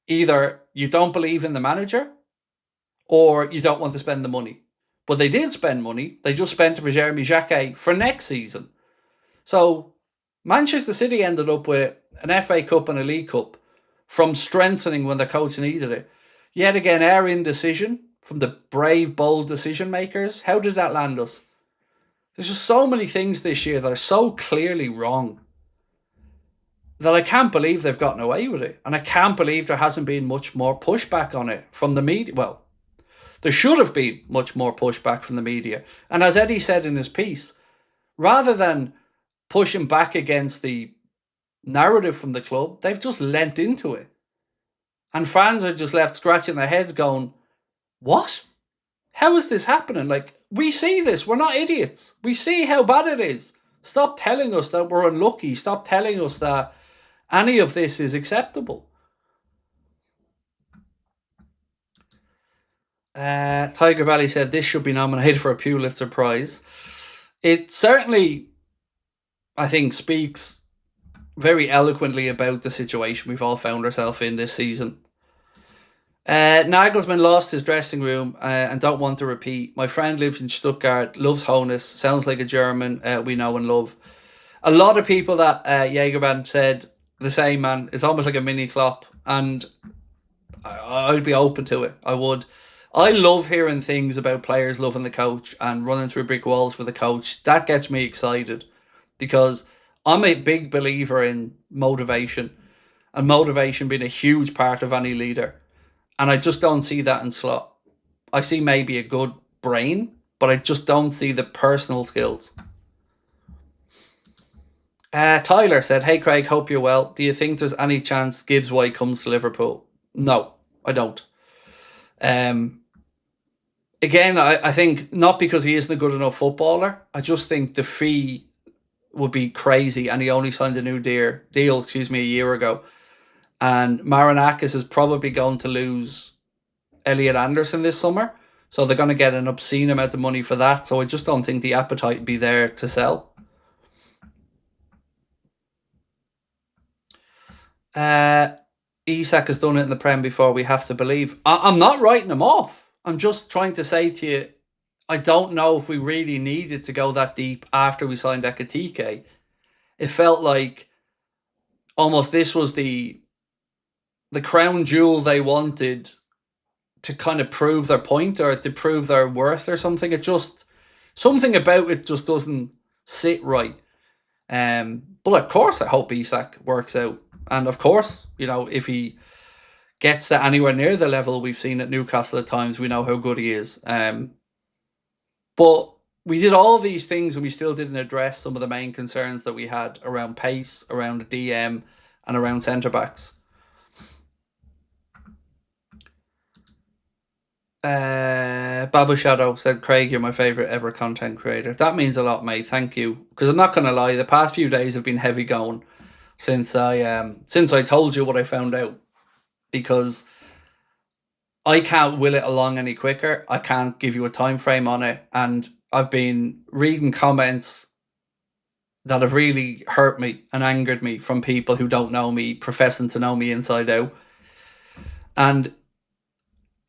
Either you don't believe in the manager, or you don't want to spend the money. But they did spend money. They just spent it for Jeremy Jacquet for next season. So Manchester City ended up with an FA Cup and a League Cup from strengthening when the coach needed it. Yet again, our indecision from the brave, bold decision makers. How did that land us? There's just so many things this year that are so clearly wrong that I can't believe they've gotten away with it. And I can't believe there hasn't been much more pushback on it from the media. Well, there should have been much more pushback from the media. And as Eddie said in his piece, rather than pushing back against the narrative from the club. They've just lent into it. And fans are just left scratching their heads going, what? How is this happening? Like, we see this. We're not idiots. We see how bad it is. Stop telling us that we're unlucky. Stop telling us that any of this is acceptable. Tiger Valley said this should be nominated for a Pulitzer Prize. It certainly, I think, speaks very eloquently about the situation we've all found ourselves in this season. Nagelsmann lost his dressing room and don't want to repeat. My friend lives in Stuttgart, loves Honus, sounds like a German we know and love. A lot of people that Jägerman said the same, man. It's almost like a mini Klopp, and I'd be open to it. I would. I love hearing things about players loving the coach and running through brick walls for the coach. That gets me excited because I'm a big believer in motivation, and motivation being a huge part of any leader. And I just don't see that in Slot. I see maybe a good brain, but I just don't see the personal skills. Tyler said, hey Craig, hope you're well. Do you think there's any chance Gibbs White comes to Liverpool? No, I don't. Again, I think not because he isn't a good enough footballer. I just think the fee would be crazy, and he only signed a new deal, a year ago. And Marinakis is probably going to lose Elliot Anderson this summer. So they're going to get an obscene amount of money for that. So I just don't think the appetite would be there to sell. Isak has done it in the Prem before, we have to believe. I'm not writing him off. I'm just trying to say to you, I don't know if we really needed to go that deep after we signed Ekitike. It felt like almost this was the crown jewel they wanted to kind of prove their point or to prove their worth or something. It just, something about it just doesn't sit right. But of course, I hope Isak works out. And of course, you know, if he gets to anywhere near the level we've seen at Newcastle at times, we know how good he is. But we did all these things and we still didn't address some of the main concerns that we had around pace, around the DM, and around centre-backs. Babu Shadow said, Craig, you're my favourite ever content creator. That means a lot, mate. Thank you. Because I'm not going to lie, the past few days have been heavy going since I told you what I found out. Because I can't will it along any quicker. I can't give you a time frame on it. And I've been reading comments that have really hurt me and angered me from people who don't know me, professing to know me inside out. And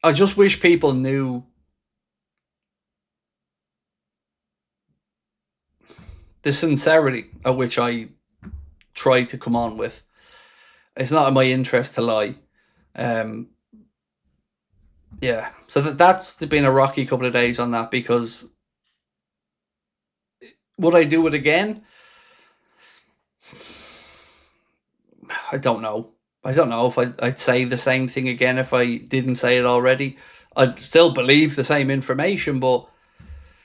I just wish people knew the sincerity at which I try to come on with. It's not in my interest to lie. Yeah, so that's been a rocky couple of days on that, because would I do it again? I don't know. I don't know if I'd say the same thing again if I didn't say it already. I'd still believe the same information, but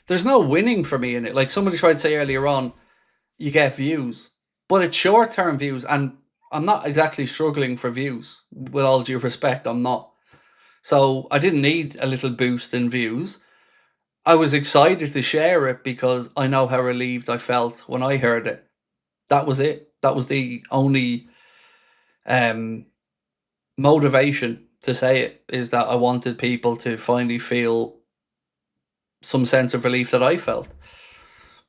there's no winning for me in it. Like somebody tried to say earlier on, you get views, but it's short-term views, and I'm not exactly struggling for views. With all due respect, I'm not. So I didn't need a little boost in views. I was excited to share it because I know how relieved I felt when I heard it. That was it. That was the only motivation to say it, is that I wanted people to finally feel some sense of relief that I felt.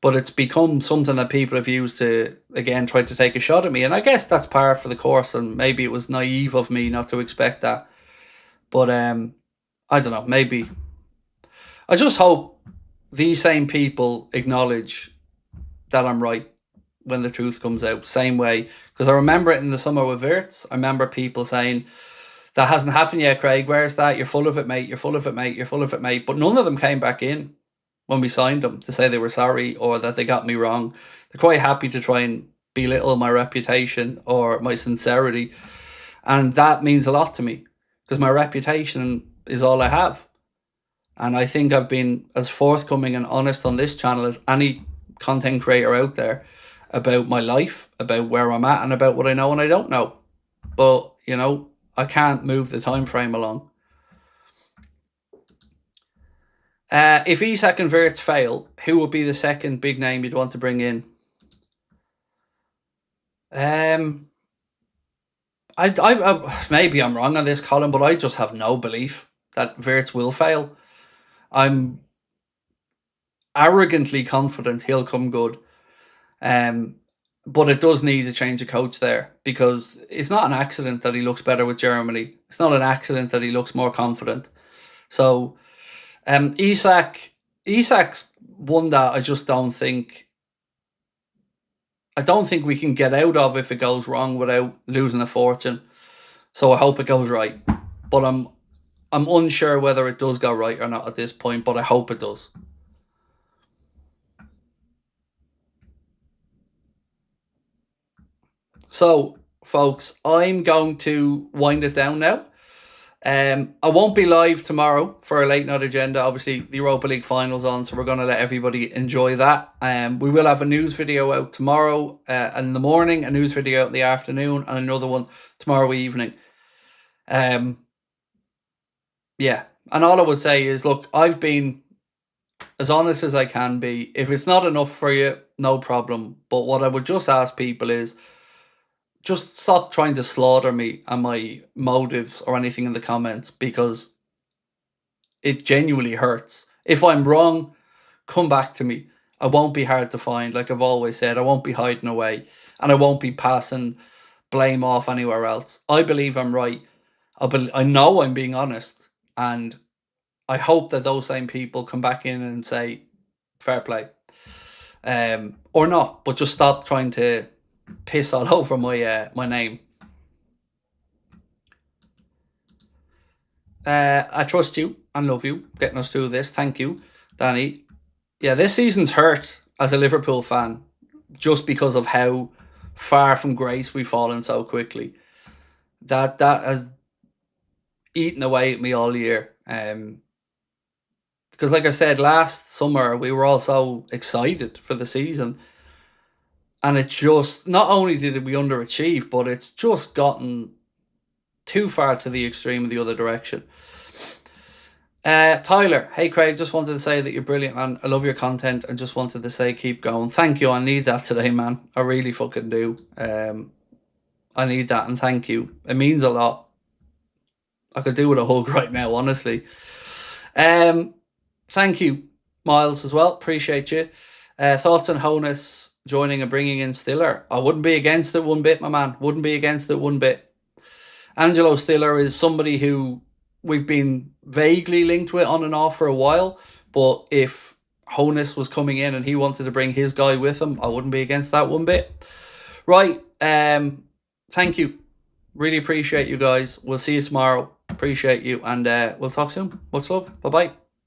But it's become something that people have used to, again, try to take a shot at me. And I guess that's par for the course, and maybe it was naive of me not to expect that. But I don't know, maybe. I just hope these same people acknowledge that I'm right when the truth comes out. Same way. Because I remember it in the summer with Wirtz. I remember people saying, that hasn't happened yet, Craig. Where's that? You're full of it, mate. You're full of it, mate. You're full of it, mate. But none of them came back in when we signed them to say they were sorry or that they got me wrong. They're quite happy to try and belittle my reputation or my sincerity. And that means a lot to me, because my reputation is all I have. And I think I've been as forthcoming and honest on this channel as any content creator out there. about my life, about where I'm at, and about what I know and I don't know. But, you know, I can't move the time frame along. If Isak and Wirtz fail, who would be the second big name you'd want to bring in? I maybe I'm wrong on this, Colin, but I just have no belief that Wirtz will fail. I'm arrogantly confident he'll come good. But it does need a change of coach there, because it's not an accident that he looks better with Germany. It's not an accident that he looks more confident. So, Isak's one that I just don't think. I don't think we can get out of if it goes wrong without losing a fortune. So I hope it goes right. But I'm unsure whether it does go right or not at this point, but I hope it does. So, folks, I'm going to wind it down now. I won't be live tomorrow for a late night agenda. Obviously, the Europa League finals on, so we're going to let everybody enjoy that. We will have a news video out tomorrow in the morning, a news video out in the afternoon, and another one tomorrow evening. Yeah, and all I would say is, look, I've been as honest as I can be. If it's not enough for you, no problem. But what I would just ask people is, just stop trying to slaughter me and my motives or anything in the comments, because it genuinely hurts. If I'm wrong, come back to me. I won't be hard to find. Like I've always said, I won't be hiding away, and I won't be passing blame off anywhere else. I believe I'm right. I know I'm being honest, and I hope that those same people come back in and say, fair play. Or not, but just stop trying to piss all over my name. I trust you and love you getting us through this. Thank you, Danny. Yeah, this season's hurt as a Liverpool fan just because of how far from grace we've fallen so quickly. That has eaten away at me all year. Because like I said, last summer we were all so excited for the season. And it just, not only did we underachieve, but it's just gotten too far to the extreme of the other direction. Tyler, hey Craig, just wanted to say that you're brilliant, man. I love your content, and just wanted to say keep going. Thank you. I need that today, man. I really fucking do. I need that, and thank you. It means a lot. I could do with a hug right now, honestly. Thank you, Miles, as well. Appreciate you. Thoughts on Honus joining and bringing in Stiller? I wouldn't be against it one bit, my man. Wouldn't be against it one bit. Angelo Stiller is somebody who we've been vaguely linked with on and off for a while, but if Honus was coming in and he wanted to bring his guy with him, I wouldn't be against that one bit. Right, thank you. Really appreciate you guys. We'll see you tomorrow. Appreciate you, and we'll talk soon. Much love. Bye-bye.